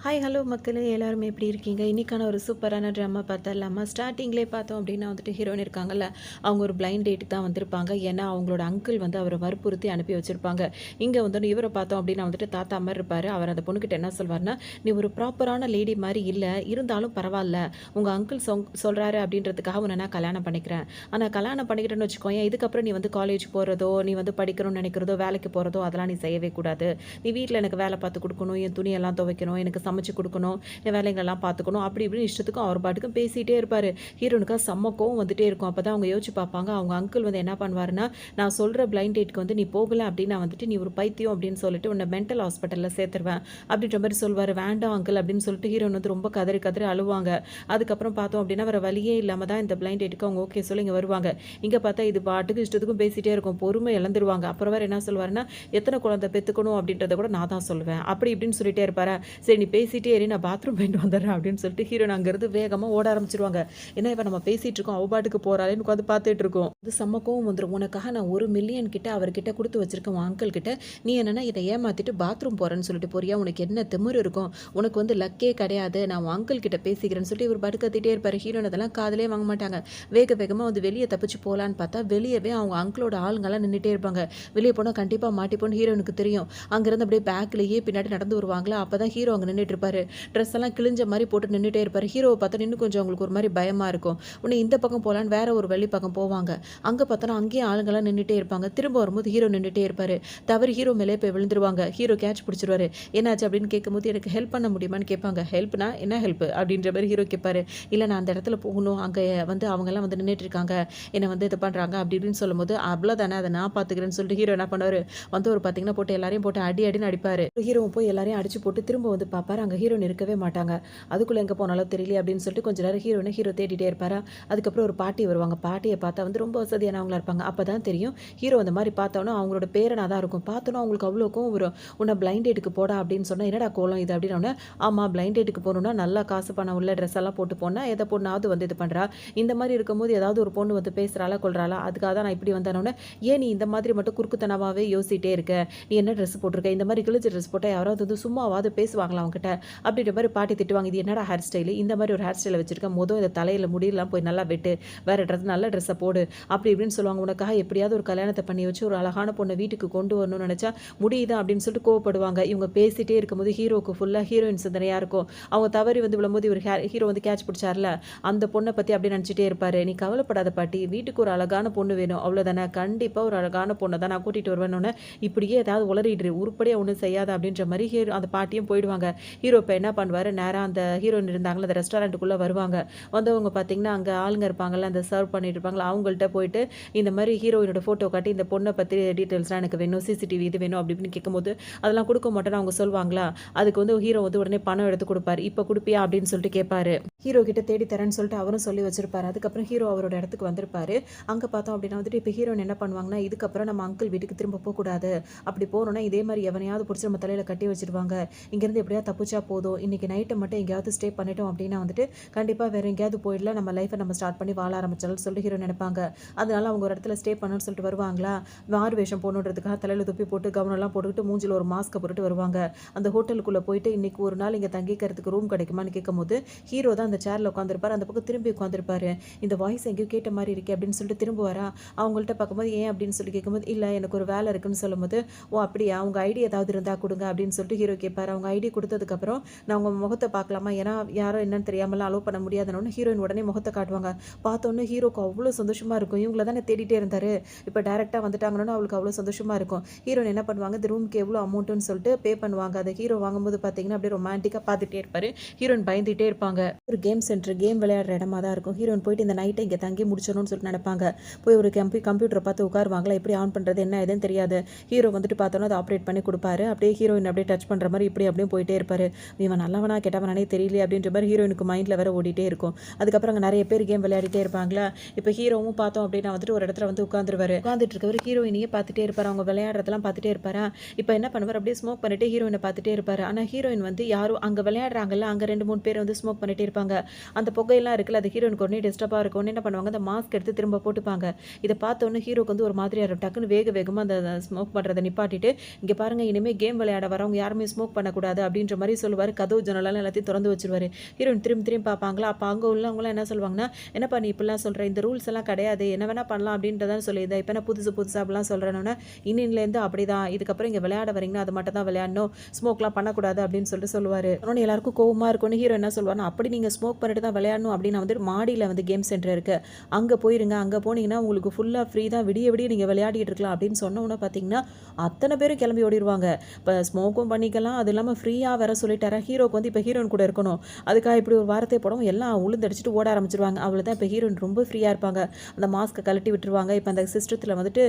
Hi hello மக்களே எல்லாருமே எப்படி இருக்கீங்க? இன்றைக்கான ஒரு சூப்பரான ட்ராமா பார்த்தரலாமா? ஸ்டார்ட்டிங்லேயே பார்த்தோம் அப்படின்னா வந்துட்டு ஹீரோயின் இருக்காங்கல்ல, அவங்க ஒரு பிளைண்ட் டேட்டுக்கு தான் வந்திருப்பாங்க. ஏன்னா அவங்களோட அங்கிள் வந்து அவரை வற்புறுத்தி அனுப்பி வச்சிருப்பாங்க. இங்கே வந்து இவரை பார்த்தோம் அப்படின்னா வந்துட்டு தாத்தா மாதிரி இருப்பார். அவர் அந்த பொண்ணுக்கிட்ட என்ன சொல்வார்னா, "நீ ஒரு ப்ராப்பரான லேடி மாதிரி இல்லை, இருந்தாலும் பரவாயில்ல. உங்கள் அங்கிள் சொல்கிறாரு அப்படின்றதுக்காக உன்னை நான் கல்யாணம் பண்ணிக்கிறேன். ஆனால் கல்யாணம் பண்ணிக்கிட்டேன்னு வச்சுக்கோயேன், இதுக்கப்புறம் நீ வந்து காலேஜ் போகிறதோ, நீ வந்து படிக்கணும்னு நினைக்கிறதோ, வேலைக்கு போகிறதோ அதெல்லாம் நீ செய்யவே கூடாது. நீ வீட்டில் எனக்கு வேலை பார்த்து கொடுக்கணும், என் துணியெல்லாம் துவைக்கணும், எனக்கு சமைச்சு கொடுக்கணும், என் வேலைங்களெல்லாம் பார்த்துக்கணும்." அப்படி இப்படின்னு இஷ்டத்துக்கும் அவர் பாட்டுக்கும் பேசிகிட்டே இருப்பார். ஹீரோனுக்கா செம்ம கோவம் வந்துட்டே இருக்கும். அப்போ தான் அவங்க யோசிச்சு பார்ப்பாங்க, அவங்க அங்கிள் வந்து என்ன பண்ணுவாருன்னா, "நான் சொல்கிற பிளைண்ட் டேட்க்கு வந்து நீ போகலை அப்படின்னா வந்துட்டு நீ ஒரு பைத்தியம் அப்படின்னு சொல்லிட்டு உன்னை மென்டல் ஹாஸ்பிட்டலில் சேர்த்துருவேன்" அப்படின்ற மாதிரி சொல்வார். "வேண்டாம் அங்கிள்" அப்படின்னு சொல்லிட்டு ஹீரோன் வந்து ரொம்ப கதறி கதறி அழுவாங்க. அதுக்கப்புறம் பார்த்தோம் அப்படின்னா வேறு வழியே இல்லாமல் தான் இந்த பிளைண்ட் டேட்டுக்கு அவங்க ஓகே சொல்லி இங்கே வருவாங்க. இங்கே பார்த்தா இது பாட்டுக்கு இஷ்டத்துக்கும் பேசிகிட்டே இருக்கும். பொறுமை இழந்துருவாங்க. அப்புறம் வேறு என்ன சொல்வாருன்னா, "எத்தனை குழந்தை பெற்றுக்கணும் அப்படின்றத கூட நான் தான் சொல்லுவேன்" அப்படி இப்படின்னு சொல்லிட்டே இருப்பாரு. "சரி நீ பேசிட்டே இரு, நான் பாத்ரூம் போயிட்டு வந்துடுறேன்" அப்படின்னு சொல்லிட்டு ஹீரோயின் அங்கேருந்து வேகமாக ஓட ஆரம்பிச்சிருவாங்க. ஏன்னா இவன் நம்ம பேசிகிட்டு இருக்கோம், அவ பாட்டுக்கு போகிறாளேன்னு உட்காந்து பார்த்துட்டு இருக்கோம். இது செம்ம கோவம் வந்துடும். "உனக்காக நான் 1 மில்லியன் கிட்ட அவர்கிட்ட கொடுத்து வச்சிருக்கேன் உன் அங்கிள் கிட்ட, நீ என்னன்னா இதை ஏமாத்திட்டு பாத்ரூம் போகிறேன்னு சொல்லிட்டு போறியா? உனக்கு என்ன திமிரு இருக்கும்? உனக்கு வந்து லக்கே கிடையாது, நான் உன் அங்கிள் கிட்ட பேசிக்கிறேன்னு" சொல்லிட்டு இவர் பாட்டு கத்திட்டே இருப்பார். ஹீரோயின் அதெல்லாம் காதலே வாங்க மாட்டாங்க. வேக வேகமாக வந்து வெளியே தப்பிச்சு போகலான்னு பார்த்தா வெளியவே அவங்க அங்கிளோட ஆளுங்கெல்லாம் நின்றுட்டே இருப்பாங்க. வெளியே போனால் கண்டிப்பாக மாட்டிப்போன்னு ஹீரோனுக்கு தெரியும். அங்கேருந்து அப்படியே பேக்லேயே பின்னாடி நடந்து வருவாங்களா, அப்போ தான் ஹீரோ அங்கே நின்றுட்டு இருப்பாரு. ட்ரெஸ் எல்லாம் கிழிஞ்ச மாதிரி போட்டு நின்றுட்டே இருப்பார். ஹீரோவை பார்த்தா இன்னும் கொஞ்சம் அவங்களுக்கு ஒரு மாதிரி பயமாக இருக்கும். உடனே இந்த பக்கம் போகலான்னு வேற ஒரு வழி பக்கம் போவாங்க. அங்கே பார்த்தோன்னா அங்கேயும் ஆளுங்கெல்லாம் நின்றுட்டே இருப்பாங்க. திரும்ப வரும்போது ஹீரோ நின்றுட்டே இருப்பார். தவறு ஹீரோ மேலே போய் விழுந்துருவாங்க. Hero catch பிடிச்சிருவாரு. "என்னாச்சு?" அப்படின்னு கேட்கும்போது, "எனக்கு ஹெல்ப் பண்ண முடியுமான்னு?" கேட்பாங்க. "ஹெல்ப்னா என்ன ஹெல்ப்?" அப்படின்ற மாதிரி ஹீரோ கேட்பாரு. "இல்லை, நான் அந்த இடத்துல போகணும், அங்கே வந்து அவங்கெல்லாம் வந்து நின்றுட்டு இருக்காங்க, என்னை வந்து இது பண்ணுறாங்க" அப்படி இப்படின்னு சொல்லும்போது, "அவ்வளோதானே, அதை நான் பார்த்துக்கிறேன்னு" சொல்லிட்டு ஹீரோ என்ன பண்ணுவார், வந்து ஒரு பார்த்தீங்கன்னா போட்டு எல்லாரையும் போட்டு அடி அடின்னு அடிப்பார். ஹீரோவும் போய் எல்லாரையும் அடிச்சு போட்டு திரும்ப வந்து பார்ப்பாரு. அங்கே ஹீரோயின் இருக்கவே மாட்டாங்க. அதுக்குள்ளே எங்கே போனாலும் தெரியல அப்படின்னு சொல்லிட்டு கொஞ்ச நேரம் ஹீரோ தேடிட்டே இருப்பாரா. அதுக்கப்புறம் ஒரு பாட்டி வருவாங்க. பாட்டியை பார்த்தா வந்து ரொம்ப வசதியானவங்களா இருப்பாங்க. அப்போ தான் தெரியும் ஹீரோ அந்த மாதிரி பார்த்தோன்னா அவங்களோட பேரனாக தான் இருக்கும். பார்த்தோன்னா அவங்களுக்கு அவ்வளோக்கும் ஒரு, "உன்னை பிளைண்ட் டேட்டுக்கு போடா" அப்படின்னு சொன்னால், "என்னடா கோலம் இது?" அப்படின்னு. "ஆமாம், பிளைண்ட் டேட்டுக்கு போகணுன்னா நல்லா காசு பணம் உள்ள ட்ரெஸ் எல்லாம் போட்டு போனால் எதை பொண்ணாவது வந்து இது பண்ணுறா, இந்த மாதிரி இருக்கும்போது ஏதாவது ஒரு பொண்ணு வந்து பேசுகிறாளா கொள்றாளா, அதுக்காக தான் நான் இப்படி வந்தேனோன்னே, ஏன் நீ இந்த மாதிரி மட்டும் குறுக்குத்தனமாகவே யோசிச்சிட்டே இருக்க, நீ என்ன ட்ரெஸ் போட்டிருக்க, இந்த மாதிரி கிழிச்ச ட்ரெஸ் போட்டால் யாராவது வந்து சும்மாவாவது பேசுவாங்களா அவங்ககிட்ட" அப்படின்ற மாதிரி பாட்டி திட்டுவாங்க. "இது என்னடா ஹேர் ஸ்டைலு, இந்த மாதிரி ஒரு ஹேர் ஸ்டைலை வச்சிருக்க, மொதல் இந்த தலையில் முடியெல்லாம் போய் நல்லா வெட்டு, வேறு ட்ரெஸ் நல்ல ட்ரெஸ்ஸை போடு" அப்படி இப்படின்னு சொல்லுவாங்க. "உனக்காக எப்படியாவது ஒரு கல்யாணத்தை பண்ணி வச்சு ஒரு அழகான பொண்ணை வீட்டுக்கு கொண்டு வரணும்னு நினச்சா முடியுதா" அப்படின்னு சொல்லிட்டு கோவப்படுவாங்க. இவங்க பேசிகிட்டே இருக்கும்போது ஹீரோவுக்கு ஃபுல்லாக ஹீரோயின் சிந்தனையாக இருக்கும். அவங்க தவறி வந்து விழும்போது இவர் ஹீரோ வந்து கேட்ச் பிடிச்சார்ல, அந்த பொண்ணை பற்றி அப்படி நினச்சிட்டே இருப்பார். "நீ கவலைப்படாத பாட்டி, வீட்டுக்கு ஒரு அழகான பொண்ணு வேணும், அவ்வளோதானே, கண்டிப்பாக ஒரு அழகான பொண்ணை தான் நான் கூட்டிகிட்டு வருவேன்னு, இப்படியே ஏதாவது உளறிடுரு, உருப்படியாக ஒன்றும் செய்யாத" அப்படின்ற மாதிரி அந்த பாட்டியும் போயிடுவாங்க. ஹீரோ இப்போ என்ன பண்ணுவார், நேராக அந்த ஹீரோயின் இருந்தாங்களா அந்த ரெஸ்டாரண்ட்டுக்குள்ளே வருவாங்க. வந்தவங்க பார்த்தீங்கன்னா அங்கே ஆளுங்க இருப்பாங்கள்ல, அந்த சர்வ் பண்ணிட்டு இருப்பாங்களா, அவங்கள்ட்ட போயிட்டு இந்த மாதிரி ஹீரோயினோட ஃபோட்டோ காட்டி, "இந்த பொண்ணை பற்றி டீட்டெயில்ஸ்லாம் எனக்கு வேணும், சிசிடிவி இது வேணும்" அப்படி இப்படின்னு கேட்கும்போது, அதெல்லாம் கொடுக்க மாட்டேன்னு அவங்க சொல்லுவாங்களா. அதுக்கு வந்து ஹீரோ வந்து உடனே பணம் எடுத்து கொடுப்பாரு. "இப்போ கொடுப்பியா?" அப்படின்னு சொல்லிட்டு கேட்பாரு. ஹீரோ கிட்ட தேடி தரேன்னு சொல்லிட்டு அவரும் சொல்லி வச்சிருப்பாரு. அதுக்கப்புறம் ஹீரோ அவரோட இடத்துக்கு வந்திருப்பாரு. அங்கே பார்த்தோம் அப்படின்னா வந்துட்டு இப்போ ஹீரோயின் என்ன பண்ணுவாங்கன்னா, இதுக்கப்புறம் நம்ம அங்கிள் வீட்டுக்கு திரும்ப போகக்கூடாது, அப்படி போனோம்னா இதே மாதிரி எவனையாவது பிடிச்சி நம்ம தலையில் கட்டி வச்சிருவாங்க, இங்கேருந்து எப்படியாவது தப்பிச்சா போதும், இன்றைக்கி நைட்டை மட்டும் எங்கேயாவது ஸ்டே பண்ணிட்டோம் அப்படின்னா வந்துட்டு கண்டிப்பாக வேறு எங்கேயாவது போயிடலாம், நம்ம லைஃப்பை நம்ம ஸ்டார்ட் பண்ணி வாழ ஆரம்பிச்சாலும் சொல்லி ஹீரோ நினைப்பாங்க. அதனால அவங்க ஒரு இடத்துல ஸ்டே பண்ணணும்னு சொல்லிட்டு வருவாங்களா. மாறு வேஷம் போடணுன்றதுக்காக தலையில் தொப்பி போட்டு கவனம்லாம் போட்டுக்கிட்டு மூஞ்சில் ஒரு மாஸ்க்கை போட்டுட்டு வருவாங்க. அந்த ஹோட்டலுக்குள்ளே போயிட்டு இன்றைக்கி ஒரு நாள் இங்கே தங்கிக்கிறதுக்கு ரூம் கிடைக்குமான்னு கேட்கும்போது ஹீரோ தான் அந்த சேரில் உட்காந்துருப்பார். அந்த பக்கம் திரும்பி உட்காந்துருப்பாரு. "இந்த வாய்ஸ் எங்கேயோ கேட்ட மாதிரி இருக்கே" அப்படின்னு சொல்லிட்டு திரும்புவாரா. அவங்கள்ட்ட பார்க்கும்போது, "ஏன்?" அப்படின்னு சொல்லி கேட்கும்போது, "இல்லை, எனக்கு ஒரு வேலை இருக்குன்னு" சொல்லும்போது, "ஓ அப்படியா, உங்கள் ஐடி ஏதாவது இருந்தால் கொடுங்க" அப்படின்னு சொல்லிட்டு ஹீரோ கேட்பார். அவங்க ஐடி கொடுத்ததுக்கப்புறம், "நான் உங்கள் முகத்தை பார்க்கலாமா, ஏன்னா யாரோ என்னன்னு தெரியாமலாம் அலோவ் பண்ண முடியாதுன்னு" ஹீரோயின் உடனே முகத்தை காட்டுவாங்க. பார்த்தோன்னே ஹீரோக்கு அவ்வளோ சந்தோஷமாக இருக்கும். இவங்கள தானே தேடிட்டே இருந்தார், இப்போ டேரெக்டாக வந்துட்டாங்கன்னு அவளுக்கு அவ்வளோ சந்தோஷமாக இருக்கும். ஹீரோயின் என்ன பண்ணுவாங்க, இந்த ரூமுக்கு எவ்வளோ அமௌண்ட்டுன்னு சொல்லிட்டு பே பண்ணுவாங்க. அதை ஹீரோ வாங்கும்போது பார்த்தீங்கன்னா அப்படியே ரொமான்டிக்காக பார்த்துட்டே இருப்பார். ஹீரோயின் பயந்துகிட்டே இருப்பாங்க. ஒரு கேம் சென்டர், கேம் விளையாடுற இடமா தான் இருக்கும். ஹீரோயின் போயிட்டு இந்த நைட்டை இங்கே தங்கி முடிச்சணும்னு சொல்லிட்டு நினைப்பாங்க. போய் ஒரு கம்ப்யூட்டரை பார்த்து உட்காருவாங்களா, எப்படி ஆன் பண்ணுறது என்ன ஏதுன்னு தெரியாது. ஹீரோ வந்துட்டு பார்த்தோன்னா அதை ஆப்ரேட் பண்ணி கொடுப்பாரு. அப்படியே ஹீரோயின் அப்படியே டச் பண்ணுற மாதிரி இப்படி அப்படியே போயிட்டே இருப்பார். இவன் நல்லவனா கெட்டவனானே தெரியல அப்படின்ற மாதிரி ஹீரோயினுக்கு மைண்டில் வேற ஓடிட்டே இருக்கும். அதுக்கப்புறம் அங்கே நிறைய பேர் கேம் விளையாடிட்டே இருப்பாங்களா. இப்போ ஹீரோவும் பார்த்தோம் அப்படின்னா வந்துட்டு ஒரு இடத்துல வந்து உட்காந்துருவாரு. உட்காந்துட்டு இருக்கவர் ஹீரோயினையே பார்த்துட்டே இருப்பார். அவங்க விளையாடுறதெல்லாம் பார்த்துட்டே இருப்பாரா. இப்போ என்ன பண்ணுவார், அப்படியே ஸ்மோக் பண்ணிட்டு ஹீரோயினை பார்த்துட்டே இருப்பார். ஆனால் ஹீரோயின் வந்து யாரும் அங்கே விளையாடுறாங்கல்ல, அங்கே 2-3 பேர் வந்து ஸ்மோக் பண்ணிட்டே இருப்பாங்க. அந்த புகையெல்லாம் இருக்குல்ல, அது ஹீரோயினுக்கு ஒன்றே டிஸ்டர்பாக இருக்கும். ஒன்று என்ன பண்ணுவாங்க, அந்த மாஸ்க் எடுத்து திரும்ப போட்டுப்பாங்க. இதை பார்த்தோன்னே ஹீரோக்கு வந்து ஒரு மாதிரியாக இருக்கும். டக்குன்னு வேகமாக அந்த ஸ்மோக் பண்ணுறதை நிப்பாட்டிட்டு, "இங்கே பாருங்கள், இனிமேல் கேம் விளையாட வரவங்க யாருமே ஸ்மோக் பண்ணக்கூடாது" அப்படின்ற மாதிரி மாதிரி சொல்லுவார். கதவு ஜன்னலெல்லாம் எல்லாத்தையும் திறந்து வச்சுருவாரு. ஹீரோயின் திரும்பி திரும்பி பார்ப்பாங்களா, அப்போ அங்கே உள்ளவங்களாம் என்ன சொல்லுவாங்கன்னா, "என்னப்பா நீ இப்படிலாம் சொல்கிற, இந்த ரூல்ஸ் எல்லாம் கிடையாது, என்ன வேணால் பண்ணலாம் அப்படின்றதான் சொல்லியிருந்தேன், இப்போ என்ன புதுசு புதுசாக அப்படிலாம் சொல்கிறேன்னொன்னே, இன்னிலேருந்து அப்படி தான், இதுக்கப்புறம் இங்கே விளையாட வரீங்கன்னா அது மட்டும் தான் விளையாடணும், ஸ்மோக்லாம் பண்ணக்கூடாது அப்படின்னு சொல்லிட்டு சொல்லுவார். இன்னொன்று எல்லாருக்கும் கோவமாக இருக்கும்னு ஹீரோ என்ன சொல்லுவார்னா, அப்படி நீங்கள் ஸ்மோக் பண்ணிட்டு தான் விளையாடணும் அப்படின்னு வந்துட்டு மாடியில் வந்து கேம் சென்டர் இருக்குது, அங்கே போயிருங்க, அங்கே போனீங்கன்னா உங்களுக்கு ஃபுல்லாக ஃப்ரீ தான், விடிய விடிய நீங்கள் விளையாடிட்டு இருக்கலாம் அப்படின்னு சொன்ன உடனே பார்த்தீங்கன்னா அத்தனை பேரும் கிளம்பி ஓடிடுவாங்க. இப்போ ஸ்மோக்கும் பண்ணிக்கலாம், அது இல்லாமல் ஃப்ரீயாக வேற சொல்லிட்டாரா, ஹீரோக்கு வந்து இப்போ ஹீரோயின் கூட இருக்கணும், அதுக்காக இப்படி ஒரு வார்த்தை போடவும் எல்லாம் உளுந்தடிச்சிட்டு ஓட ஆரம்பிச்சிருவாங்க. அவ்வளோதான், இப்போ ஹீரோயின் ரொம்ப ஃப்ரீயாக இருப்பாங்க. அந்த மாஸ்க்கை கழட்டி விட்டுருவாங்க. இப்போ அந்த சிஸ்டத்தில் வந்துட்டு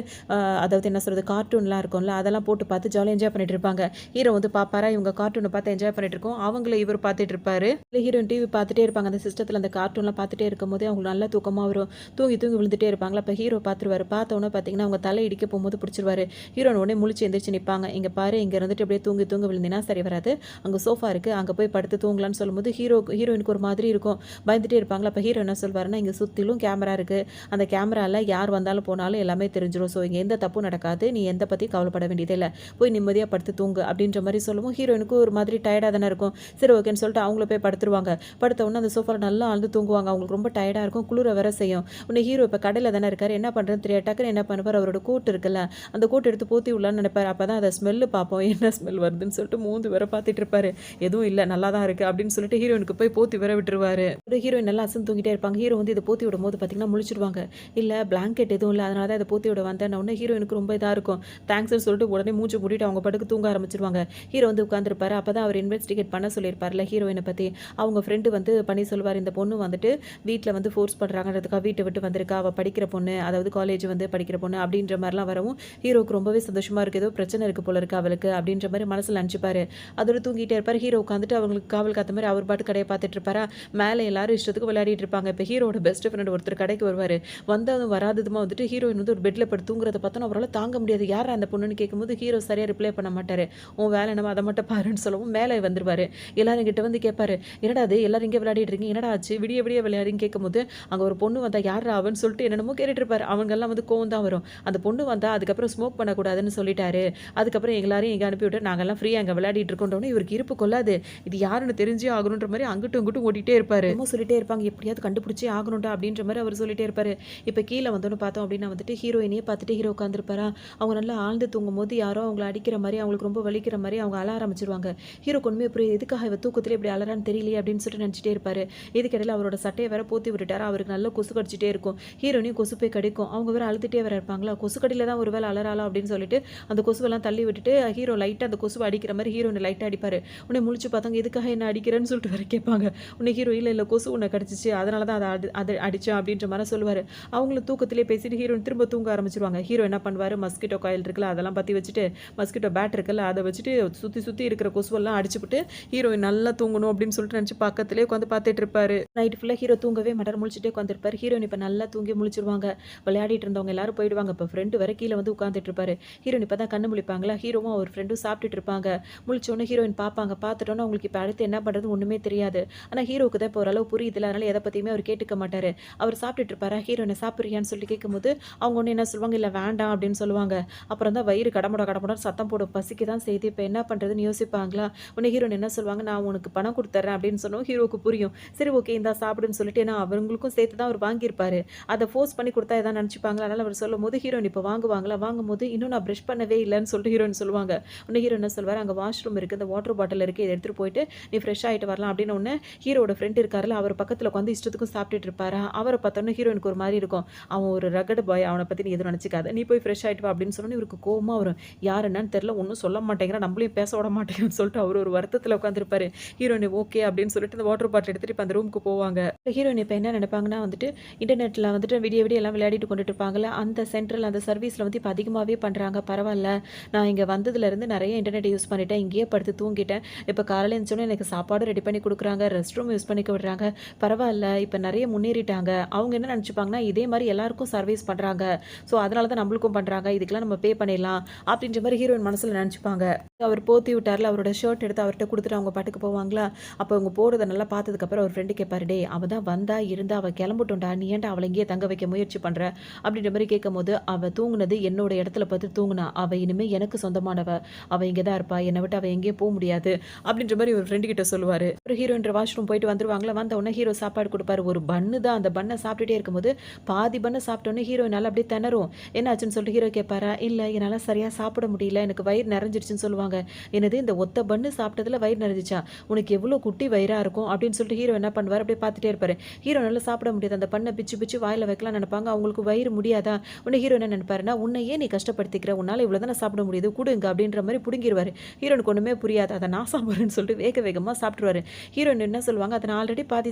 அதாவது என்ன சொல்கிறது, கார்ட்டூன்லாம் இருக்கும்ல, அதெல்லாம் போட்டு பார்த்து ஜாலியாக என்ஜாய் பண்ணிட்டு இருப்பாங்க. ஹீரோ வந்து பார்ப்பாரா, இவங்க கார்ட்டூனை பார்த்து என்ஜாய் பண்ணிட்டு இருக்கோம், அவங்கள இவர் பார்த்துட்டு இருப்பாரு. இல்லை ஹீரோயின் டிவி பார்த்துட்டே இருப்பாங்க. அந்த சிஸ்டத்தில் அந்த கார்ட்டூன்லாம் பார்த்துட்டே இருக்கும் போதே அவங்களுக்கு நல்லா தூக்கமாக வரும். தூங்கி தூங்கி விழுந்துட்டே இருப்பாங்களா. இப்போ ஹீரோ பார்த்துருவாரு. பார்த்தோன்னே பார்த்தீங்கன்னா அவங்க தலை இடிக்க போகும்போது பிடிச்சிருவாரு. ஹீரோயின் உடனே முழிச்சு எந்திரிச்சு நிற்பாங்க. இங்கே பாரு, இங்கே இருந்துட்டு அப்படியே தூங்கி தூங்கி விழுந்தினா சரி வராது, அங்கே சோஃபா இருக்குது, அங்கே போய் படுத்து தூங்கலான்னு சொல்லும்போது ஹீரோயினுக்கு ஒரு மாதிரி இருக்கும், பயந்துட்டே இருப்பாங்களா. அப்போ ஹீரோ என்ன சொல்வாருன்னா, இங்கே சுற்றிலும் கேமரா இருக்குது, அந்த கேமராவில் யார் வந்தாலும் போனாலும் எல்லாமே தெரிஞ்சிடும், ஸோ இங்கே எந்த தப்பும் நடக்காது, நீ எந்த பற்றியும் கவலைப்பட வேண்டியதே இல்லை, போய் நிம்மதியாக படுத்து தூங்கு அப்படின்ற மாதிரி சொல்லுவோம். ஹீரோயினுக்கு ஒரு மாதிரி டயர்டாக தானே இருக்கும். சரி ஓகேன்னு சொல்லிட்டு அவங்கள போய் படுத்துருவாங்க. படுத்த உடனே அந்த சோஃபாவில் நல்லா ஆழ்ந்து தூங்குவாங்க. அவங்களுக்கு ரொம்ப டயர்டாக இருக்கும், குளிர வேற செய்யும். உடனே ஹீரோ இப்போ கடையில் தானே இருக்காரு, என்ன பண்ணுறதுன்னு தெரியாது. டக்குன்னு என்ன பண்ணுவார், அவரோட கோட் இருக்குல்ல, அந்த கோட் எடுத்து போத்தி விடலான்னு நினைப்பார். அப்போ தான் அதை ஸ்மெல்லு பார்ப்போம், என்ன ஸ்மெல் வருதுன்னு சொல்லிட்டு மூந்து வேற பார்த்துட்டு இருப்பாரு. எதுவும் இல்லை, நல்லா தான் இருக்குது அப்படின்னு சொல்லிட்டு ஹீரோயினுக்கு போய் போத்தி வேற விட்டுருவாரு. ஹீரோயின் நல்லா அசந்து தூங்கிட்டே இருப்பாங்க. ஹீரோ வந்து இதை போத்தி விடும் போது பார்த்தீங்கன்னா முழிச்சிடுவாங்க. இல்லை பிளாங்கெட் எதுவும் இல்லை, அதனால தான் இதை போத்தி விட வந்தேன். உடனே ஹீரோயினுக்கு ரொம்ப இதாக இருக்கும். தேங்க்ஸ்னு சொல்லிட்டு உடனே மூச்சு மூடிட்டு அவங்க படுக்கு தூங்க ஆரம்பிச்சிருவாங்க. ஹீரோ வந்து உட்காந்துருப்பாரு. அப்போ தான் அவர் இன்வெஸ்டிகேட் பண்ண சொல்லியிருப்பார்ல ஹீரோயினை பற்றி. அவங்க ஃப்ரெண்டு வந்து பண்ணி சொல்லுவார், இந்த பொண்ணு வந்துட்டு வீட்டில் வந்து ஃபோர்ஸ் பண்ணுறாங்கன்றதுக்காக வீட்டை விட்டு வந்திருக்கா, அவள் படிக்கிற பொண்ணு, அதாவது காலேஜ் வந்து படிக்கிற பொண்ணு அப்படின்ற மாதிரிலாம் வரவும் ஹீரோக்கு ரொம்பவே சந்தோஷமாக இருக்குது, ஏதோ பிரச்சனை இருக்குது போல இருக்குது அவளுக்கு அப்படின்ற மாதிரி மனசில் நினச்சிப்பாரு. அதோட தூங்கிட்டே இருப்பார். ஹீரோ உட்காந்துட்டு அவங்களுக்கு காவல் காத்த மாதிரி அவர் பாட்டு கடையை பார்த்துட்டு இருப்பாரா. மேலே எல்லாரும் இஷ்டத்துக்கு விளையாடிட்டு இருப்பாங்க. இப்போ ஹீரோட பெஸ்ட் ஃப்ரெண்ட் ஒருத்தர் கடைக்கு வருவார். வந்ததும் வராததுமா வந்துட்டு ஹீரோயின் வந்து ஒரு பெட்டில் படுத்து தூங்குறத பார்த்தோன்னா அவரால் தாங்க முடியாது. யார் அந்த பொண்ணுன்னு கேட்கும்போது ஹீரோ சரியாக ரிப்ளை பண்ண மாட்டார். உன் வேலை நம்ம அதை மட்டும் பாருன்னு சொல்லவும் மேலே வந்துருவார். எல்லாரும் கிட்ட வந்து கேட்பாரு, என்னடா அது எல்லாரும் இங்கே விளையாடிட்டு இருக்கீங்க, என்னடா ஆச்சு, விடிய விடிய விளையாடின்னு கேட்கும்போது அங்கே ஒரு பொண்ணு வந்தால் யார் அவன்னு சொல்லிட்டு என்னென்னமோ கேட்டுட்டு இருப்பார். அவங்கெல்லாம் வந்து கோவம் தான் வரும். அந்த பொண்ணு வந்தால் அதுக்கப்புறம் ஸ்மோக் பண்ணக்கூடாதுன்னு சொல்லிட்டாரு, அதுக்கப்புறம் எல்லாரையும் இங்கே அனுப்பிவிட்டு நாங்கள்லாம் ஃப்ரீயாக அங்கே விளையாடிட்டு இருக்கோன்றோன்னு இவருக்கு இருப்பு கொள்ளாது. இது யாருன்னு தெரிஞ்சே ஆகணுன்ற மாதிரி அங்கிட்டும் இங்கிட்டும் ஓடிட்டே இருப்பார். ரொம்ப சொல்லிட்டே இருப்பாங்க, எப்படியாவது கண்டுபிடிச்சே ஆகணும்டா அப்படின்ற மாதிரி அவர் சொல்லிட்டே இருப்பார். இப்போ கீழே வந்தோன்னு பார்த்தோம் அப்படின்னா வந்துட்டு ஹீரோயினையே பார்த்துட்டு ஹீரோ உட்காந்துருப்பாரா. அவங்க நல்லா ஆழ்ந்து தூங்கும் போது யாரோ அவங்கள அடிக்கிற மாதிரி அவங்களுக்கு ரொம்ப வலிக்கிற மாதிரி அவங்க அழ ஆரம்பிச்சிருவாங்க. ஹீரோ கொண்டுமே அப்புறம் எதுக்காக இவ தூக்கத்திலே இப்படி அலறான்னு தெரியலையே அப்படின்னு சொல்லிட்டு நினச்சிட்டே இருப்பாரு. இதுக்கிடையில் அவரோட சட்டையை வேற போத்தி விட்டுட்டாரு. அவருக்கு நல்லா கொசு கடிச்சிட்டே இருக்கும். ஹீரோனையும் கொசு போய் கடிக்கும். அவங்க வேற அழுதுகிட்டே வேற இருப்பாங்களா. கொசு கடியில் தான் ஒரு வேலை அலறாளா அப்படின்னு சொல்லிட்டு அந்த கொசுவெல்லாம் தள்ளி விட்டுட்டு ஹீரோ லைட்டாக அந்த கொசுவை அடிக்கிற மாதிரி ஹீரோனை லைட்டாக அடிப்பார். உன்னை முழிச்சு பார்த்தாங்க, எதுக்காக என்ன அடிக்கிறேன்னு சொல்லிட்டு வேற கேட்பாங்க. உன்னை ஹீரோ இல்லை கொசு உன்னை கடிச்சிச்சு, அதனால தான் அதை அடித்தேன் அப்படின்ற மாதிரி சொல்லுவார். அவங்களும் தூக்கத்திலே பேசிட்டு ஹீரோயின் திரும்ப தூங்க ஆரம்பிச்சிருவாங்க. ஹீரோ என்ன பண்ணுவார், மஸ்கிட்டோ காயில் இருக்குல்ல அதெல்லாம் பற்றி வச்சுட்டு, மஸ்கிட்டோ பேட் இருக்குல்ல அதை வச்சுட்டு சுற்றி சுற்றி இருக்கிற கொசுவெல்லாம் அடிச்சுட்டு ஹீரோயின் நல்லா தூங்கணும் அப்படின்னு சொல்லிட்டு நினச்சி பக்கத்துலேயே உட்காந்து பார்த்துட்டு இருப்பாரு. நைட் ஃபுல்லாக ஹீரோ தூங்கவே மாட்டார், முழிச்சிட்டே உட்காந்துருப்பார். ஹீரோயின் இப்போ நல்லா தூங்கி முழிச்சிருவாங்க. விளையாடிட்டு இருந்தவங்க எல்லாரும் போயிடுவாங்க. இப்போ ஃப்ரெண்டு வர கீழே வந்து உட்காந்துட்டு இருப்பாரு. ஹீரோயின் இப்போ தான் கண்ணு முழிப்பாங்களா. ஹீரோவும் அவர் ஃப்ரெண்டும் சாப்பிட்டுட்டு இருப்பாங்க. முழிச்சோன்னே ஹீரோயின் பார்ப்பாங்க. பார்த்துட்டோன்னா அவங்களுக்கு இப்போ அடுத்து என்ன பண்ணுறது ஒன்றுமே தெரியாது. ஆனால் ஹீரோவுக்கு தான் இப்போ ஓரளவு புரியுதில்ல, அதனால எதை பற்றியுமே அவர் கேட்டுக்க மாட்டார். அவர் சாப்பிட்டுட்டு இருப்பாரா. ஹீரோயினை சாப்பிட்றியான்னு சொல்லி கேட்கும்போது அவங்க ஒன்று என்ன சொல்லுவாங்க, இல்லை வேண்டாம் அப்படின்னு சொல்லுவாங்க. அப்புறம் தான் வயிறு கடமுட கடமுட சத்தம் போடும், பசிக்கு தான் செய்து இப்போ என்ன பண்ணுறதுன்னு யோசிப்பாங்களா. உடனே ஹீரோயின் என்ன சொல்லுவாங்க, நான் உனக்கு பணம் கொடுத்துட்றேன் அப்படின்னு சொன்னோம். ஹீரோவுக்கு புரியும். சரி ஓகே இந்தா சாப்பிடுன்னு சொல்லிட்டு, ஏன்னா அவங்களுக்கும் சேர்த்து தான் அவர் வாங்கியிருப்பாரு. அதை ஃபோர்ஸ் பண்ணி கொடுத்தா எதாவது நினச்சிப்பாங்களா. அதனால் அவர் சொல்லும் போது ஹீரோயின் இப்போ வாங்குவாங்களா. வாங்கும்போது இன்னும் நான் ப்ரஷ் பண்ணவே இல்லைன்னு சொல்லிட்டு ஹீரோயின் சொல்லுவாங்க. உடனே ஹீரோ என்ன சொல்வார், அங்கே வாஷ்ரூம் இருக்குது, இந்த வாட்டர் பாட்டில் இருக்குது, இதை எடுத்துகிட்டு போயிட்டு நீ ஃப்ரெஷ் ஆகிட்டு வரலாம் அப்படின்னு. ஒன்று ஹீரோட ஃப்ரெண்ட் இருக்காருல்ல, அவர் பக்கத்தில் உட்காந்து இஷ்டத்துக்கும் சாப்பிட்டுட்டு இருப்பாரா. அவரை பார்த்தோன்னே ஹீரோயினுக்கு ஒரு மாதிரி இருக்கும். அவன் ஒரு ரகடு பாய், அவனை பற்றி நீ எதுவும் நினச்சிக்காத, நீ போய் ஃப்ரெஷ் ஆகிட்டு வா அப்படின்னு சொன்னோன்னு இவருக்கு கோவமாக வரும். யார் என்னன்னு தெரில, ஒன்றும் சொல்ல மாட்டேங்கிறா, நம்மளையும் பேச விட மாட்டேங்குன்னு சொல்லிட்டு அவர் ஒரு வருத்தத்தில் உட்காந்துருப்பாரு. ஹீரோயின் ஓகே அப்படின்னு சொல்லிட்டு இந்த வாட்டர் பாட்டில் எடுத்துகிட்டு இப்போ அந்த ரூமுக்கு போவாங்க. ஹீரோயின் இப்போ என்ன நினைப்பாங்கன்னா வந்துட்டு இன்டர்நெட்டில் வந்துட்டு விடிய விடிய எல்லாம் விளையாடிட்டு கொண்டுட்டு இருப்பாங்கல்ல, அந்த சென்ட்ரல் அந்த சர்வீஸில் வந்து இப்போ அதிகமாகவே பண்ணுறாங்க. பரவாயில்ல, நான் இங்கே வந்ததுலேருந்து நிறைய இன்டர்நெட் யூஸ் பண்ணிட்டேன், இங்கேயே படுத்து தூங்கிட்டேன், இப்போ காலையில் இருந்துச்சோன்னே எனக்கு சாப்பாடு ரெடி பண்ணி கொடுக்குறாங்க, ரெஸ்ட் ரூம் யூஸ் பண்ணிக்க விடுறாங்க, பரவாயில்ல இப்போ நிறைய முன்னேறிட்டாங்க. அவங்க என்ன நினச்சிப்பாங்கன்னா இதே மாதிரி எல்லாருக்கும் சர்வீஸ் பண்ணுறாங்க, ஸோ அதனால தான் நம்மளுக்கும் பண்ணுறாங்க, இதுக்கெல்லாம் நம்ம பே பண்ணிடலாம் அப்படின்ற மாதிரி ஹீரோயின் மனசில் நினச்சிப்பாங்க. அவர் போத்தி விட்டார்ல, அவரோட ஷர்ட் எடுத்து அவர்கிட்ட கொடுத்துட்டு அவங்க பாட்டுக்கு போவாங்களா. அப்போ அவங்க போகிறத நல்லா பார்த்ததுக்கப்புறம் அவர் ஃப்ரெண்டு கேட்பாரு, டே அவள் தான் வந்தா இருந்தா அவள் கிளம்பட்டும்டா, நீ ஏன்டா அவளை இங்கேயே தங்க வைக்க முயற்சி பண்ணுற அப்படின்ற மாதிரி கேட்கும் போது, அவள் தூங்குனது என்னோட இடத்துல பார்த்து தூங்குனா, அவள் இனிமேல் எனக்கு சொந்தமானவ, அவள் இங்கே தான் இருப்பா, என்னை விட்டு அவள் எங்கேயும் போக முடியாது முடியாது அப்படின்ற மாதிரி ஒரு ஃப்ரெண்டு கிட்ட சொல்லுவாரு. ஒரு ஹீரோயின் வாஷ்ரூம் போயிட்டு வந்துருவாங்களா, வந்த உடனே ஹீரோ சாப்பாடு குடுப்பாரு. ஒரு பன்னு தான். அந்த பன்ன சாப்பிட்டுட்டே இருக்கும்போது பாதி பன்ன சாப்பிட்டோனே ஹீரோயினால அப்படியே திணறும். என்ன ஆச்சுன்னு சொல்லிட்டு ஹீரோ கேட்பாரா, இல்ல என்னால சரியா சாப்பிட முடியல. எனக்கு வயிறு நிறைஞ்சிருச்சுன்னு சொல்லுவாங்க. என்னது இந்த ஒத்த பன்னு சாப்பிட்டதுல வயிறு நிறைஞ்சிச்சா? உனக்கு எவ்வளோ குட்டி வயிறா இருக்கும் அப்படின்னு சொல்லிட்டு ஹீரோ என்ன பண்ணுவாரு, அப்படியே பார்த்துட்டே இருப்பாரு. ஹீரோனால சாப்பிட முடியாது. அந்த பண்ண பிச்சு பிச்சு வாயில வைக்கலாம்னு நினைப்பாங்க. அவங்களுக்கு வயிறு முடியாதா? உடனே ஹீரோ என்ன நினைப்பாருன்னா, உன்னை ஏன் நீ கஷ்டப்படுத்திக்கிற? உன்னால இவ்வளோ தானே சாப்பிட முடியுது. குடுங்க அப்படின்ற மாதிரி புடுங்கிருவாரு. ஹீரோனுக்கு ஒண்ணுமே புரியாது. அத நான் சாப்பிடுறேன்னு சொல்லிட்டு வேக வேகமா சாப்பிட்டுருவாரு. ஹீரோயின் என்ன சொல்லுவாங்க, அத நான் ஆல்ரெடி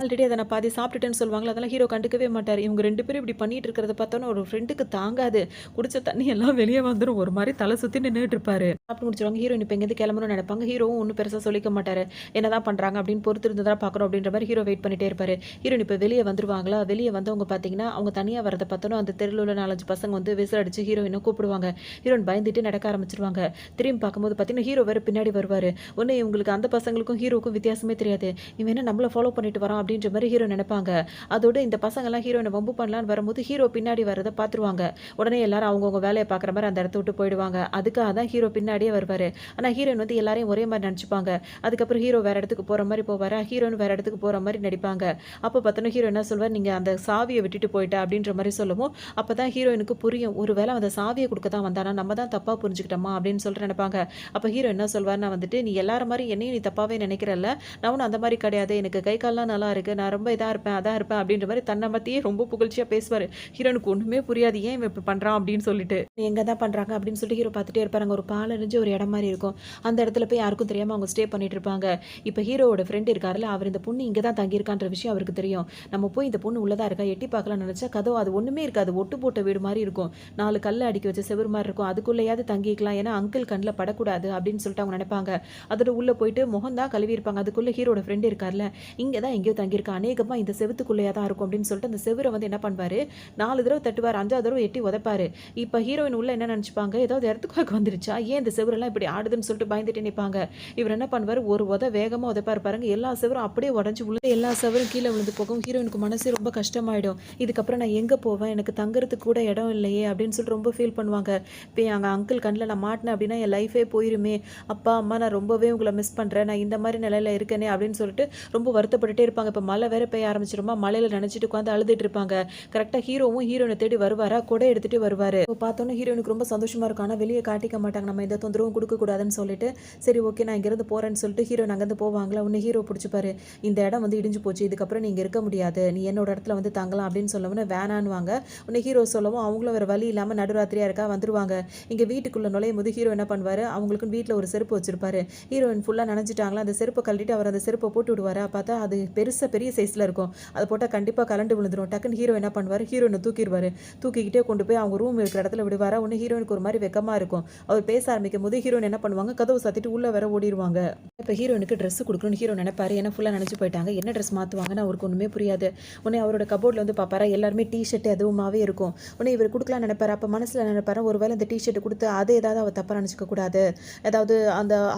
அத நான் பாதி சாப்பிட்டுட்டேன்னு சொல்லுவாங்களா, அதெல்லாம் ஹீரோ கண்டுக்கவே மாட்டாரு. இவங்க 2 பேரும் இப்படி பண்ணிட்டு இருக்கிறத பார்த்தோன்னே ஒரு ஃப்ரெண்டுக்கு தாங்காது. குடிச்ச தண்ணி எல்லாம் வெளிய வந்துரும். ஒரு மாரி தல சுத்தி நின்னுட்டு இருப்பாரு. சாப்பிட்டு முடிச்சுருவாங்க. ஹீரோயின் இப்ப எங்கேருந்து கிளம்பணும்னு நினைப்பாங்க. ஹீரோவும் ஒண்ணும் பெருசா சொல்லிக்க மாட்டாரு. என்னதான் பண்றாங்க அப்படின்னு பொறுத்து இருந்து தான் பார்க்கணும் அப்படின்ற மாரி ஹீரோ வெயிட் பண்ணிட்டே இருப்பாரு. ஹீரோயின் இப்ப வெளிய வந்துருவாங்களா, வெளிய வந்தவங்க பார்த்தீங்கன்னா, அவங்க தனியா வரத பார்த்தோன்னே அந்த தெருவுல உள்ள 4, 5 பசங்க வந்து விசில் அடிச்சு ஹீரோயின கூப்பிடுவாங்க. ஹீரோயின் பயந்துட்டு நடக்க ஆரம்பிச்சுருவாங்க. திரும்பி பார்க்கும்போது பார்த்தீங்கன்னா, ஹீரோ வேற பின்னாடி வருவாரு. உடனே இவங்களுக்கு அந்த பசங்களுக்கும் ஹீரோக்கும் வித்தியாசமே தெரியாது. இவன் என்ன நம்மள ஃபாலோ பண்ணிட்டு வரான் அப்படின்ற மாரி ஹீரோ நெனைப்பாங்க. அதோட இந்த பசங்கலாம் ஹீரோயின வம்பு பண்ணலான்னு வரும்போது ஹீரோ பின்னாடி வரத பார்த்துருவாங்க. உடனே எல்லாரும் அவங்கவங்க வேலைய பார்க்குற மாரி அந்த இடத்த விட்டு போயிடுவாங்க. அதுக்காக தான் ஹீரோ பின்னாடியே வருவாரு. ஆனா ஹீரோயின் வந்து எல்லாரையும் ஒரே மாரி நெனச்சுப்பாங்க. அதுக்கப்புறம் ஹீரோ வேற இடத்துக்கு போற மாரி போவாரா, ஹீரோயின் வேற இடத்துக்கு போற மாரி நடிப்பாங்க. அப்ப பார்த்தோன்னா ஹீரோ என்ன சொல்வார், "நீங்க அந்த சாவிய விட்டுட்டு போயிட்ட" அப்படின்ற மாரி சொல்லவும், அப்பதான் ஹீரோயினுக்கு புரியும். "ஒரு வேள அந்த சாவிய குடுக்க தான் வந்தானா, நம்ம தான் தப்பா புரிஞ்சுக்கிட்டோமா" அப்படின்னு சொல்லிட்டு நெனைப்பாங்க. அப்ப ஹீரோ என்ன சொல்வார்னா வந்துட்டு, "நீ எல்லார மாரி என்னையும் நீ தப்பாவே நெனைக்கிறல்ல, நான் ஒண்ணும் அந்த மாரி கிடையாது. எனக்கு கை கால்லாம் நல்லா இருக்கு. நான் ரொம்ப இதா இருப்பேன், அதா இருப்பேன்" அப்படின்ற மாரி தன்ன பத்தியே ரொம்ப புகழ்ச்சியா பேசுவாரு. ஹீரோனுக்கு ஒண்ணுமே புரியாது. ஏன் இவன் இப்படி பண்றான் அப்படின்னு சொல்லிட்டு. எங்க தான் பண்றாங்க அப்படின்னு சொல்லிட்டு ஹீரோ பார்த்துட்டே இருப்பாரு. அங்க ஒரு பாலடைஞ்ச ஒரு இடம் மாரி இருக்கும். அந்த இடத்துல போய் யாருக்கும் தெரியாம அவங்க ஸ்டே பண்ணிட்டு இருப்பாங்க. இப்ப ஹீரோவோட ஃப்ரெண்ட் இருக்காருல்ல, அவர் இந்த பொண்ணு இங்க தான் தங்கியிருக்கான்ற விஷயம் அவருக்கு தெரியும். நம்ம போய் இந்த பொண்ணு உள்ள தான் இருக்கா, எட்டி பார்க்கலாம்னு நெனச்சா கதவு அது ஒண்ணுமே இருக்காது. ஒட்டு போட்ட வீடு மாரி இருக்கும். 4 கல்ல அடுக்கி வச்ச செவுரு மாரி இருக்கும். அதுக்குள்ளயாவது தங்கிக்கலாம். ஏன்னா அங்கிள் கண்ல படக்கூடாது அப்படின்னு சொல்லிட்டு அவங்க நெனைப்பாங்க. அதோட உள்ள போயிட்டு முகம் தான் கழுவி இருப்பாங்க. அதுக்குள்ள ஹீரோட ஃப்ரெண்ட் இருக்கார்ல, இங்க தான் எங்கேயோ தங்கியிருக்கா. அநேகமா இந்த செவுத்துக்குள்ளேயா தான் இருக்கும் அப்படின்னு சொல்லிட்டு அந்த செவுர வந்து என்ன பண்ணுவாரு, 4 தடவ தட்டுவாரு. 5வது தடவ எட்டி உதைப்பாரு. இப்ப ஹீரோயின் உள்ள என்ன நெனச்சுப்பாங்க, ஏதாவது எர்த்குவேக் வந்துருச்சா? ஏன் இந்த செவுரெல்லாம் இப்படி ஆடுதுன்னு சொல்லிட்டு பயந்துட்டே நிப்பாங்க. இவர் என்ன பண்ணுவாரு, ஒரு வேகமா உதைப்பாரு பாருங்க. எல்லா செவுரும் அப்படியே உடைஞ்சு உள்ள எல்லா செவரும் கீழ விழுந்து போகும். ஹீரோயினுக்கு மனசே ரொம்ப கஷ்டமாயிடும். இதுக்கப்புறம் நான் எங்க போவேன்? எனக்கு தங்குறதுக்கு கூட இடம் இல்லையே அப்படின்னு சொல்லிட்டு ரொம்ப ஃபீல் பண்ணுவாங்க. இப்ப எங்க அங்கிள் கண்ல நான் மாட்டுனேன் அப்படின்னா என் லைஃபே போயிருமே. அப்பா, அம்மா நான் ரொம்பவே உங்கள மிஸ் பண்றேன். நான் இந்த மாரி நிலையில இருக்கேனே அப்படின்னு சொல்லிட்டு ரொம்ப வருத்தப்பட்டுட்டே இருப்பாங்க. இப்ப மழை வேற பெய்ய ஆரம்பிச்சிருமா, மழையில நனைஞ்சிட்டு உட்காந்து அழுதுட்டு இருப்பாங்க. கரெக்ட்டா ஹீரோவும் ஹீரோயின தேடி வருவாரா, குடை எடுத்துட்டு வருவாரு. இப்ப பார்த்தோன்னே ஹீரோயினுக்கு ரொம்ப சந்தோஷமா இருக்கும். ஆனா வெளிய காட்டிக்க மாட்டாங்க. நம்ம எந்த தொந்தரவும் குடுக்க கூடாதுன்னு சொல்லிட்டு, சரி ஓகே நான் இங்கிருந்து போறேன்னு சொல்லிட்டு ஹீரோயின் அங்கருந்து போவாங்களா, உடனே ஹீரோ புடிச்சுப்பாரு. இந்த இடம் வந்து இடிஞ்சு போச்சு. இதுக்கப்புறம் நீ இங்க இருக்க முடியாது. நீ என்னோட இடத்துல வந்து தங்கலாம் அப்படின்னு சொல்லவுனே வேணான்னுவாங்க. உடனே ஹீரோ சொல்லவும் அவங்களும் வேற வழி இல்லாம நடுராத்திரியா இருக்கா வந்துருவாங்க. இங்க வீட்டுக்குள்ள நுழையும்போது ஹீரோ என்ன பண்ணுவாரு, அவங்களுக்குன்னு வீட்ல ஒரு செருப்பு வச்சிருப்பாரு. ஹீரோயின் ஃபுல்லா நனைஞ்சிட்டாங்களா, அந்த செருப்ப கழட்டிட்டு அவர் அந்த செருப்ப போட்டு விடுவாரா, பார்த்தா அது பெரிய சைஸ்ல இருக்கும். அத போட்டா கண்டிப்பா கழண்டு விழுந்துரும். டக்குன்னு ஹீரோ என்ன பண்ணுவாரு, ஹீரோயின தூக்கிருவாரு. தூக்கிக்கிட்டே கொண்டு போய் அவங்க ரூம் இருக்கிற இடத்துல விடுவாரா. உடனே ஹீரோயினுக்கு ஒரு மாரி வெக்கமா இருக்கும். அவர் பேச ஆரம்பிக்கும்போது ஹீரோயின் என்ன பண்ணுவாங்க, கதவு சாத்திட்டு உள்ள வேற ஓடிருவாங்க. இப்ப ஹீரோயினுக்கு ட்ரெஸ் குடுக்கணும்னு ஹீரோ நெனைப்பாரு. ஏன்னா ஃபுல்லா நனைஞ்சு போயிட்டாங்க. என்ன ட்ரெஸ் மாத்துவாங்கன்னு அவருக்கு ஒண்ணுமே புரியாது. உடனே அவரோட கபோர்ட்ல வந்து பார்ப்பாரா, எல்லாருமே டீ ஷர்ட் அதுவுமாவே இருக்கும். உடனே இவர் குடுக்கலாம்னு நெனைப்பாரு. அப்ப மனசுல நெனைப்பாரு, ஒருவேளை இந்த டீ ஷர்ட் குடுத்து அது ஏதாவது அவ தப்பா நெனச்சுக்க கூடாது. ஏதாவது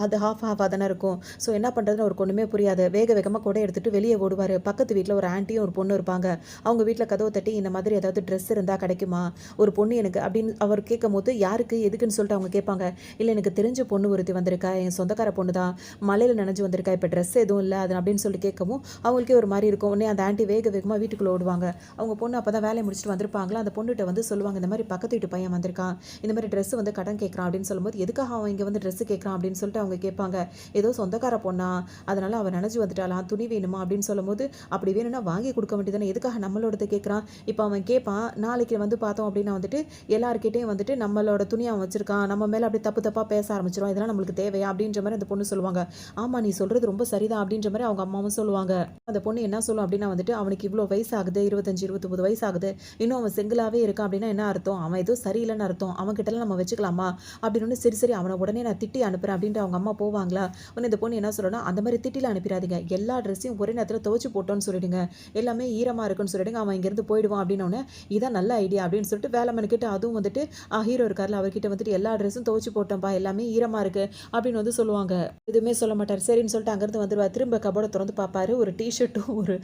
அது ஹாஃபா தானே இருக்கும். ஸோ என்ன பண்றதுன்னு அவருக்கு ஒண்ணுமே புரியாது. வேக வேகமா குடைய எடுத்துட்டு வெளிய ஓடுவாரு. பக்கத்து வீட்ல ஒரு ஆன்ட்டியும் ஒரு பொண்ணும் இருப்பாங்க. அவங்க வீட்ல கதவ தட்டி, இந்த மாதிரி ஏதாவது ட்ரெஸ் இருந்தா கிடைக்குமா? ஒரு பொண்ணு எனக்கு அப்படின்னு அவர் கேட்கும்போது, யாருக்கு எதுக்குன்னு சொல்லிட்டு அவங்க கேட்பாங்க. இல்ல எனக்கு தெரிஞ்ச பொண்ணு ஒருத்தி வந்திருக்கா. என் சொந்தக்கார பொண்ணு தான். மழையில நனைஞ்சு வந்திருக்கா. இப்ப ட்ரெஸ் எதுவும் இல்ல. அது அப்படின்னு சொல்லி கேட்கவும் அவங்களுக்கே ஒரு மாரி இருக்கும். உடனே அந்த ஆன்ட்டி வேக வேகமா வீட்டுக்குள்ள ஓடுவாங்க. அவங்க பொண்ணு அப்பதான் வேலைய முடிச்சுட்டு வந்திருப்பாங்களா. அந்த பொண்ணுட்ட வந்து சொல்லுவாங்க, இந்த மாதிரி பக்கத்து வீட்டு பையன் வந்திருக்கான். இந்த மாதிரி ட்ரெஸ் வந்து கடன் கேட்கறான் அப்படின்னு சொல்லும்போது, எதுக்காக அவன் இங்க வந்து ட்ரெஸ் கேட்கறான் அப்படின்னு சொல்லிட்டு அவங்க கேட்பாங்க. ஏதோ சொந்தக்கார பொண்ணா, அதனால அவ நனைஞ்சு வந்துட்டாளாம். துணி வேணுமா அப்படின்னு சொல்லும்போது, அப்படி வேணும்னா வாங்கி கொடுக்க வேண்டியதானே, எதுக்காக நம்மளோடத கேட்கறான்? இப்ப அவன் கேட்பான். நாளைக்கு வந்து பார்த்தோம் அப்படின்னா வந்துட்டு எல்லார்கிட்டயும் வந்துட்டு நம்மளோட துணி அவன் வச்சிருக்கான். நம்ம மேல அப்படியே தப்பு தப்பா பேச ஆரம்பிச்சிருவான். இதெல்லாம் நம்மளுக்கு தேவையா அப்படின்ற மாதிரி அந்த பொண்ணு சொல்லுவாங்க. ஆமா நீ சொல்றது ரொம்ப சரிதான் அப்படின்ற மாதிரி அவங்க அம்மாவும் சொல்லுவாங்க. அந்த பொண்ணு என்ன சொல்லும் அப்படின்னா வந்துட்டு, அவனுக்கு இவ்வளோ வயசு ஆகுது, 25, 29 வயசு ஆகுது. இன்னும் அவன் சிங்கிளாவே இருக்கான் அப்படின்னா என்ன அர்த்தம்? அவன் ஏதோ சரியில்லைன்னு அர்த்தம். அவன் கிட்டலாம் நம்ம வச்சுக்கலாமா? அப்படின்னு சரி சரி அவனை உடனே நான் திட்டி அனுப்புறேன் அப்படின்ட்டு அவங்க அம்மா போவாங்களா. உடனே இந்த பொண்ணு என்ன சொல்லணும்னா, அந்த மாதிரி திட்டில அனுப்பிடாதீங்க. எல்லா ட்ரெஸ்ஸையும் ஒரே நேரத்தில் துவைச்சு போட்டோன்னு சொல்லிடுங்க. எல்லாமே ஈரமா இருக்குன்னு சொல்லிடுங்க. அவன் இங்கேருந்து போயிடுவான் அப்படின்னோடனே, இதான் நல்ல ஐடியா அப்படின்னு சொல்லிட்டு வேலை மெனக்கிட்டு அதுவும் வந்துட்டு ஹீரோ இருக்கார்ல அவர்கிட்ட வந்துட்டு எல்லா ட்ரெஸ்ஸும் துவைச்சு போட்டேன் துடைக்கிறேன்ப்பா, எல்லாமே ஈரமா இருக்கு அப்படின்னு வந்து சொல்லுவாங்க. எதுவுமே சொல்ல மாட்டாரு. சரின்னு சொல்லிட்டு அங்கேருந்து வந்துருவாரு. திரும்ப கபோர்ட தொறந்து பார்ப்பாரு. ஒரு டீ ஷர்ட்டும் ஒரு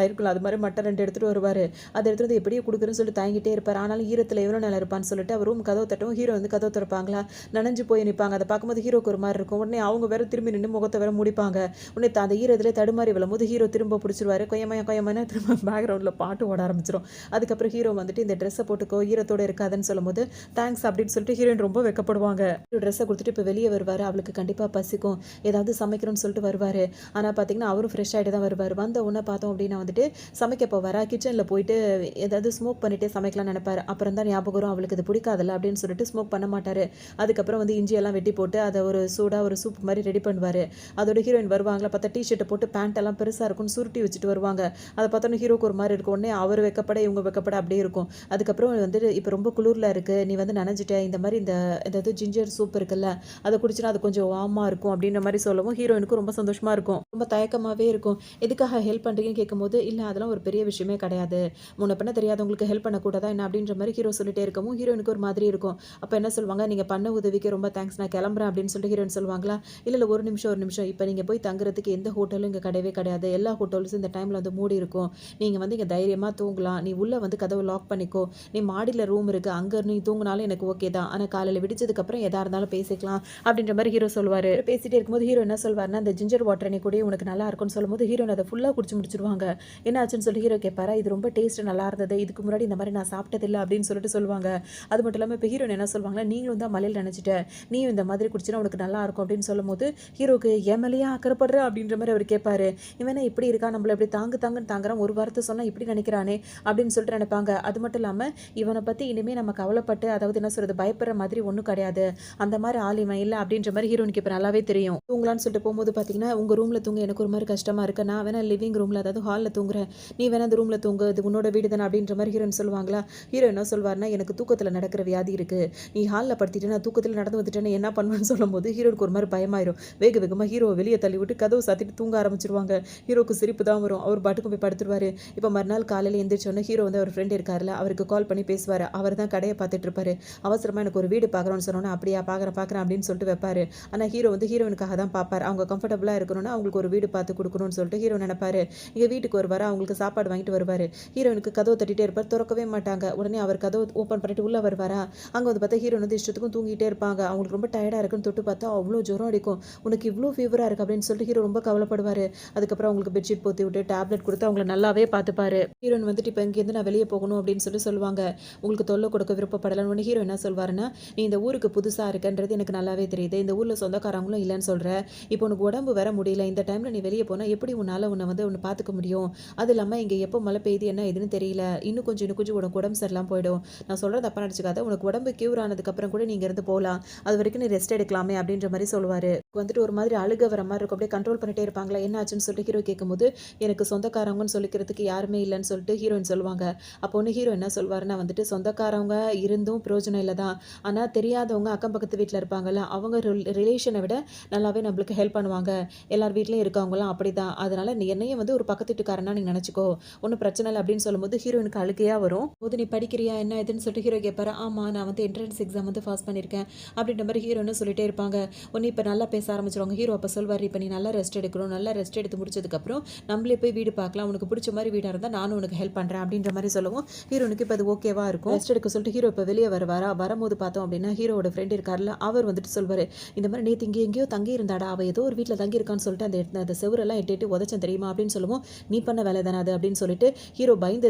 இருக்குல்ல அது மாரி மட்ட 2 எடுத்துட்டு வருவாரு. அத எடுத்துட்டு வந்து எப்படியோ குடுக்குறேன்னு சொல்லிட்டு தயங்கிட்டே இருப்பாரு. ஆனாலும் ஈரத்துல எவ்வளோ நேரம் இருப்பான்னு சொல்லிட்டு அவர் ரூம் கதவு தட்டவும் ஹீரோ வந்து கதவு திறப்பாங்களா, நனைஞ்சு போய் நிப்பாங்க. அத பார்க்கும்போது ஹீரோக்கு ஒரு மாரி இருக்கும். உடனே அவங்க வேற திரும்பி நின்னு முகத்த வேற மூடிப்பாங்க. உடனே அந்த ஈரத்திலே தடுமாறி விழும்போது ஹீரோ திரும்ப புடிச்சிருவாரு. கொயமையா கொயமையா திரும்ப பேக்கிரவுண்ட்ல பாட்டு ஓட ஆரம்பிச்சுரும். அதுக்கப்புறம் ஹீரோ வந்துட்டு இந்த ட்ரெஸ்ஸ போட்டுக்கோ, ஈரத்தோட இருக்காதன்னு சொல்லும்போது, தேங்க்ஸ் அப்படின்னு சொல்லிட்டு ஹீரோயின் ரொம்ப வெட்கப்படுவாங்க. ட்ரெஸ்ஸ குடுத்துட்டு இப்ப வெளிய வருவாரு. அவளுக்கு கண்டிப்பா பசிக்கும். ஏதாவது சமைக்கணும்னு சொல்லிட்டு வருவாரு. ஆனா பார்த்தீங்கன்னா, அவரும் ஃப்ரெஷ் ஆயிட்டு தான் வருவாரு. வந்த உடனே பார்த்தோம் அப்படின்னா வந்துட்டு, சமைக்க போவாரா, கிச்சன்ல போயிட்டு ஏதாவது ஸ்மோக் பண்ணிட்டே சமைக்கலாம்னு நெனைப்பாரு. அப்புறம் தான் ஞாபகம் வரும், அவளுக்கு இது பிடிக்காதுல்ல அப்படின்னு சொல்லிட்டு ஸ்மோக் பண்ண மாட்டாரு. அதுக்கப்புறம் வந்து இஞ்சியெல்லாம் வெட்டி போட்டு, அத ஒரு சூடா ஒரு சூப் மாரி ரெடி பண்ணுவாரு. அதோட ஹீரோயின் வருவாங்களா பார்த்தா, டீ ஷர்ட்ட போட்டு பேண்ட் எல்லாம் பெருசா இருக்கும்னு சுருட்டி வச்சுட்டு வருவாங்க. அத பார்த்தோன்னே ஹீரோக்கு ஒரு மாரி இருக்கும். உடனே அவரு வெட்கப்பட, இவங்க வெட்கப்பட அப்படியே இருக்கும். அதுக்கப்புறம் வந்துட்டு, "இப்ப ரொம்ப குளிர்ல இருக்கு. நீ வந்து நனைஞ்சுட்ட. இந்த மாரி இந்த ஏதாவது ஜிஞ்சர் சூப் இருக்குல்ல, அத குடிச்சினா அது கொஞ்சம் வார்மா இருக்கும்." அப்படின்ற மாரி சொல்லவும், ஹீரோயினுக்கு ரொம்ப சந்தோஷமா இருக்கும். ரொம்ப தயக்கமாவே இருக்கும். எதுக்காக ஹெல்ப் பண்றீங்கன்னு கேட்கும்போது, "இல்ல அதெல்லாம் ஒரு பெரிய விஷயமே கிடையாது. முன்ன பின்ன தெரியாதவங்களுக்கு ஹெல்ப் பண்ணக்கூடாதா என்ன?" அப்படின்ற மாரி ஹீரோ சொல்லிட்டே இருக்கவும், ஹீரோயினுக்கு ஒரு மாதிரி இருக்கும். அப்ப என்ன சொல்லுவாங்க, "நீங்க பண்ண உதவிக்கு ரொம்ப தேங்க்ஸ். நான் கிளம்புறேன்." அப்படின்னு சொல்லிட்டு ஹீரோயின் சொல்லுவாங்களா, "இல்ல, இல்ல ஒரு நிமிஷம், ஒரு நிமிஷம். இப்ப நீங்க போய் தங்குறதுக்கு எந்த ஹோட்டலும் இங்க கிடையவே கிடையாது. எல்லா ஹோட்டல்ஸும் இந்த டைம்ல வந்து மூடி இருக்கும். நீங்க வந்து இங்க தைரியமா தூங்கலாம். நீ உள்ள வந்து கதவ லாக் பண்ணிக்கோ. நீ மாடியில ரூம் இருக்கு. அங்க நீ தூங்குனாலும் எனக்கு ஓகே தான். ஆனா காலையில விடிச்சதுக்கு அப்புறம் எதா இருந்தாலும் பேசிக்கலாம்." அப்படின்ற மாரி ஹீரோ சொல்லுவாரு. பேசிட்டே இருக்கும்போது ஹீரோ என்ன சொல்வாருன்னா, "அந்த ஜிஞ்சர் வாட்டர் நீ குடி, உனக்கு நல்லா இருக்கும்னு." சொல்லும்போது ஹீரோயின் அத ஃபுல்லா குடிச்சு முடிச்சுருவாங்க. என்ன ஆச்சுன்னு சொல்லி ஹீரோ கேட்பாரா, "இது ரொம்ப டேஸ்ட் நல்லா இருந்தது. இதுக்கு முன்னாடி இந்த மாரி நான் சாப்பிட்டதில்ல." அப்படின்னு சொல்லிட்டு சொல்லுவாங்க. அது மட்டும் இல்லாம இப்ப ஹீரோயின் என்ன சொல்வாங்கன்னா, "நீங்களும் தான் மலையில நனைஞ்சுட்ட. நீயும் இந்த மாதிரி குடிச்சினா உனக்கு நல்லா இருக்கும்." அப்படின்னு சொல்லும்போது ஹீரோக்கு "என் மேலயா அக்கறைப்படுற?" அப்படின்ற மாரி அவரு கேட்பாரு. "இவன் என்ன இப்படி இருக்கான்? நம்மள இப்படி தாங்கு தாங்குன்னு தாங்குறான். ஒரு வார்த்தை சொன்னா இப்படி நினைக்கிறானே." அப்படின்னு சொல்லிட்டு நினைப்பாங்க. அது மட்டும் இல்லாம இவன பத்தி இனிமே நம்ம கவலைப்பட்டு அதாவது என்ன சொல்றது, பயப்படுற மாதிரி ஒண்ணும் கிடையாது. அந்த மாரி ஆள் இவன் இல்ல அப்படின்ற மாரி ஹீரோயினுக்கு இப்ப நல்லாவே தெரியும். தூங்கலான்னு சொல்லிட்டு போம்போது பார்த்தீங்கன்னா, "உங்க ரூம்ல தூங்க எனக்கு ஒரு மாரி கஷ்டமா இருக்கு. நான் வேணா லிவிங் ரூம்ல அதாவது ஹால்ல தூங்குறேன். நீ வேணா அந்த ரூம்ல தூங்கு. இது உன்னோட வீடு தானே." அப்படின்ற மாரி ஹீரோயின் சொல்லுவாங்களா. ஹீரோ என்ன சொல்வாருன்னா, "எனக்கு தூக்கத்துல நடக்கிற வியாதி இருக்கு. நீ ஹால்ல படுத்திட்டு நான் தூக்கத்துல நடந்து வந்துட்டேன்னா என்ன பண்ணுவேன்னு?" சொல்லும்போது ஹீரோவுக்கு ஒரு மாரி பயமாயிரும். வேக வேகமா ஹீரோவ வெளிய தள்ளிவிட்டு கதவு சாத்திட்டு தூங்க ஆரம்பிச்சுருவாங்க. ஹீரோக்கு சிரிப்பு தான் வரும். அவர் பாட்டுக்கு போய் படுத்துருவாரு. இப்ப மறுநாள் காலையில எந்திரிச்ச உடனே ஹீரோ வந்து அவர் ஃப்ரெண்ட் இருக்கார்ல, அவருக்கு கால் பண்ணி பேசுவாரு. அவர் தான் கடைய பார்த்துட்டு இருப்பாரு. அவசரமா எனக்கு ஒரு வீடு பார்க்குறோம்னு சொன்னோனே, "அப்படியா பார்க்குறேன், பார்க்குறேன்." அப்படின்னு சொல்லிட்டு வைப்பாரு. ஆனா ஹீரோ வந்து ஹீரோயினுக்காக தான் பார்ப்பாரு. அவங்க கம்ஃபர்டபுளா இருக்கணும்னா, அவங்களுக்கு ஒரு வீடு பார்த்து குடுக்கணும்னு சொல்லிட்டு ஹீரோ நெனைப்பாரு. இங்க வீட்டுக்கு வருவாரு. அவங்களுக்கு சாப்பாடு வாங்கிட்டு வருவாரு. ஹீரோயினுக்கு கதவு தட்டிட்டே இருப்பாரு. தொறக்கவே மாட்டாங்க. உடனே அவர் கதவு ஓப்பன் பண்ணிட்டு உள்ள வருவாரா, அங்க வந்து பார்த்தா ஹீரோயின் வந்து இஷ்டத்துக்கும் தூங்கிட்டே இருப்பாங்க. அவங்களுக்கு ரொம்ப டயர்டா இருக்குன்னு தொட்டு பார்த்தா அவ்ளோ ஜுரம் அடிக்கும். "உனக்கு இவ்ளோ ஃபீவரா இருக்கு." அப்படின்னு சொல்லிட்டு ஹீரோ ரொம்ப கவலைப்படுவாரு. அதுக்கப்புறம் அவங்களுக்கு பெட்ஷீட் போத்தி விட்டு, டேப்லெட் குடுத்து அவங்கள நல்லாவே பார்த்துப்பாரு. ஹீரோயின் வந்துட்டு இப்ப இங்கேருந்து நான் வெளிய போகணும் அப்படின்னு சொல்லி சொல்லுவாங்க. உங்களுக்கு தொல்ல கொடுக்க விருப்பப்படலன்னு உடனே ஹீரோ என்ன சொல்வாருன்னா, "நீ இந்த ஊருக்கு புதுசா இருக்கன்றது எனக்கு நல்லாவே தெரியுது. இந்த ஊர்ல சொந்தக்காரங்களும் இல்லன்னு சொல்ற. இப்போ உனக்கு உடம்பு வேற முடியல. இந்த டைம்ல நீ வெளிய போனா எப்படி உன்னால உன்ன பார்த்துக்க முடியும்? அது இல்லாம இங்க எப்போ மழை பெய்யுது என்ன ஏதுன்னு தெரியல. இன்னும் கொஞ்சம் உனக்கு உடம்பு சரியில்லாம போயிடும். நான் சொல்றத தப்பா நினைச்சுக்காத. உனக்கு உடம்பு கியூர் ஆனதுக்கு அப்புறம் கூட நீ இங்கேருந்து போலாம். அதுவரைக்கும் நீ ரெஸ்ட் எடுக்கலாமே." அப்படின்ற மாரி சொல்லுவாரு. வந்துட்டு ஒரு மாதிரி அழுக வர மாரி இருக்கும். அப்படியே கண்ட்ரோல் பண்ணிட்டே இருப்பாங்களா. என்ன ஆச்சுன்னு சொல்லிட்டு ஹீரோ கேட்கும்போது, "எனக்கு சொந்தக்காரவங்கன்னு சொல்லிக்கிறதுக்கு யாருமே இல்லன்னு" சொல்லிட்டு ஹீரோயின் சொல்லுவாங்க. அப்போ வந்து ஹீரோ என்ன சொல்வாருன்னா வந்துட்டு, "சொந்தக்காரவங்க இருந்தும் பிரயோஜனம் இல்ல தான். ஆனா தெரியாதவங்க அக்கம் பக்கத்து வீட்ல இருப்பாங்கல்ல, அவங்க ரிலேஷன விட நல்லாவே நம்மளுக்கு ஹெல்ப் பண்ணுவாங்க. எல்லார் வீட்லயும் இருக்கவங்கலாம் அப்படிதான். அதனால நீ என்னையும் வந்து ஒரு பக்கத்து வீட்டுக்காரனா நீ நெனச்சுக்கோ. ஒண்ணும் பிரச்சனை இல்ல." அப்படின்னு சொல்லும்போது ஹீரோயினுக்கு அழுகையா வரும். "போது நீ படிக்கிறியா? என்ன ஏதுன்னு?" சொல்லிட்டு ஹீரோ கேட்பாரு. "ஆமா, நான் வந்து என்ட்ரன்ஸ் எக்ஸாம் வந்து பாஸ் பண்ணியிருக்கேன்." அப்படின்ற மாரி ஹீரோயினும் சொல்லிட்டே இருப்பாங்க. உடனே இப்ப நல்லா பேச ஆரம்பிச்சுருவாங்க. ஹீரோ அப்ப சொல்வாரு, "இப்ப நீ நல்லா ரெஸ்ட் எடுக்கணும். நல்லா ரெஸ்ட் எடுத்து முடிச்சதுக்கப்புறம் நம்மளே போய் வீடு பார்க்கலாம். உனக்கு புடிச்ச மாரி வீடா இருந்தா நானும் உனக்கு ஹெல்ப் பண்றேன்." அப்படின்ற மாரி சொல்லவும், ஹீரோனுக்கு இப்ப அது ஓகேவா இருக்கும். ரெஸ்ட் எடுக்க சொல்லிட்டு ஹீரோ இப்ப வெளிய வருவாரா, வரும்போது பார்த்தோம் அப்படின்னா, ஹீரோவோட ஃப்ரெண்ட் இருக்கார்ல, அவர் வந்துட்டு சொல்வாரு, "இந்த மாரி நேத்து இங்க எங்கேயோ தங்கி இருந்தாடா. அவ ஏதோ ஒரு வீட்ல தங்கி இருக்கான்னு சொல்லிட்டு அந்த செவுரெல்லாம் எட்டி எட்டி உதைச்சேன் தெரியுமா?" அப்படின்னு சொல்லவும், "நீ பண்ண வேலை தானே அது." அப்படின்னு சொல்லிட்டு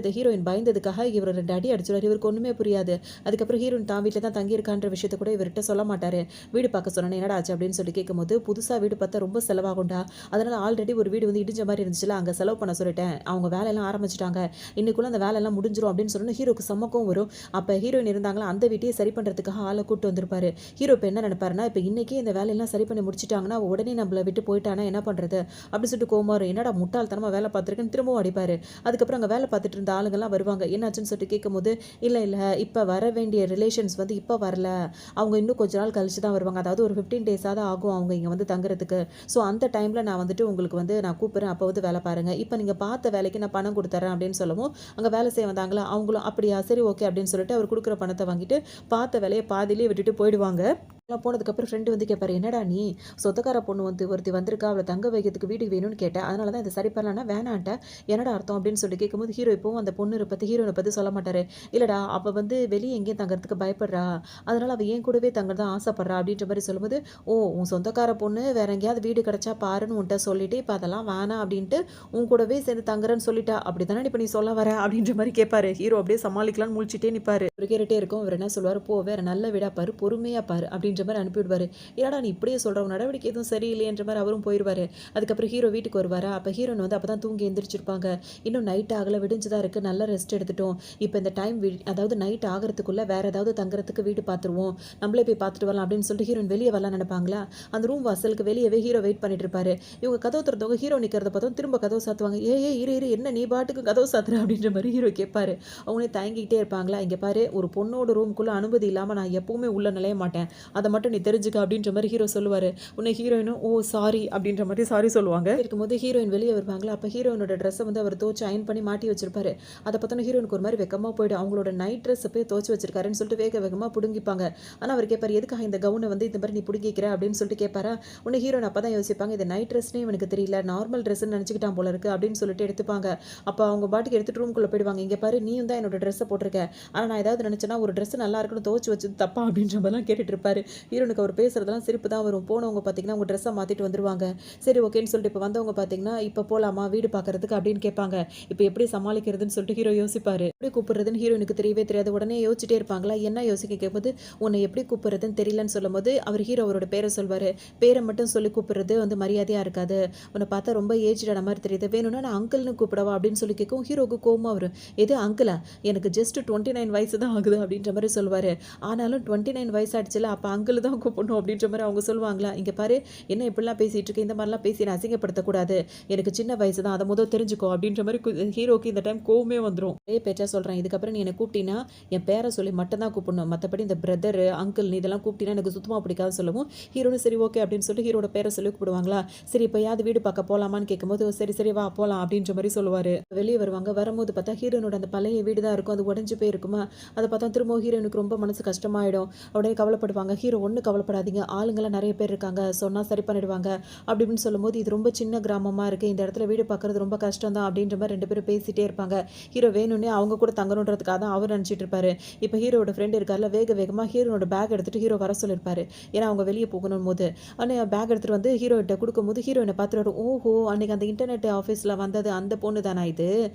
ஹீரோயின் பயந்ததுக்காக இவரு 2 அடி அடிச்சுருவாரு. இவருக்கு ஒண்ணுமே புரியாது. அதுக்கப்புறம் ஹீரோயின் தான் வீட்ல தான் தங்கி இருக்கான்ற விஷயத்த கூட இவர்ட்ட சொல்ல மாட்டாரு. வீடு பார்க்க சொன்னோனே, "என்னடா ஆச்சு?" அப்படின்னு சொல்லி கேட்கும்போது, "புதுசா வீடு பார்த்தா ரொம்ப செலவாகும்டா. அதனால ஆல்ரெடி ஒரு வீடு வந்து இடிஞ்ச மாரி இருந்துச்சுல்ல, அங்க செலவு பண்ண சொல்லிட்டேன். அவங்க வேலையெல்லாம் ஆரம்பிச்சுட்டாங்க. இன்னைக்குள்ள அந்த வேலையெல்லாம் முடிஞ்சிரும்." அப்படின்னு சொன்னோனே ஹீரோக்கு செம்ம கோவம் வரும். அப்ப ஹீரோயின் இருந்தாங்களா, அந்த வீட்டையே சரி பண்றதுக்காக ஆள கூட்டு வந்திருப்பாரு. ஹீரோ இப்ப என்ன நெனைப்பாருன்னா, இப்ப இன்னைக்கே இந்த வேலையெல்லாம் சரி பண்ணி முடிச்சுட்டாங்கன்னா, அவ உடனே நம்மள விட்டு போயிட்டான்னா என்ன பண்றது? அப்படின்னு சொல்லிட்டு கோவமா வரும். என்னடா முட்டாள்தனமா வேலை பார்த்துருக்கேன்னு திரும்பவும் அடிப்பாரு. அதுக்கப்புறம் அங்க வேலை பார்த்துட்டு இருந்த ஆளுங்கலாம் வருவாங்க. என்னாச்சுன்னு சொல்லிட்டு கேட்கும்போது, "இல்ல, இல்ல இப்ப வர வேண்டிய ரிலேஷன்ஸ் வந்து இப்ப வரல. அவங்க இன்னும் கொஞ்ச நாள் கழிச்சு தான் வருவாங்க. அதாவது ஒரு 15 டேஸாவது ஆகும் அவங்க இங்க வந்து தங்குறதுக்கு. ஸோ அந்த டைம்ல நான் வந்துட்டு உங்களுக்கு வந்து நான் கூப்பிடுறேன். அப்ப வந்து வேலை பாருங்க. இப்ப நீங்க பார்த்த வேலைக்கு நான் பணம் குடுத்துர்றேன்." அப்படின்னு சொல்லவும், அங்க வேலை செய்ய வந்தாங்களா, அவங்களும் "அப்படியா? சரி ஓகே." அப்படின்னு சொல்லிட்டு அவர் குடுக்குற பணத்த வாங்கிட்டு, பார்த்த வேலைய பாதியிலேயே விட்டுட்டு போயிடுவாங்க. நான் போனதுக்கப்புறம் ஃப்ரெண்டு வந்து கேட்பாரு, "என்னடா நீ சொந்தக்கார பொண்ணு வந்து ஒருத்தி வந்திருக்கா. அவள தங்க வைக்கிறதுக்கு வீட்டுக்கு வேணும்னு கேட்ட. அதனால தான் இத சரி பண்ணலான்னா வேணான்ட்ட. என்னடா அர்த்தம்?" அப்படின்னு சொல்லிட்டு கேட்கும்போது, ஹீரோ இப்பவும் அந்த பொண்ணு பத்தி ஹீரோயின பத்தி சொல்ல மாட்டாரு. "இல்லடா அவ வந்து வெளிய எங்கேயும் தங்கறதுக்கு பயப்படுறா. அதனால அவ என் கூடவே தங்க தான் ஆசைப்படுறா." அப்படின்ற மாரி சொல்லும்போது, "ஓ! உன் சொந்தக்கார பொண்ணு வேற எங்கேயாவது வீடு கிடைச்சா பாருன்னு உன்ட்ட சொல்லிட்டு, இப்ப அதெல்லாம் வேணாம் அப்படின்ட்டு உன் கூடவே சேர்ந்து தங்குறேன்னு சொல்லிட்டா. அப்படித்தானே இப்ப நீ சொல்ல வர?" அப்படின்ற மாரி கேட்பாரு. ஹீரோ அப்படியே சமாளிக்கலான்னு முழிச்சுட்டே நிப்பாரு. இவரு கேட்டுட்டே இருக்கும். இவரு என்ன சொல்லுவாரு, "போ வேற நல்ல வீடா பாரு, பொறுமையா பாரு." அப்படின்ற மாரி அனுப்பிவிடுவாரு. "என்னடா நீ இப்படியே சொல்ற? உன் நடவடிக்கை எதுவும் சரியில்லையேன்ற" மாரி அவரும் போயிருவாரு. அதுக்கப்புறம் ஹீரோ வீட்டுக்கு வருவாரா, அப்ப ஹீரோயின் வந்து அப்பதான் தூங்கி எந்திரிச்சிருப்பாங்க. "இன்னும் நைட் ஆகல, விடிஞ்சு தான் இருக்கு. நல்லா ரெஸ்ட் எடுத்துட்டோம். இப்ப இந்த டைம் அதாவது நைட் ஆகறதுக்குள்ள வேற ஏதாவது தங்குறதுக்கு வீடு பார்த்துருவோம். நம்மளே போய் பார்த்துட்டு வரலாம்." அப்படின்னு சொல்லிட்டு ஹீரோயின் வெளிய வரலாம்னு நெனைப்பாங்களா, அந்த ரூம் வாசலுக்கு வெளியவே ஹீரோ வெயிட் பண்ணிட்டு இருப்பாரு. இவங்க கதவு தொறந்தவங்க ஹீரோ நிக்கிறத பார்த்ததும் திரும்ப கதவு சாத்துவாங்க. "ஏய் ஏய் இரு இரு என்ன நீ பாட்டுக்கு கதவு சாத்துற?" அப்படின்ற மாரி ஹீரோ கேட்பாரு. அவங்களே தயங்கிக்கிட்டே இருப்பாங்களா, "இங்க பாரு ஒரு பொண்ணோட ரூம்க்குள்ள அனுமதி இல்லாம நான் எப்பவுமே உள்ள நுழைய மாட்டேன். அத மட்டும் நீ தெரிஞ்சுக்க." அப்படின்ற மாரி ஹீரோ சொல்லுவாரு. உடனே ஹீரோயினும், "ஓ! சாரி." அப்படின்ற மாரி சாரி சொல்லுவாங்க. இருக்கும்போது ஹீரோயின் வெளிய வருவாங்களா, அப்ப ஹீரோயினோட ட்ரெஸ்ஸ வந்து அவர் துவச்சு அயர்ன் பண்ணி மாட்டி வச்சிருப்பாரு. அத பார்த்தோனே ஹீரோயினுக்கு ஒரு மாரி வெட்கமா போயிடும். அவங்களோட நைட் ட்ரெஸ்ஸ போய் துவச்சு வச்சிருக்காருன்னு சொல்லிட்டு வேக வேகமா புடுங்கிப்பாங்க. ஆனா அவர் கேட்பாரு, "எதுக்காக இந்த கவுன வந்து இந்த மாரி நீ புடுங்கிக்கிற?" அப்படின்னு சொல்லிட்டு கேட்பாரா. உடனே ஹீரோயின் அப்பதான் யோசிப்பாங்க, "இது நைட் ட்ரெஸ்ன்னே இவனுக்கு தெரியல. நார்மல் ட்ரெஸ்ன்னு நெனச்சுக்கிட்டான் போல இருக்கு." அப்படின்னு சொல்லிட்டு எடுத்துப்பாங்க. அப்ப அவங்க பாட்டுக்கு எடுத்துட்டு ரூம்குள்ள போயிடுவாங்க. "இங்க பாரு நீயும் தான் என்னோட ட்ரெஸ்ஸ போட்டுருக்க. ஆனா நான் ஏதாவது நெனச்சேன்னா ஒரு ட்ரெஸ் நல்லா இருக்குன்னு துவச்சு வச்சது தப்பா?" அப்படின்ற மாரிலாம் கேட்டுட்டு இருப்பாரு. ஹீரோனுக்கு அவர் பேசுறதெல்லாம் சிரிப்பு தான் வரும். போனவங்க பார்த்தீங்கன்னா, அவங்க ட்ரெஸ்ஸ மாத்திட்டு வந்துருவாங்க. சரி ஓகேன்னு சொல்லிட்டு இப்ப வந்தவங்க பார்த்தீங்கன்னா, "இப்ப போலாமா வீடு பார்க்கறதுக்கு?" அப்படின்னு கேட்பாங்க. இப்ப எப்படி சமாளிக்கிறதுன்னு சொல்லிட்டு ஹீரோ யோசிப்பாரு. எப்படி கூப்பிடுறதுன்னு ஹீரோயினுக்கு தெரியவே தெரியாது. உடனே யோசிச்சுட்டே இருப்பாங்களா, என்ன யோசிக்க கேட்கும்போது, "உன்னை எப்படி கூப்பிடுறதுன்னு தெரியலன்னு" சொல்லும்போது, அவர் ஹீரோ அவரோட பேர சொல்வாரு. பேர மட்டும் சொல்லி கூப்பிடுறது வந்து மரியாதையா இருக்காது. "உன்ன பார்த்தா ரொம்ப ஏஜ்டான மாரி தெரியுது. வேணும்னா நான் அங்கிள்ன்னு கூப்பிடவா?" அப்படின்னு சொல்லி கேட்கவும் ஹீரோவுக்கு கோவமா வரும். "எது அங்கிளா? எனக்கு ஜஸ்ட் 29 வயசு தான் ஆகுது." அப்படின்ற மாரி சொல்லுவாரு. ஆனாலும் 29 வயசாயிடுச்சுல, அப்ப அங்கிள் தான் கூப்பிடணும் அப்படின்ற மாரி அவங்க சொல்லுவாங்களா, "இங்க பாரு என்ன இப்படிலாம் பேசிட்டு இருக்க? இந்த மாரிலாம் பேசி என்ன அசிங்கப்படுத்தக்கூடாது. எனக்கு சின்ன வயசு தான். அத தெரிஞ்சுக்கோ." அப்படின்ற மாரி ஹீரோக்கு இந்த டைம் கோவமே வந்துரும். "ஒரே பேச்சா சொல்றேன். இதுக்கப்புறம் நீ என்ன கூப்பிட்டீன்னா, என் பேர சொல்லி மட்டும் தான் கூப்பிடணும். மத்தபடி இந்த பிரதர், அங்கிள் நீ இதெல்லாம் கூப்பிட்டீன்னா எனக்கு சுத்தமா பிடிக்காதுன்னு" சொல்லவும், ஹீரோனும் சரி ஓகே அப்படின்னு சொல்லிட்டு ஹீரோட பேர சொல்லி கூப்பிடுவாங்களா. சரி இப்பயாவது வீடு பார்க்க போலாமான்னு கேட்கும்போது, "சரி சரி வா போலாம்." அப்படின்ற மாரி சொல்லுவாரு. வெளிய வருவாங்க. வரும்போது பார்த்தா ஹீரோனோட அந்த பழைய வீடு தான் இருக்கும். அது உடைஞ்சு போயிருக்குமா. அத பார்த்தா திரும்பவும் ஹீரோயினுக்கு ரொம்ப மனசு கஷ்டமாயிடும். உடனே கவலைப்படுவாங்க. ஹீரோ ஒண்ணும் கவலைப்படாதீங்க. ஆளுங்கலாம் நெறைய பேர் இருக்காங்க. சொன்னா சரி பண்ணிடுவாங்க. அப்படி இப்படின்னு சொல்லும்போது, இது ரொம்ப சின்ன கிராமமா இருக்கு. இந்த இடத்துல வீடு பார்க்கறது ரொம்ப கஷ்டம் தான் அப்படின்ற மாரி 2 பேரும் பேசிட்டே இருப்பாங்க. ஹீரோ வேணும்னே அவங்க கூட தங்கணுன்றதுக்காக தான் அவர் நெனச்சிட்டு இருப்பாரு. இப்ப ஹீரோவோட ஃப்ரெண்ட் இருக்கார்ல, வேக வேகமா ஹீரோனோட பேக் எடுத்துட்டு ஹீரோ வர சொல்லியிருப்பாரு. ஏன்னா அவங்க வெளிய போகணும்போது. உடனே பேக் எடுத்துட்டு வந்து ஹீரோயிட்ட குடுக்கும்போது, ஹீரோயின பார்த்துட்டு, "ஓஹோ! அன்னைக்கு அந்த இன்டர்நெட் ஆஃபீஸ்ல வந்தது அந்த பொண்ணு தானா இது?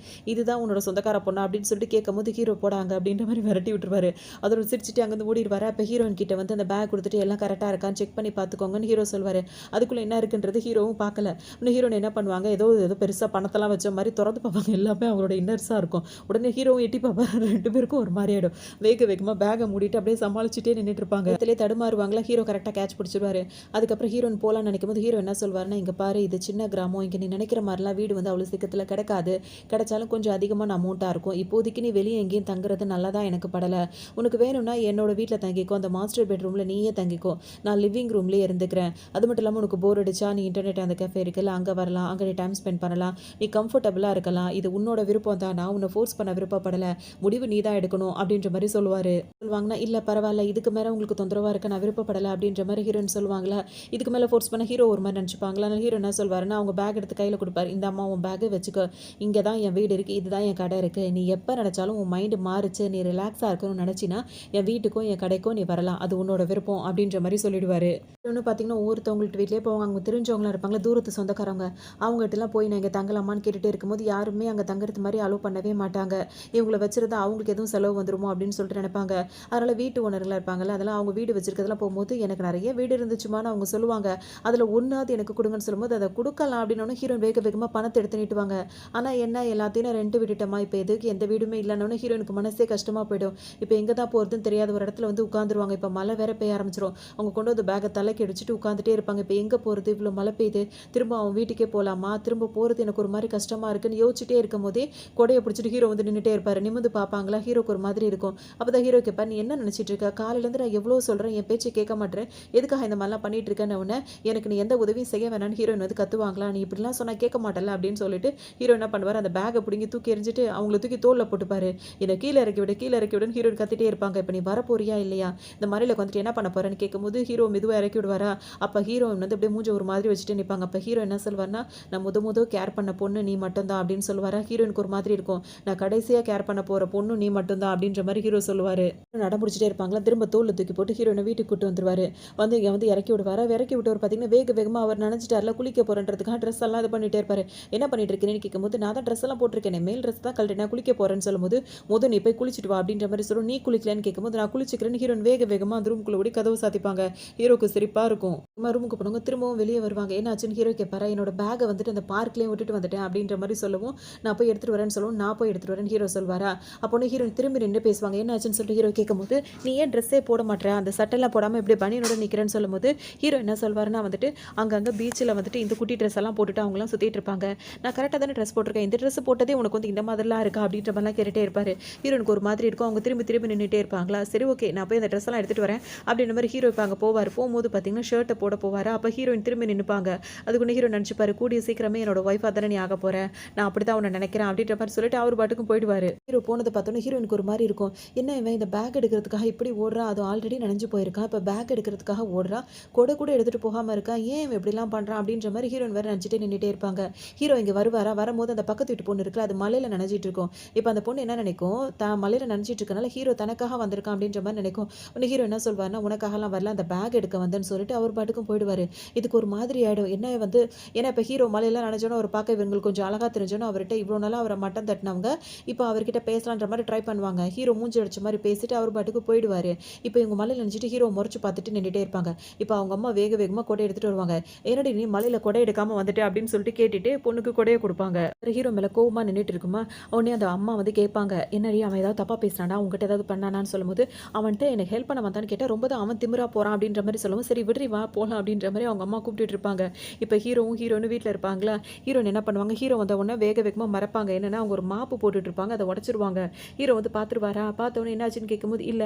இதுதான் உன்னோட சொந்தக்கார பொண்ணா?" அப்படின்னு சொல்லிட்டு கேட்கும்போது, ஹீரோ போடாங்க அப்படின்ற மாரி விரட்டி விட்டுருவாரு. அதோட சிரிச்சுட்டு அங்கேருந்து ஓடிருவாரா. அப்ப ஹீரோயின் கிட்ட வந்து அந்த பேக் குடுத்துட்டு எல்லாம் கரெக்ட்டா இருக்கான்னு செக் பண்ணி பார்த்துக்கோங்கன்னு ஹீரோ சொல்வாரு. அதுக்குள்ள என்ன இருக்குன்றது ஹீரோவும் பார்க்கல. இன்னும் ஹீரோயின் என்ன பண்ணுவாங்க, ஏதோ ஏதோ பெருசா பணத்தெல்லாம் வச்ச மாரி தொறந்து பார்ப்பாங்க. எல்லாமே அவங்களோட இன்னர்ஸா இருக்கும். உடனே ஹீரோவும் எட்டி பார்ப்பாரு. 2 பேருக்கும் ஒரு மாரி ஆயிடும். வேக வேகமா பேக்க மூடிட்டு அப்படியே சமாளிச்சுட்டே நின்னுட்டு இருப்பாங்க. இடத்திலேயே தடுமாறுவாங்களா, ஹீரோ கரெக்ட்டா கேட்ச் பிடிச்சிருவாரு. அதுக்கப்புறம் ஹீரோயின் போலான்னு நினைக்கும்போது, ஹீரோ என்ன சொல்வாருன்னா, "இங்க பாரு இது சின்ன கிராமம். இங்க நீ நினைக்கிற மாரிலாம் வீடு வந்து அவ்வளோ சீக்கிரத்துல கிடைக்காது. கிடைச்சாலும் கொஞ்சம் அதிகமான அமௌண்ட்டா இருக்கும். இப்போதைக்கு நீ வெளிய எங்கேயும் தங்குறது நல்லதா எனக்கு படல. உனக்கு வேணும்னா என்னோட வீட்ல தங்கிக்கோ. அந்த மாஸ்டர் பெட்ரூம்ல நீயே தங்கிக்கோ. நான் லிவிங் ரூம்லயே இருந்துக்கிறேன். அது மட்டும் இல்லாம உனக்கு போர் அடிச்சா நீ இன்டர்நெட் அந்த கேஃபே இருக்குல்ல, அங்க வரலாம். அங்க நீ டைம் ஸ்பெண்ட் பண்ணலாம். நீ கம்ஃபர்டபுளா இருக்கலாம். இது உன்னோட விருப்பம் தான். நான் உன்ன ஃபோர்ஸ் பண்ண விருப்பப்படல. முடிவு நீ தான் எடுக்கணும்." அப்படின்ற மாரி சொல்லுவாரு. சொல்லுவாங்கன்னா, "இல்ல பரவால்ல. இதுக்கு மேல உங்களுக்கு தொந்தரவா இருக்க நான் விருப்பப்படல." அப்படின்ற மாரி ஹீரோயின் சொல்லுவாங்களா. இதுக்கு மேல ஃபோர்ஸ் பண்ணா ஹீரோ ஒரு மாரி நெனச்சுப்பாங்களா. அதனால ஹீரோ என்ன சொல்வாருன்னா, அவங்க பேக் எடுத்து கையில குடுப்பாரு. "இந்தாம்மா உன் பேக்க வச்சுக்கோ. இங்க தான் என் வீடு இருக்கு. இதுதான் என் கடை இருக்கு. நீ எப்ப நெனச்சாலும் உன் மைண்ட் மாறுச்சு. நீ ரிலாக்ஸா இருக்கணும்னு நெனச்சின்னா, என் வீட்டுக்கும், என் கடைக்கும் நீ வரலாம். அது உன்னோட விருப்பம்." அப்படின்ற மாரி சொல்லிடுவாரு. இன்னொன்னு பார்த்தீங்கன்னா, ஒவ்வொருத்தவங்கள்ட்ட வீட்லயே போவாங்க. அவங்க தெரிஞ்சவங்களா இருப்பாங்கல்ல, தூரத்து சொந்தக்காரவங்க. அவங்ககிட்டலாம் போய் நான் இங்க தங்கலாமான்னு கேட்டுட்டே இருக்கும்போது, யாருமே அங்க தங்குறது மாரி அலோ பண்ணவே மாட்டாங்க. இவங்கள வச்சிருந்தா அவங்களுக்கு எதுவும் செலவு வந்துருமோ அப்படின்னு சொல்லிட்டு நெனைப்பாங்க. அதனால வீட்டு ஓனர்லாம் இருப்பாங்கல்ல, அதெல்லாம் அவங்க வீடு வச்சிருக்கிறதெல்லாம் போம்போது, "எனக்கு நெறைய வீடு இருந்துச்சுமான்னு" அவங்க சொல்லுவாங்க. அதுல ஒண்ணாவது எனக்கு குடுங்கன்னு சொல்லும்போது, அத குடுக்கலாம் அப்படின்னோனே ஹீரோயின் வேக வேகமா பணத்த எடுத்து நீட்டுவாங்க. ஆனா என்ன எல்லாத்தையும் நான் ரெண்ட் விட்டுட்டேம்மா, இப்ப எதுக்கு எந்த வீடுமே இல்லன்னோனே ஹீரோயினுக்கு மனசே கஷ்டமா போயிடும். இப்ப எங்க தான் போறதுன்னு தெரியாத ஒரு இடத்துல வந்து உட்காந்துருவாங்க. இப்ப மழை வேற பெய்ய ஆரம்பிச்சுரும். அவங்க கொண்டு வந்து பேக்க தலைக்கு அடிச்சுட்டு உட்காந்துட்டே இருப்பாங்க. இப்ப எங்க போறது? இவ்ளோ மழை பெய்யுது. திரும்ப அவன் வீட்டுக்கே போலாமா? திரும்ப போறது எனக்கு ஒரு மாரி கஷ்டமா இருக்குன்னு யோசிச்சுட்டே இருக்கும்போதே, கொடைய பிடிச்சிட்டு ஹீரோ வந்து நின்னுட்டே இருப்பாரு. நிமிர்ந்து பார்ப்பாங்களா, ஹீரோக்கு ஒரு மாதிரி இருக்கும். அப்பதான் ஹீரோ கேட்பார், "நீ என்ன நினைச்சிட்டு இருக்க? காலையிலேருந்து நான் எவ்ளோ சொல்றேன், என் பேச்ச கேட்க மாட்ற. எதுக்காக இந்த மாரிலாம் பண்ணிட்டு இருக்கன்னு" உடனே, "எனக்கு நீ எந்த உதவியும் செய்ய வேணாம்னு" ஹீரோயின் வந்து கத்துவாங்களா. "நீ இப்படிலாம் சொன்னா கேட்க மாட்டல்ல" அப்படின்னு சொல்லிட்டு ஹீரோ என்ன பண்ணுவாரு, அந்த பேக்க புடுங்கி தூக்கி எறிஞ்சிட்டு அவங்கள தூக்கி தோள்ல போட்டுப்பாரு. "என்ன கீழ இறக்கி விடு, கீழ இறக்கி விடுன்னு" ஹீரோயின் கத்திட்டே இருப்பாங்க. "இப்ப நீ வரப்போறியா இல்லையா? இந்த மழையில வந்துட்டு என்ன பண்ண பண்ண போறேன்னு கேட்கும்போது ஹீரோ மெதுவா இறக்கி விடுவாரா? அப்ப ஹீரோயின் வந்து அப்படியே மூஞ்ச ஒரு மாதிரி வச்சுட்டு நிப்பாங்க. அப்ப ஹீரோ என்ன சொல்வார்ன்னா, "நான் முத கேர் பண்ண பொண்ணு நீ மட்டும் தான்" அப்படின்னு சொல்லுவாரா. ஹீரோயினுக்கு ஒரு மாதிரி இருக்கும். "நான் கடைசியா கேர் பண்ண போற பொண்ணு நீ மட்டும் தான்" அப்படின்ற மாரி ஹீரோ சொல்லுவாரு. நடம் பிடிச்சிட்டே இருப்பாங்களா, திரும்ப தோள்ல தூக்கி போட்டு ஹீரோயின வீட்டுக்கு கூட்டு வந்துருவாரு. வந்து இங்க வந்து இறக்கி விடுவாரா. இறக்கி விட்டவர் பார்த்தீங்கன்னா, வேக வேகமா அவர் நனைஞ்சிட்டார்ல, குளிக்க போறேன்றதுக்காக ட்ரெஸ் எல்லாம் இது பண்ணிட்டே இருப்பாரு. "என்ன பண்ணிட்டு இருக்கீங்கன்னு?" கேட்கும்போது, "நான் தான் ட்ரெஸ் எல்லாம் போட்டுருக்கேனே, மேல் ட்ரெஸ் தான் கழட்டினேன், குளிக்க போறேன்னு" சொல்லும்போது, நீ போய் குளிச்சுட்டு வா" அப்படின்ற மாரி சொல்லும். "நீ குளிக்கலன்னு?" கேட்கும்போது, "நான் குளிச்சுக்கிறேன்னு" ஹீரோயின் வேக வேகமா அந்த ரூம்குள்ள ஓடி கதவு சாத்திப்பாங்க. ஹீரோக்கு சிரிப்பா இருக்கும். அம்மா ரூமுக்கு போனவங்க திரும்பவும் வெளியே வருவாங்க. "என்னாச்சுன்னு?" ஹீரோ கேட்பாரா. "என்னோட பேக்க வந்துட்டு அந்த பார்க்லயே விட்டுட்டு வந்துட்டேன்" அப்படின்ற மாரி சொல்லவும், "நான் போய் எடுத்துட்டு வரேன்னு" சொல்லவும், "நான் போய் எடுத்துட்டு வரேன்னு" ஹீரோ சொல்வாரா. அப்போனே ஹீரோயின் திரும்பி நின்னு பேசுவாங்க. "என்னாச்சுன்னு?" சொல்லிட்டு ஹீரோ கேட்கும்போது, "நீ ஏன் ட்ரெஸ்ஸே போட மாட்ற? அந்த சட்டைலாம் போடாம இப்படி பனியனோட நிக்கிறேன்னு" சொல்லும்போது, ஹீரோ என்ன சொல்வாருன்னா வந்துட்டு, அங்கங்க பீச்ல வந்துட்டு இந்த குட்டி ட்ரெஸ் எல்லாம் போட்டுட்டு அவங்கலாம் சுத்திட்டு இருப்பாங்க. "நான் கரெக்ட்டா தானே ட்ரெஸ் போட்டுருக்கேன். இந்த ட்ரெஸ் போட்டதே உனக்கு வந்து இந்த மாதிரிலாம் இருக்கா?" அப்படின்ற மாரிலாம் கேட்டுட்டே இருப்பாரு. ஹீரோயினுக்கு ஒரு மாதிரி இருக்கும். அவங்க திரும்பி திரும்பி நின்னுட்டே இருப்பாங்களா. "சரி ஓகே. நான் போய் அந்த ட்ரெஸ் எல்லாம் எடுத்துட்டு வரேன்" அப்படின்ற மாரி ஹீரோ இப்ப அங்க போவாரு. போம்போது பார்த்தீங்கன்னா, ஷர்ட்ட போட போவாரா. அப்ப ஹீரோயின் திரும்பி நின்னுப்பாங்க. அதுக்குள்ள ஹீரோ நெனச்சுப்பாரு, "கூடிய சீக்கிரமே என்னோட ஒய்ஃபா தானே நீ ஆகப் போற. நான் அப்படித்தான் உன்ன நெனைக்கிறேன்" அப்படின்ற மாரி சொல்லிட்டு அவரு பாட்டுக்கும் போயிடுவாரு. ஹீரோ போனத பார்த்தோனே ஹீரோயினுக்கு ஒரு மாரி இருக்கும். என்ன இவன் இந்த பேக் எடுக்கிறதுக்காக இப்படி ஓடுறான். அது ஆல்ரெடி நனைஞ்சு போயிருக்கான். இப்ப பேக் எடுக்கிறதுக்காக ஓடுறான். கொட கூட எடுத்துட்டு போகாம இருக்கான். ஏன் இவன் இப்படிலாம் பண்றான்? அப்படின்ற மாரி ஹீரோயின் வேற நெனச்சுட்டே நின்னுட்டே இருப்பாங்க. ஹீரோ இங்க வருவாரா. வரும்போது அந்த பக்கத்து வீட்டு பொண்ணு இருக்குல்ல, அது மழையில நனைஞ்சிட்டு இருக்கும். இப்ப அந்த பொண்ணு என்ன நினைக்கும், தான் மழையில நனைஞ்சிட்டு இருக்கனால ஹீரோ தனக்காக வந்திருக்கான் அப்படின்ற மாரி நினைக்கும். உடனே ஹீரோ என்ன சொல்வாருன்னா, "உனக்காகலாம் வரல. அந்த பேக் எடுக்க வந்தேன்னு" சொல்லிட்டு அவர் பாட்டுக்கும் போயிடுவாரு. இதுக்கு ஒரு மாதிரி ஆயிடும். என்ன வந்து ஏன்னா இப்ப ஹீரோ மழையில நனைஞ்சோனே அவர பார்க்க இவங்களுக்கு கொஞ்சம் அழகா தெரிஞ்சோனே அவர்ட்ட இவ்வளோ நாளா அவர மட்டம் தட்டுனவங்க, இப்ப அவர்கிட்ட பேசலான்ற மாரி ட்ரை பண்ணுவாங்க. ஹீரோ மூஞ்சி அடிச்ச மாரி பேசிட்டு அவர் பாட்டுக்கு போயிடுவாரு. இப்ப இவங்க மழையில நனைஞ்சுட்டு ஹீரோ மொறச்சு பார்த்துட்டு நின்னுட்டே இருப்பாங்க. இப்ப அவங்க அம்மா வேக வேகமா கொடை எடுத்துட்டு வருவாங்க. "என்னடி நீ மழையில கொடை எடுக்காம வந்துட்ட?" அப்படின்னு சொல்லிட்டு கேட்டுட்டு பொண்ணுக்கு கொடைய குடுப்பாங்க. ஹீரோ மேல கோவமா நின்னுட்டு இருக்குமா, உடனே அந்த அம்மா வந்து கேட்பாங்க, "என்னடி அவன் ஏதாவது தப்பா பேசினானா? உன்கிட்ட ஏதாவது பண்ணானான்னு?" சொல்லும்போது, "அவன்ட்ட எனக்கு ஹெல்ப் பண்ண வந்தான்னு கேட்டா, ரொம்ப தான் அவன் திமிரா போறான்" அப்படின்ற மாரி சொல்லவும், "சரி விடுடி வா போலாம்" அப்படின்ற மாரி அவங்க அம்மா கூப்பிட்டுட்டு இருப்பாங்க. இப்ப ஹீரோவும் ஹீரோயினும் வீட்ல இருப்பாங்களா, ஹீரோயின் என்ன பண்ணுவாங்க, ஹீரோ வந்த உடனே வேக வேகமா மறைப்பாங்க. என்னன்னா, அவங்க ஒரு மாப்பு போட்டுட்டு இருப்பாங்க. அத உடைச்சிருவாங்க. ஹீரோ வந்து பார்த்துருவாரா, பார்த்தோனே என்னாச்சுன்னு கேட்கும்போது, "இல்ல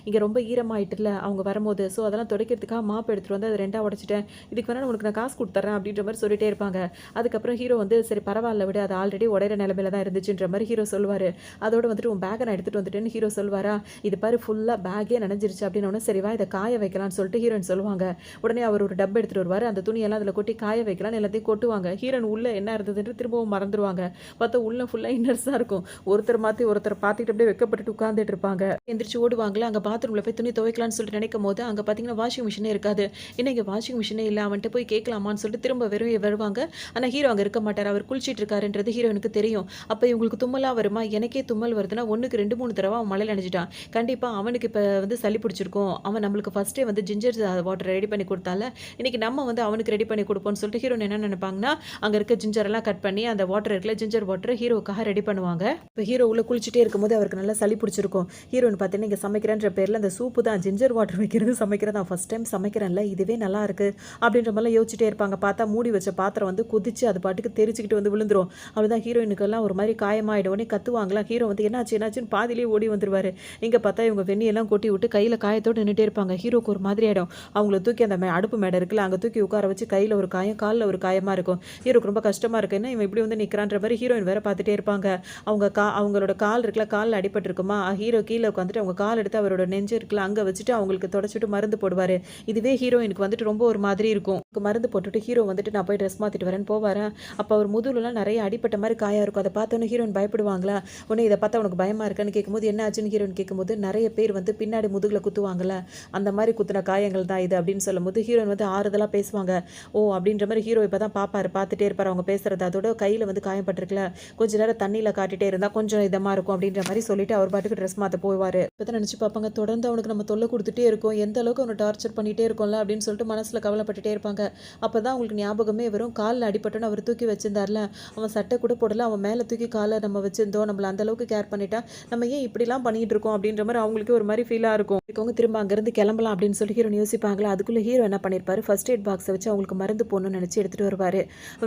இங்க ரொம்ப ஈரமாயிட்டுல்ல அவங்க வரும்போது. ஸோ அதெல்லாம் துடைக்கிறதுக்காக மாப் எடுத்துட்டு வந்து அத 2ஆ உடைச்சுட்டேன். இதுக்கு வேணா உனக்கு நான் காசு குடுத்துர்றேன்" அப்படின்ற மாரி சொல்லிட்டே இருப்பாங்க. அதுக்கப்புறம் ஹீரோ வந்து, "சரி பரவால்ல விடு. அது ஆல்ரெடி உடையிற நிலைமையில தான் இருந்துச்சுன்ற" மாரி ஹீரோ சொல்லுவாரு. அதோட வந்துட்டு, "உன் பேக்க நான் எடுத்துட்டு வந்துட்டேன்னு" ஹீரோ சொல்வாரா. "இது பாரு ஃபுல்லா பேக்கே நனைஞ்சிருச்சு" அப்படின்னோனே, "சரி வா இத காய வைக்கலாம்னு" சொல்லிட்டு ஹீரோயின் சொல்லுவாங்க. உடனே அவர் ஒரு டப் எடுத்துட்டு வருவாரு. அந்த துணியெல்லாம் அதில கொட்டி காய வைக்கலாம்னு எல்லாத்தையும் கொட்டுவாங்க. ஹீரோயின் உள்ள என்ன இருந்ததுன்னு திரும்பவும் மறந்துருவாங்க. பார்த்தா உள்ள ஃபுல்லா இன்னர்ஸா இருக்கும். ஒருத்தர் மாத்தி ஒருத்தர பார்த்துட்டு அப்படியே வெட்கப்பட்டுட்டு உட்கார்ந்துட்டு இருப்பாங்க. எந்திரிச்சு ஓடுவாங்கல்ல, அங்க பாத்ரூம்ல போய் துணி துவைக்கலாம்னு சொல்லிட்டு நினைக்கும்போது, அங்க பார்த்தீங்கன்னா வாஷிங் மிஷினே இருக்காது. "என்ன இங்க வாஷிங் மிஷினே இல்ல. அவன்ட்ட போய் கேட்கலாமான்னு" சொல்லிட்டு திரும்ப வெறும் வருவாங்க. ஆனா ஹீரோ அங்க இருக்க மாட்டாரு. அவர் குளிச்சிட்டு இருக்காருன்றது ஹீரோயினுக்கு தெரியும். அப்ப இவங்களுக்கு தும்மலா வருமா, எனக்கே தும்மல் வருதுன்னா 1க்கு 2, 3 தடவ அவன் மழையில நனைஞ்சுட்டான். கண்டிப்பா அவனுக்கு இப்ப வந்து சளி பிடிச்சிருக்கும். அவன் நம்மளுக்கு ஃபர்ஸ்ட்டே வந்து ஜிஞ்சர் வாட்டர் ரெடி பண்ணி குடுத்தான்ல, இன்னைக்கு நம்ம வந்து அவனுக்கு ரெடி பண்ணி குடுப்போம்ன்னு சொல்லிட்டு ஹீரோயின் என்ன நினைப்பாங்கன்னா, அங்க இருக்க ஜிஞ்சர் எல்லாம் கட் பண்ணி அந்த வாட்டர் இருக்குல்ல, ஜிஞ்சர் வாட்டர் ஹீரோக்காக ரெடி பண்ணுவாங்க. இப்ப ஹீரோ உள்ள குளிச்சிட்டே இருக்கும்போது அவருக்கு நல்லா சளி பிடிச்சிருக்கும். ஹீரோயின் பார்த்தீங்கன்னா, இங்க சமைக்கிறேன்ற பேர்ல அந்த சூப்பு தான் ஜிஞ்சர் வாட்டர் வைக்கிறது சமைக்கிறது தான் ஃபர்ஸ்ட் டைம் சமைக்கிறேன்ல, இதுவே நல்லா இருக்கு அப்படின்ற மாரிலாம் யோசிச்சுட்டே இருப்பாங்க. பார்த்தா மூடி வச்ச பாத்திரம் வந்து கொதிச்சு அது பாட்டுக்கு தெரிச்சுக்கிட்டு வந்து விழுந்துரும். அவ்வளோதான் ஹீரோயினுக்கெல்லாம் ஒரு மாரி காயமாயிடும். உடனே கத்துவாங்களா, ஹீரோ வந்து என்னாச்சு என்னாச்சுன்னு பாதியிலேயே ஓடி வந்துருவாரு. இங்க பார்த்தா இவங்க வெந்நீர்லாம் கொட்டி விட்டு கையில காயத்தோட நின்னுட்டே இருப்பாங்க. ஹீரோக்கு ஒரு மாதிரி ஆயிடும். அவங்கள தூக்கி அந்த அடுப்பு மேடை இருக்குல்ல, அங்க தூக்கி உட்கார வச்சு கையில ஒரு காயம், கால்ல ஒரு காயமா இருக்கும். ஹீரோக்கு ரொம்ப கஷ்டமா இருக்கு. என்ன இவன் இப்படி வந்து நிக்கிறான்ற மாரி ஹீரோயின் வேற பார்த்துட்டே இருப்பாங்க. அவங்களோட கால் இருக்குல்ல, கால்ல அடிபட்டுருக்குமா, ஹீரோ கீழ உட்காந்துட்டு அவங்க கால் எடுத்து அவரோட நெஞ்சு இருக்குல்ல, அங்க வச்சுட்டு அவங்களுக்கு தொடச்சுட்டு மருந்து போடுவாரு. இதுவே ஹீரோயினுக்கு வந்துட்டு ரொம்ப ஒரு மாதிரி இருக்கும். மருந்து போட்டுட்டு ஹீரோ வந்துட்டு நான் போய் ட்ரெஸ் மாத்திட்டு வரேன்னு போவாரா. அப்ப அவர் முதுகுலலாம் நெறைய அடிபட்ட மாரி காயம் இருக்கும். அத பார்த்தோனே ஹீரோயின் பயப்படுவாங்களா. உடனே இத பார்த்தா உனக்கு பயமா இருக்கான்னு கேட்கும்போது, என்ன ஆச்சுன்னு ஹீரோயின் கேட்கும்போது, நெறைய பேர் வந்து பின்னாடி முதுகுல குத்துவாங்கல்ல, அந்த மாரி குத்துன காயங்கள் தான் இது அப்படின்னு சொல்லும்போது, ஹீரோயின் வந்து ஆறுதலா பேசுவாங்க. ஓ! அப்படின்ற மாரி ஹீரோ இப்ப தான் பார்ப்பாரு. பார்த்துட்டே இருப்பாரு அவங்க பேசுறத. அதோட கையில வந்து காயம் பட்டுருக்குல்ல, கொஞ்ச நேரம் தண்ணீல காட்டிட்டே இருந்தா கொஞ்சம் இதமா இருக்கும் அப்படின்ற மாரி சொல்லிட்டு அவர் பாட்டுக்கு ட்ரெஸ் மாத்த போவாரு. இப்பதான் நினைச்சு பார்ப்பாங்க, தொடர்ந்து அவனுக்கு நம்ம தொல்ல குடுத்துட்டே இருக்கோம். எந்த அளவுக்கு அவன டார்ச்சர் பண்ணிட்டே இருக்கோம்ல அப்படின்னு சொல்லிட்டு மனசுல கவலைப்பட்டுட்டே இருப்பாங்க. அப்பதான் அவங்களுக்கு ஞாபகமே வரும். கால்ல அடிபட்டோன்னு அவர் தூக்கி வச்சிருந்தார்ல, அவன் சட்டை கூட போடல. அவன் மேல தூக்கி கால நம்ம வச்சிருந்தோம். நம்மள அந்த அளவுக்கு கேர் பண்ணிட்டான். நம்ம ஏன் இப்படிலாம் பண்ணிட்டு இருக்கோம் அப்படின்ற மாரி அவங்களுக்கே ஒரு மாரி ஃபீலா இருக்கும். இருக்கவங்க திரும்ப அங்கருந்து கிளம்பலாம் அப்படின்னு சொல்லி ஹீரோன்னு யோசிப்பாங்களா. அதுக்குள்ள ஹீரோ என்ன பண்ணியிருப்பாரு, ஃபர்ஸ்ட் எய்ட் பாக்ஸ வச்சு அவங்களுக்கு மருந்து போடணும்னு நினைச்சு எடுத்துட்டு வருவாரு.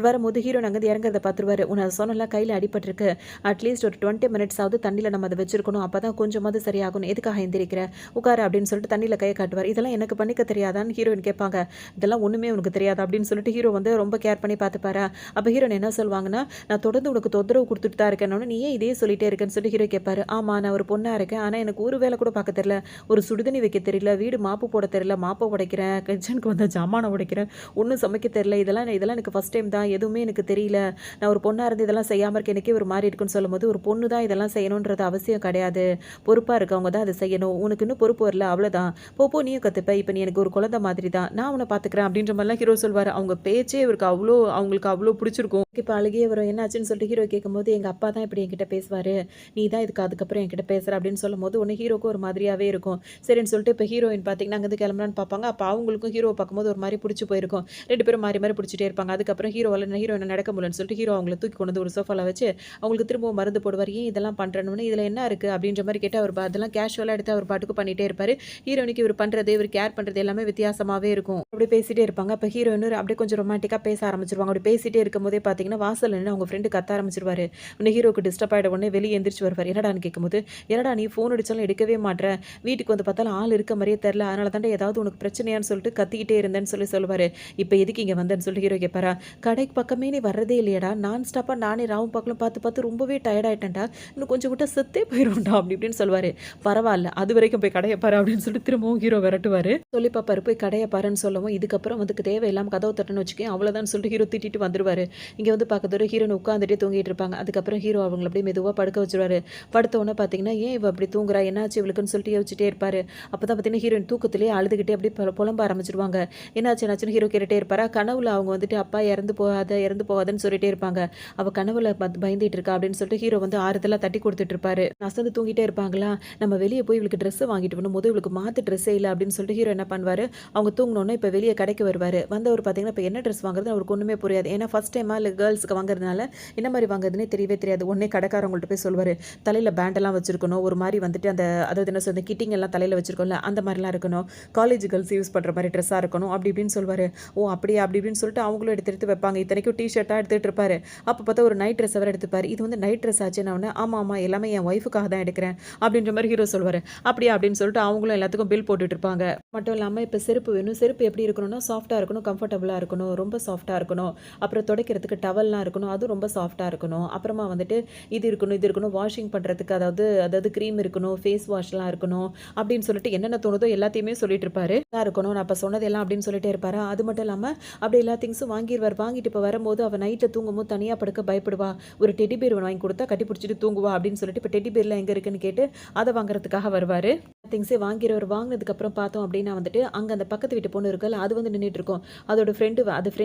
வரும்போது ஹீரோயின் அங்கருந்து இறங்குறத பார்த்துருவாரு. உன்ன சொன்னல கையில அடிபட்டிருக்கு. அட்லீஸ்ட் ஒரு 20 மினிட்ஸ் ஆவது தண்ணில நம்ம அத வச்சிருக்கணும். அப்பதான் கொஞ்சமாவது சரியாகும். எதுக்காக எந்திரிக்கிற? உட்காரு அப்படின்னு சொல்லிட்டு தண்ணில கைய காட்டுவாரு. இதெல்லாம் எனக்கு பண்ணிக்க தெரியாதான்னு ஹீரோயின் கேட்பாங்க. இதெல்லாம் ஒண்ணுமே உனக்கு தெரியாது அப்படின்னு சொல்லிட்டு ஹீரோ வந்து ரொம்ப கேர் பண்ணி பார்த்துப்பாரா. அப்ப ஹீரோயின் என்ன சொல்வாங்கன்னா, நான் தொடர்ந்து உனக்கு தொந்தரவு குடுத்துட்டு தான் இருக்கேன்னோனே, நீ ஏன் இதையே சொல்லிட்டே இருக்கேன்னு சொல்லி ஹீரோ கேட்பாரு. ஆமா நான் ஒரு பொண்ணா இருக்கேன். ஆனா எனக்கு ஒரு வேல கூட பார்க்க தெரியல. ஒரு சுடுதண்ணி வைக்க தெரியல. தெரியல, வீடு மாப்பு போட தெரியல, மாப்ப உடைக்கிறேன், கிச்சனுக்கு வந்தா ஜாமான உடைக்கிறேன், ஒண்ணும் சமைக்க தெரியல. இதெல்லாம் எனக்கு ஃபர்ஸ்ட் டைம் தான். எதுவுமே எனக்கு தெரியல. நான் ஒரு பொண்ணா இருந்து இதெல்லாம் செய்யாம இருக்கேன். எனக்கே ஒரு மாரி இருக்குன்னு சொல்லும்போது, ஒரு பொண்ணு தான் இதெல்லாம் செய்யணுன்றது அவசியம் கிடையாது. பொறுப்பா இருக்கவங்க தான் அத செய்யணும். உனக்கு இன்னும் பொறுப்பு வரல அவ்வளோதான். போ நீயும் கத்துப்ப. இப்ப நீ எனக்கு ஒரு குழந்தை மாதிரி தான். நான் உன்ன பார்த்துக்கிறேன் அப்படின்ற மாரிலாம் ஹீரோ சொல்வாரு. அவங்க பேச்சே இவருக்கு அவங்களுக்கு அவ்ளோ பிடிச்சிருக்கும். இப்ப அழுகையே வரும். என்னாச்சுன்னு சொல்லிட்டு ஹீரோ கேட்கும்போது, எங்க அப்பா தான் இப்படி என்கிட்ட பேசுவாரு. நீ தான் இதுக்கு அதுக்கப்புறம் என்கிட்ட பேசுற அப்படின்னு சொல்லும்போது, உடனே ஹீரோக்கும் ஒரு மாதிரியாவே இருக்கும். சரின்னு சொல்லிட்டு இப்ப ஹீரோயின் பார்த்தீங்கன்னா, அங்கருந்து கிளம்பலான்னு பார்ப்பாங்க. அப்ப அவங்களுக்கும் ஹீரோவ பார்க்கும்போது ஒரு மாரி புடிச்சு போயிருக்கும். 2 பேரும் மாறி மாறி புடிச்சுட்டே இருப்பாங்க. அதுக்கப்புறம் ஹீரோயின நடக்க முடியலன்னு சொல்லிட்டு ஹீரோ அவங்கள தூக்கி கொண்டு வந்து ஒரு சோஃபால வச்சு, அவங்களுக்கு திரும்பவும் மருந்து போடுவாரு. ஏன் இதெல்லாம் பண்றேன்னு, இதுல என்ன இருக்கு அப்படின்ற மாரி கேட்டு அவர் அதெல்லாம் கேஷுவலா எடுத்து அவர் பாட்டுக்கு பண்ணிட்டே இருப்பாரு. ஹீரோயினுக்கு இவர் பண்றது, இவர் கேர் பண்றது எல்லாமே வித்தியாசமாவே இருக்கும். அப்படியே பேசிட்டே இருப்பாங்க. அப்ப ஹீரோயின் அப்படியே கொஞ்சம் ரொமான்டிக்கா பேச ஆரம்பிச்சுருவாங்க. அப்படி பேசிட்டே இருக்கும்போதே பார்த்தீங்கன்னா, வாசல்ல நின்னு அவங்க ஃப்ரெண்டு கத்த ஆரம்பிச்சுருவாரு. உடனே ஹீரோக்கு டிஸ்டர்ப் ஆயிட்ட உடனே வெளிய எந்திரிச்சு வருவாரு. என்னடான்னு கேட்கும்போது, "என்னடா நீ ஃபோன் அடிச்சாலும் எடுக்கவே மாட்ற. வீட்டுக்கு வந்து பார்த்தாலும் ஆள் இருக்க மாரியே தெர்ல. அதனால தான்டா ஏதாவது உனக்கு பிரச்சனையான்னு சொல்லிட்டு கத்திக்கிட்டே இருந்தேன்னு சொல்லுவாரு. இப்ப எதுக்கு இங்க வந்தேன்னு சொல்லிட்டு ஹீரோ கேட்பாரா, "கடைக்கு பக்கமே நீ வர்றதே இல்லையாடா. நான் ஸ்டாப்பா நானே ராவும் பகலும் பார்த்து பார்த்து ரொம்பவே டயர்ட் ஆயிட்டேன்டா. இன்னும் கொஞ்சம் விட்டா செத்தே போயிருவேன்டா" அப்படி இப்படின்னு சொல்லுவாரு. "பரவால்ல. அதுவரைக்கும் போய் கடைய பாரு" அப்படின்னு சொல்லிட்டு திரும்பவும் ஹீரோ விரட்டுவாரு. சொல்லி பாப்பாரு. போய் கடைய பாருன்னு சொல்லவும், இதுக்கப்புறம் வந்து தேவையில்லாம கதவு தட்டுன்னு வச்சுக்கயேன் அவ்வளோதான்னு சொல்லிட்டு ஹீரோ திட்டிட்டு வந்துருவாரு. இங்க வந்து பார்க்கறதோட ஹீரோயின் உட்காந்துட்டே தூங்கிட்டு இருப்பாங்க. அதுக்கப்புறம் ஹீரோ அவங்கள அப்படியே மெதுவா படுக்க வச்சுருவாரு. படுத்த உடனே பார்த்தீங்கன்னா, ஏன் இவ அப்படி தூங்குறா? என்னாச்சு இவளுக்குன்னு சொல்லிட்டு யோசிச்சுட்டே இருப்பாரு. அப்பதான் பார்த்தீங்கன்னா, ஹீரோயின் தூக்கத்திலேயே அழுதுகிட்டே அப்படியே புலம்ப ஆரம்பிச்சுருவாங்க. என்னாச்சுன்னு ஹீரோ கேட்டுட்டே இருப்பாரா. கனவுல அவங்க வந்துட்டு அப்பா இறந்து போகாதன்னு சொல்லிட்டே இருப்பாங்க. அவ கனவுல பயந்துட்டு இருக்கா அப்படின்னு சொல்லிட்டு ஹீரோ வந்து ஆறுதலா தட்டி குடுத்துட்டு இருப்பாரு. அசந்து தூங்கிட்டே இருப்பாங்களா, நம்ம வெளிய போய் இவளுக்கு ட்ரெஸ் வாங்கிட்டு வரணும். இவளுக்கு மாத்து ட்ரெஸ்ஸே இல்ல அப்படின்னு சொல்லிட்டு ஹீரோ என்ன பண்ணுவாரு, அவங்க தூங்குனோனே இப்ப வெளிய கடைக்கு வருவாரு. வந்தவர் பார்த்தீங்கன்னா, இப்ப என்ன ட்ரெஸ் வாங்குறதுன்னு அவருக்கு ஒண்ணுமே புரியாது. ஏன்னா ஃபர்ஸ்ட் டைமா இல்ல கேர்ல்ஸ்க்கு வாங்குறதுனால என்ன மாரி வாங்குறதுன்னே தெரியவே தெரியாது. உடனே கடைக்காரவங்கள்ட்ட போய் சொல்லுவாரு. தலையில பேண்டெல்லாம் வச்சிருக்கணும். ஒரு மாரி வந்துட்டு அதாவது என்ன சொல்றது கிட்டிங் எல்லாம் தலையில வச்சிருக்கோம்ல, அந்த மாரிலாம் இருக்கணும். காலேஜ் கேர்ல்ஸ் யூஸ் பண்ற மாரி ட்ரெஸ்ஸா இருக்கணும். அப்படி இப்படின்னு சொல்லுவாரு. ஓ! அப்படியா? அப்படி இப்படின்னு சொல்லிட்டு அவங்களும் எடுத்து எடுத்து வைப்பாங்க. இத்தனைக்கும் டீ ஷர்ட்டா எடுத்துட்டு இருப்பாரு. அப்ப பார்த்தா ஒரு நைட் ட்ரெஸ் வேற எடுத்துப்பாரு. இது வந்து நைட் ட்ரெஸ் ஆச்சுன்ன உடனே, ஆமா எல்லாமே என் ஒய்ஃப்க்காக தான் எடுக்கிறேன். அப்படின்ற மாரி ஹீரோ சொல்லுவாரு. அப்படியா? அப்படின்னு சொல்லிட்டு அவங்களும் எல்லாத்துக்கும் பில் போட்டுட்டு இருப்பாங்க. மட்டும் இல்லாம இப்ப செருப்பு வேணும். செருப்பு எப்படி இருக்கணும்னா, சாஃப்ட்டா இருக்கணும், கம்ஃபர்டபுளா இருக்கணும், ரொம்ப சாஃப்ட்டா இருக்கணும். அப்புறம் துடைக்கிறதுக்கு டவல்லாம் இருக்கணும். அதுவும் ரொம்ப சாஃப்ட்டா இருக்கணும். அப்புறமா வந்துட்டு இது இருக்கணும். வாஷிங் பண்றதுக்கு அதாவது கிரீம் இருக்கணும், ஃபேஸ் வாஷ்லாம் இருக்கணும். அப்படின்னு சொல்லிட்டு என்னென்ன தோணுதோ எல்லாத்தையுமே சொல்லிட்டு இருப்பாரு. நல்லா இருக்கணும். நான் அப்ப சொன்னது எல்லாம் அப்படின்னு சொல்லிட்டே இருப்பாரா. அது மட்டும் இல்லாம அப்படியே எல்லா திங்ஸும் வாங்கிருவாரு. வாங்கிட்டு இப்ப வரும்போது அவ நைட்ல தூங்கும்போது தனியா படுக்க பயப்படுவா. ஒரு டெடி பேர் ஒண்ணு வாங்கி குடுத்தா கட்டி பிடிச்சிட்டு தூங்குவா அப்படின்னு சொல்லிட்டு இப்ப டெடி பேர்லாம் எங்க இருக்குன்னு கேட்டு அத வாங்குறதுக்காக வருவாரு. திங்ஸே வாங்கிருவாரு. வாங்குனதுக்கு அப்புறம் பார்த்தோம் அப்படின்னா வந்துட்டு, அங்க அந்த பக்கத்து வீட்டு பொண்ணு இருக்குல்ல, அது வந்து நின்னுட்டு இருக்கும். அதோட ஃப்ரெண்டு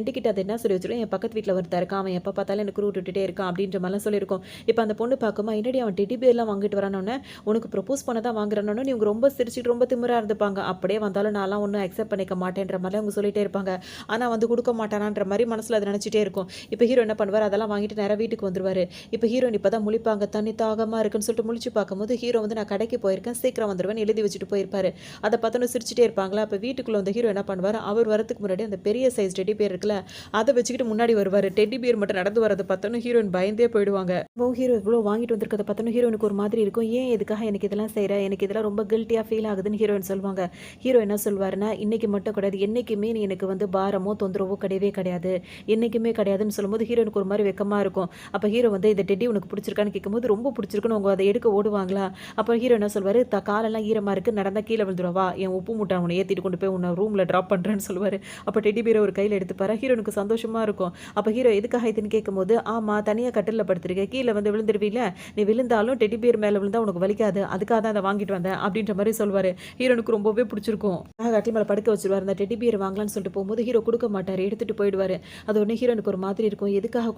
கிட்ட அது என்ன சொல்லி வச்சிரும், என் பக்கத்து வீட்ல ஒருத்தன் இருக்கான். அவன் எப்ப பார்த்தாலும் எனக்கு ரூட் விட்டுட்டே இருக்கான் அப்படின்ற மாரிலாம் சொல்லியிருக்கும். இப்ப அந்த பொண்ணு பார்க்குமா, என்னடி அவன் டெடி பேர்லாம் வாங்கிட்டு வரானோனே, உனக்கு ப்ரொபோஸ் பண்ண தான் வாங்குறானோனே, இவங்க ரொம்ப சிரிச்சுட்டு ரொம்ப திமிரா இருந்துப்பாங்க. அப்படியே வந்தாலும் நான்லாம் ஒண்ணும் அக்செப்ட் பண்ணிக்க மாட்டேன்ற மாரிலாம் அவங்க சொல்லிட்டே இருப்பாங்க. ஆனா வந்து குடுக்க மாட்டானான்ற மாரி மனசுல அத நெனச்சிட்டே இருக்கும். இப்ப ஹீரோ என்ன பண்ணுவாரு, அதெல்லாம் வாங்கிட்டு நேரா வீட்டுக்கு வந்துருவாரு. இப்ப ஹீரோயின் இப்ப தான் முழிப்பாங்க. தண்ணி தாகமா இருக்குன்னு சொல்லிட்டு முழிச்சு பார்க்கும்போது, ஹீரோ வந்து நான் கடைக்கு போயிருக்கேன், சீக்கிரம் வந்துருவேன்னு எழுதி வச்சுட்டு போயிருப்பாரு. அத பார்த்தோன்னே சிரிச்சுட்டே இருப்பாங்களா, அப்ப வீட்டுக்குள்ள வந்த ஹீரோ என்ன பண்ணுவாரு, அவர் வரதுக்கு முன்னாடி அந்த பெரிய சைஸ் டெடி பியர் இருக்குல்ல, அத வச்சுக்கிட்டு முன்னாடி வருவாரு. டெடி பியர் மட்டும் நடந்து வரத பார்த்தோன்னே ஹீரோயின் பயந்தே போயிடுவாங்க. ஹீரோ இவ்ளோ வாங்கிட்டு வந்திருக்கத பார்த்தோன்னே ஹீரோயினுக்கு ஒரு மாதிரி இருக்கும். ஏன் எதுக்காக எனக்கு இதெல்லாம் செய்ற? எனக்கு இதெல்லாம் ரொம்ப கில்ட்டியா ஃபீல் ஆகுதுன்னு ஹீரோயின் சொல்லுவாங்க. ஹீரோ என்ன சொல்வாருன்னா, இன்னைக்கு மட்டும் கிடையாது, என்னைக்குமே நீ எனக்கு வந்து பாரமோ, தொந்தரவோ கிடையவே கிடையாது. என்னைக்குமே கிடையாதுன்னு சொல்லும்போது ஹீரோயினுக்கு ஒரு மாரி வெட்கமா இருக்கும். அப்ப ஹீரோ வந்து இந்த டெடி உனக்கு பிடிச்சிருக்கான்னு கேட்கும்போது, ரொம்ப பிடிச்சிருக்குன்னு அவங்க அத எடுக்க ஓடுவாங்களா, அப்ப ஹீரோ என்ன சொல்வாரு, காலெல்லாம் ஈரமா இருக்கு, நடந்தா கீழ விழுந்துருவா. என் உப்பு மூட்டை உன்னை ஏத்திட்டு கொண்டு போய் உன்னை ரூம்ல டிராப் பண்றேன்னு சொல்லுவாரு. அப்ப டெடி பியர ஒரு கையில எடுத்துப்பாரா. ஹீரோனுக்கு சந்தோஷமா இருக்கும். அப்ப ஹீரோ எதுக்காக இதுன்னு கேட்கும்போது, ஆமா தனியா கட்டில்ல படுத்திருக்க, கீழ வந்து விழுந்துருவீல, நீ விழுந்தாலும் டெடி பியர் மேல விழுந்தா உனக்கு வலிக்காது, அதுக்காக தான் அத வாங்கிட்டு வந்தேன் அப்படின்ற மாரி சொல்வாரு. ஹீரோனுக்கு ரொம்பவே பிடிச்சிருக்கும். கட்டில் மேல படுக்க வச்சுருவாரு. அந்த டெடி பியர் வாங்கலாம்னு சொல்லிட்டு போகும்போது ஹீரோ குடுக்க மாட்டாரு, எடுத்துட்டு போயிடுவாரு. அது உடனே ஹீரோனுக்கு ஒரு மாதிரி இருக்கும். எதுக்காக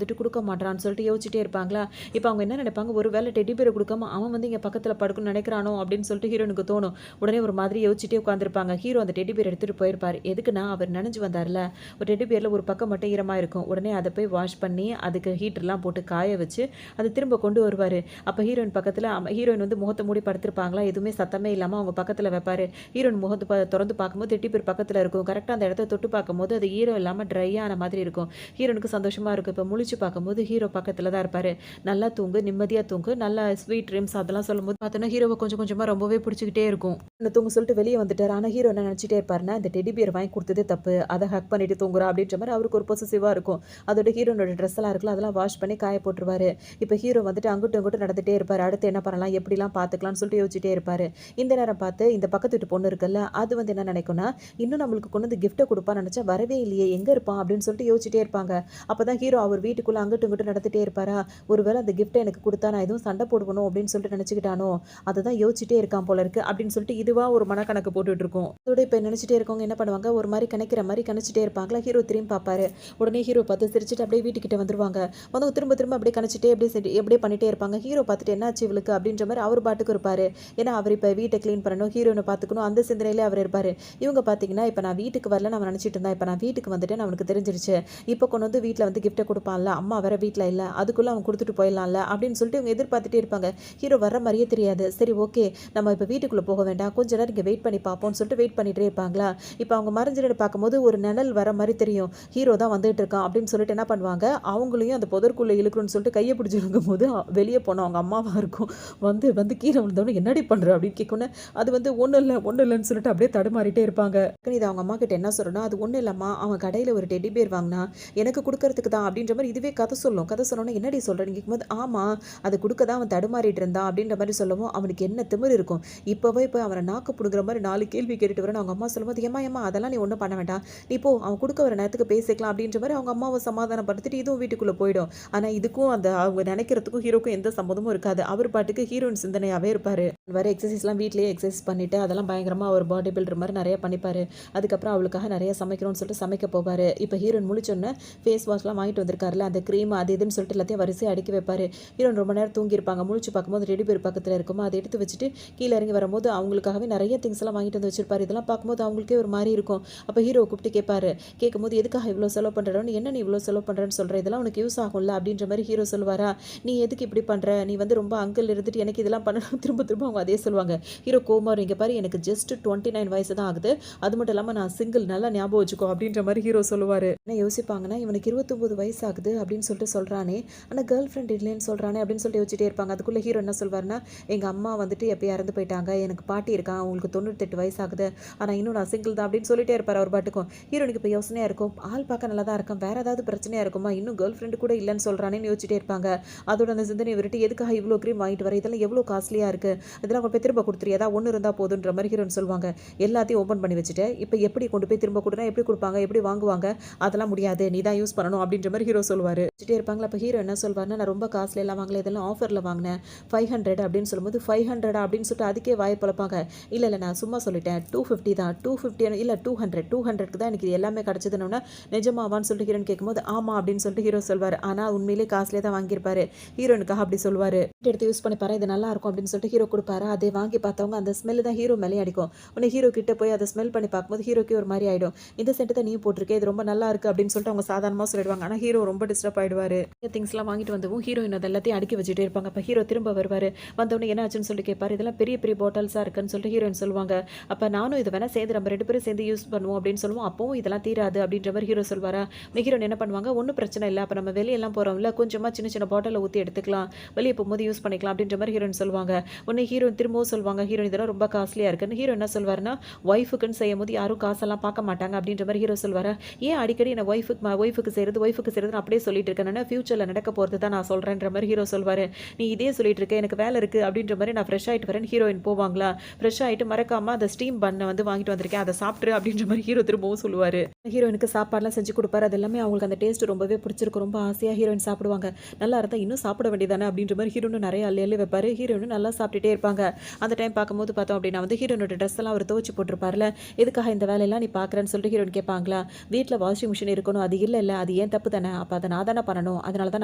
குடுக்க மாட்றான்னு சொல்லிட்டு யோசிச்சுட்டே இருப்பாங்களா. இப்ப அவங்க என்ன நினைப்பாங்க, ஒரு வேளை டெடி பியர குடுக்காம அவன் வந்து இங்க பக்கத்துல படுக்கணும்னு நினைக்கிறானோ அப்படின்னு சொல்லிட்டு ஹீரோனுக்கு தோணும். உடனே ஒரு மாதிரி யோசிச்சுட்டே உட்கார்ந்திருப்பாங்க. ஹீரோ அந்த டெடி பியர் எடுத்துட்டு போயிருப்பாரு. எதுக்குன்னா, அவர் நனைஞ்சு வந்தார்ல, ஒரு டெடி பியர்ல ஒரு பக்கம் மட்டும் ஈரமா இருக்கும். உடனே அத போய் வாஷ் பண்ணி, அதுக்கு ஹீட்டர்லாம் போட்டு காய வச்சு, அத திரும்ப கொண்டு வருவாரு. அப்ப ஹீரோயின் பக்கத்துல ஹீரோயின் வந்து முகத்த மூடி படுத்திருப்பாங்களா, எதுவுமே சத்தமே இல்லாம அவங்க பக்கத்துல வைப்பாரு. ஹீரோயின் முகத்த தொறந்து பார்க்கும்போது டெடி பியர் பக்கத்துல இருக்கும். கரெக்ட்டா அந்த இடத்த தொட்டு பார்க்கும்போது அது ஈரம் இல்லாம ட்ரை ஆன மாதிரி இருக்கும். ஹீரோனுக்கு சந்தோஷமா இருக்கும். இப்ப முழிச்சு பார்க்கும்போது ஹீரோ பக்கத்துல தான் இருப்பாரு. நல்லா தூங்கு, நிம்மதியா தூங்கு, நல்லா ஸ்வீட் ட்ரீம்ஸ் அதெல்லாம் சொல்லும்போது பார்த்தோன்னா, ஹீரோவ கொஞ்சம் கொஞ்சமா ரொம்பவே பிடிச்சுக்கிட்டே இருக்கும். தூங்க சொல்லிட்டு வெளிய வந்துட்டாரு. ஆனா ஹீரோ என்ன நெனச்சுட்டே இருப்பாருன்னா, இந்த டெடி பியர் வாங்கி குடுத்ததே தப்பு. அத ஹக் பண்ணிட்டு தூங்குறா அப்டின்ற மாரி அவருக்கு ஒரு பொசசிவா இருக்கும். அதோட ஹீரோனோட ட்ரெஸ் எல்லாம் இருக்குல்ல, அதெல்லாம் வாஷ் பண்ணி காய போட்டுருவாரு. இப்ப ஹீரோ வந்துட்டு அங்குட்டும், இங்குட்டும் நடந்துட்டே இருப்பாரு. அடுத்து என்ன பண்ணலாம்? எப்படிலாம் பாத்துக்கலாம்னு சொல்லிட்டு யோசிச்சுட்டே இருப்பாரு. இந்த நேரம் பார்த்து இந்த பக்கத்து வீட்டு பொண்ணு இருக்குல்ல, அது வந்து என்ன நெனைக்கும்னா, இன்னும் நம்மளுக்கு கொண்டு வந்து கிஃப்ட்ட குடுப்பான்னு நெனச்சா வரவே இல்லையே! எங்க இருப்பான்? அப்டின்னு சொல்லிட்டு யோசிச்சுட்டே இருப்பாங்க. அப்பதான் ஹீரோ அவர் வீட்டுக்குள்ள அங்குட்டும், இங்குட்டும் நடந்துட்டே இருப்பாரா, ஒருவேள அந்த கிஃப்ட்ட எனக்கு குடுத்தா நான் எதுவும் சண்ட போடுவனோ அப்டின்னு சொல்லிட்டு நெனச்சுக்கிட்டானோ, அததான் யோசிச்சுட்டே இருக்கான் போல இருக்கு. அப்டின்னு சொல்லிட்டு இதுவா ஒரு மனக்கணக்கு போட்டுட்டு இருக்கும். அதோட இப்ப நினைச்சிட்டே இருக்கவங்க என்ன பண்ணுவாங்க, ஒரு மாரி கணக்கிற மாரி கணிச்சிட்டே இருப்பாங்களா, ஹீரோ திரும்பி பார்ப்பாரு. உடனே ஹீரோ பார்த்து சிரிச்சுட்டு அப்படியே வீட்டுக்கிட்ட வந்துருவாங்க. வந்து திரும்ப திரும்ப அப்படியே கணிச்சிட்டே அப்படியே சரி அப்படியே பண்ணிட்டே இருப்பாங்க. ஹீரோ பார்த்துட்டு என்னாச்சு இவளுக்கு அப்படின்ற மாரி அவர் பாட்டுக்கு இருப்பாரு. ஏன்னா அவர் இப்ப வீட்ட கிளீன் பண்ணணும், ஹீரோயின பார்த்துக்கணும் அந்த சிந்தனையிலே அவர் இருப்பாரு. இவங்க பார்த்தீங்கன்னா, இப்ப நான் வீட்டுக்கு வரலன்னு அவன் நினைச்சிட்டு இருந்தான். இப்ப நான் வீட்டுக்கு வந்துட்டேன்னு அவனுக்கு தெரிஞ்சிருச்சு. இப்ப கொண்டு வந்து வீட்ல வந்து கிஃப்ட்ட குடுப்பான்ல, அம்மா வேற வீட்ல இல்ல. அதுக்குள்ள அவன் குடுத்துட்டு போயிடலாம்ல அப்படின்னு சொல்லிட்டு இவங்க எதிர்பார்த்துட்டே இருப்பாங்க. ஹீரோ வர்ற மாரியே தெரியாது. சரி ஓகே, நம்ம இப்ப வீட்டுக்குள்ள போக வேண்டாம். கொஞ்ச நேரம் இங்க வெயிட் பண்ணி பார்ப்போம்னு சொல்லிட்டு வெயிட் பண்ணிட்டே இருப்பாங்களா. இப்ப அவங்க மறைஞ்சு நின்னு பார்க்கும்போது ஒரு நிழல் வர மாரி தெரியும். ஹீரோ தான் வந்துட்டு இருக்கான் அப்படின்னு சொல்லிட்டு என்ன பண்ணுவாங்க, அவங்களையும் அந்த புதருக்குள்ள இழுக்கணும்னு சொல்லிட்டு கைய பிடிச்சு இழுக்கும்போது வெளிய போன அவங்க அம்மாவா இருக்கும். வந்து வந்து கீழ விழுந்தோனே என்னடி பண்ற அப்படின்னு கேட்கவுடனே, அது வந்து ஒண்ணும் இல்ல, ஒண்ணும் இல்லன்னு சொல்லிட்டு அப்படியே தடுமாறிட்டே இருப்பாங்க. இது அவங்க அம்மா கிட்ட என்ன சொல்றேன்னா, அது ஒண்ணும் இல்லம்மா, அவன் கடையில ஒரு டெடி பேர் வாங்குனா, எனக்கு குடுக்கறதுக்கு தான் அப்படின்ற மாரி இதுவே கதை சொல்லும். கதை சொன்னோனே என்னடி சொல்றன்னு கேட்கும்போது, ஆமா அது குடுக்க தான் அவன் தடுமாறிட்டு இருந்தான் அப்படின்ற மாரி சொல்லவும், அவனுக்கு என்ன திமிரு இருக்கும். இப்பவே போய் அவன நாக்கு புடுங்குற மாரி 4 கேள்வி கேட்டுட்டு வரேன்னு அவங்க அம்மா சொல்லும்போது, "ஏம்மா ஏம்மா அதெல்லாம் நீ ஒண்ணும் பண்ண வேண்டாம். நீ போ அவன் குடுக்க வர நேரத்துக்கு பேசிக்கலாம்." அப்படின்ற மாரி அவங்க அம்மாவ சமாதானப்படுத்திட்டு இதுவும் வீட்டுக்குள்ள போயிடும். ஆனா இதுக்கும் அந்த அவங்க நெனைக்கிறதுக்கும் ஹீரோக்கும் எந்த சம்மந்தமும் இருக்காது. அவர் பாட்டுக்கு ஹீரோயின் சிந்தனையாவே இருப்பாரு. வேற எக்ஸர்சைஸ்லாம் வீட்லயே எக்ஸர்சைஸ் பண்ணிட்டு அதெல்லாம் பயங்கரமா ஒரு பாடி பில்டர் மாரி நெறைய பண்ணிப்பாரு. அதுக்கப்புறம் அவளுக்காக நெறைய சமைக்கணும்னு சொல்லிட்டு சமைக்க போவாரு. இப்ப ஹீரோயின் முழிச்சோனே ஃபேஸ் வாஷ்லாம் வாங்கிட்டு வந்திருக்காருல்ல, அந்த கிரீம் அது இதுன்னு சொல்லிட்டு எல்லாத்தையும் வரிசையா அடுக்கி வைப்பாரு. ஹீரோயின் ரொம்ப நேரம் தூங்கியிருப்பாங்க. முழிச்சு பார்க்கும்போது டெடி பேர் பக்கத்துல இருக்குமா, அத எடுத்து வச்சுட்டு கீழ இறங்கி வரும்போது அவங்களுக்காகவே நெறைய திங்ஸ் எல்லாம் வாங்கிட்டு வந்து வச்சிருப்பாரு. இதெல்லாம் பார்க்கும்போது அவங்களுக்கே ஒரு மாரி இருக்கும். அப்ப ஹீரோவ கூப்பிட்டு கேட்பாரு. கேட்கும்போது எதுக்காக இவ்ளோ செலவு பண்றன்னு, என்ன நீ இவ்ளோ செலவு பண்றன்னு சொல்ற? இதெல்லாம் உனக்கு யூஸ் ஆகும்ல அப்படின்ற மாரி ஹீரோ சொல்லுவாரா? நீ எதுக்கு இப்படி பண்ற? நீ வந்து ரொம்ப அங்கிள் இருந்துட்டு எனக்கு இதெல்லாம் பண்ணணும் திரும்ப திரும்ப அவங்க அதே சொல்லுவாங்க. ஹீரோ கோவமா வரும். இங்க பாரு எனக்கு ஜஸ்ட் 29 வயசு தான் ஆகுது. அது மட்டும் இல்லாம நான் சிங்கிள் நல்லா ஞாபகம் வச்சுக்கோ அப்படின்ற மாரி ஹீரோ சொல்லுவாரு. என்ன யோசிப்பாங்கன்னா, இவனுக்கு 29 வயசு ஆகுது அப்படின்னு சொல்லிட்டு சொல்றானே. ஆனா கேர்ள் ஃபிரெண்ட் இல்லைன்னு சொல்றானே அப்படின்னு சொல்லிட்டு யோசிச்சுட்டே இருப்பாங்க. அதுக்குள்ள ஹீரோ என்ன சொல்வாருன்னா, எங்க அம்மா வந்துட்டு எப்பயோ இறந்து போயிட்டாங்க. எனக்கு பாட்டி இருக்கான். அவங்களுக்கு 98 வயசு ஆகுது. ஆனா இன்னும் நான் சிங்கிள் தான் அப்படின்னு சொல்லிட்டே இருப்பாரு அவர் பாட்டுக்கும். ஹீரோனுக்கு இப்ப யோசனையா இருக்கும். ஆள் பார்க்க நல்லா தான் இருக்கான். வேற ஏதாவது பிரச்சனையா இருக்குமா? இன்னும் கேர்ள் ஃபிரெண்ட் கூட இல்லன்னு சொல்றானேன்னு யோசிச்சுட்டே இருப்பாங்க. அதோட அந்த சிந்தனைய விட்டுட்டு எதுக்காக இவ்ளோ கிரீம் வாங்கிட்டு வர? இதெல்லாம் எவ்ளோ காஸ்ட்லியா இருக்கு. இதெல்லாம் கொண்டு போய் திரும்ப குடுத்துரு. ஏதாவது ஒண்ணு இருந்தா போதுன்ற மாரி ஹீரோன்னு சொல்லுவாங்க. எல்லாத்தையும் ஓப்பன் பண்ணி வச்சுட்டேன். இப்ப எப்படி கொண்டு போய் திரும்ப குடுனா எப்படி குடுப்பாங்க? எப்படி வாங்குவாங்க? அதெல்லாம் முடியாது. நீ தான் யூஸ் பண்ணணும் அப்படின்ற மாரி ஹீரோ சொல்லுவாரு. வச்சுட்டே இருப்பாங்களா. அப்ப ஹீரோ என்ன சொல்வாருன்னா, நான் ரொம்ப காஸ்ட்லி எல்லாம் வாங்கல. இதெல்லாம் ஆஃபர்ல வாங்குனேன். 500 அப்படின்னு சொல்லும்போது 500 அப்படின்னு சொல்லிட்டு அதுக்கே வாய பொளப்பாங்க. இல்ல, இல்ல நான் சும்மா சொல்லிட்டேன். 250 தான். 250 இல்ல 200 200க்கு தான் எனக்கு இது எல்லாமே கிடைச்சதுன்னோன, நிஜமாவான்னு சொல்லிட்டு ஹீரோயின் கேட்கும்போது, ஆமா அப்படின்னு சொல்லிட்டு ஹீரோ சொல்வாரு. ஆனா உண்மையிலேயே காஸ்ட்லியா தான் வாங்கியிருப்பாரு. ஹீரோயினுக்காக அப்படி சொல்லுவாரு. எடுத்து யூஸ் பண்ணி பாரு. இது நல்லா இருக்கும் அப்படின்னு சொல்லிட்டு ஹீரோ குடுப்பாரு. அதை வாங்கி பார்த்தவங்க அந்த ஸ்மெல் தான் ஹீரோ மேலயும் அடிக்கும். உடனே ஹீரோ கிட்ட போய் அத ஸ்மெல் பண்ணி பார்க்கும்போது ஹீரோக்கே ஒரு மாரி ஆயிடும். இந்த சென்ட் தான் நீ போட்டுருக்க. இது ரொம்ப நல்லா இருக்கு அப்படின்னு சொல்லிட்டு அவங்க சாதாரணமா சொல்லிடுவாங்க. ஆனா ஹீரோ ரொம்ப டிஸ்டர்ப் ஆயிடுவாரு. திங்ஸ்லாம் வாங்கிட்டு வந்துவும் ஹீரோயின் அது எல்லாத்தையும் அடுக்கி வச்சுட்டே இருப்பாங்க. அப்ப ஹீரோ திரும்ப வருவாரு. வந்தவுடனே என்ன ஆச்சுன்னு சொல்லிட்டு கேட்பாரு. இதெல்லாம் பெரிய பெரிய பாட்டில்ஸா இருக்குன்னு சொல்லிட்டு ஹீரோயின் சொல்லுவாங்க. அப்ப நானும் இத வேணா சேர்ந்து நம்ம 2 பேரும் சேர்ந்து யூஸ் பண்ணுவோம் அப்படின்னு சொல்லுவோம். அப்பவும் இதெல்லாம் தீராது அப்படின்ற மாரி ஹீரோ சொல்வாரா. ஹீரோயின் என்ன பண்ணுவாங்க, ஒண்ணும் பிரச்சனை இல்ல. அப்ப நம்ம வெளியலாம் போறோம்ல, கொஞ்சமா சின்ன சின்ன பாட்டில்ல ஊத்தி எடுத்துக்கலாம். வெளிய போகும்போது யூஸ் பண்ணிக்கலாம் அப்படின்ற மாரி ஹீரோயின் சொல்லுவாங்க. உடனே ஹீரோயின் திரும்பவும் சொல்லுவாங்க. ஹீரோயின் இதெல்லாம் ரொம்ப காஸ்ட்லியா இருக்குன்னு. ஹீரோ என்ன சொல்வாருன்னா, ஒய்ஃப்க்குன்னு செய்யும்போது யாரும் காசெல்லாம் பார்க்க மாட்டாங்க அப்படின்ற மாரி ஹீரோ சொல்வாரா. ஏன் அடிக்கடி என்ன ஒய்ஃப்க்கு செய்றதுன்னு அப்படியே சொல்லிட்டு இருக்கேன்னா, ஃபியூச்சர்ல நடக்க போறது தான் நான் சொல்றேன்ற மாரி ஹீரோ சொல்வாரு. நீ இதே சொல்லிட்டு இருக்க, எனக்கு வேலை இருக்கு அப்படின்ற மாரி நான் ஃப்ரெஷ் ஆயிட்டு வரேன்னு ஹீரோயின் போவாங்களா. ஃப்ரெஷ் ஆயிட்டு மறக்காம அந்த ஸ்டீம் பன்ன வந்து வாங்கிட்டு வந்திருக்கேன். அத சாப்பிட்டுரு அப்படின்ற மாரி ஹீரோ திரும்பவும் சொல்லுவாரு. ஹீரோயினுக்கு சாப்பாடுலாம் செஞ்சு குடுப்பாரு. அது எல்லாமே அவங்களுக்கு அந்த டேஸ்ட் ரொம்பவே பிடிச்சிருக்கும். ரொம்ப ஆசையா ஹீரோயின் சாப்பிடுவாங்க. நல்லா இருந்தா இன்னும் சாப்பிட வேண்டியதானே அப்படின்ற மாரி ஹீரோனும் நெறைய அள்ளி அள்ளி வைப்பாரு. ஹீரோயினும் நல்லா சாப்பிட்டுட்டே இருப்பாங்க. அந்த டைம் பார்க்கும்போது பார்த்தோம் அப்படின்னா வந்து ஹீரோனோட ட்ரெஸ் எல்லாம் அவர் துவச்சு போட்டிருப்பார்ல. எதுக்காக இந்த வேலையெல்லாம் நீ பார்க்குறன்னு சொல்லிட்டு ஹீரோயின் கேட்பாங்களா. வீட்ல வாஷிங் மிஷின் இருக்கணும். அது இல்ல அது ஏன் தப்பு தானே. அப்ப அத நான் தானே பண்ணணும். அதனால தான்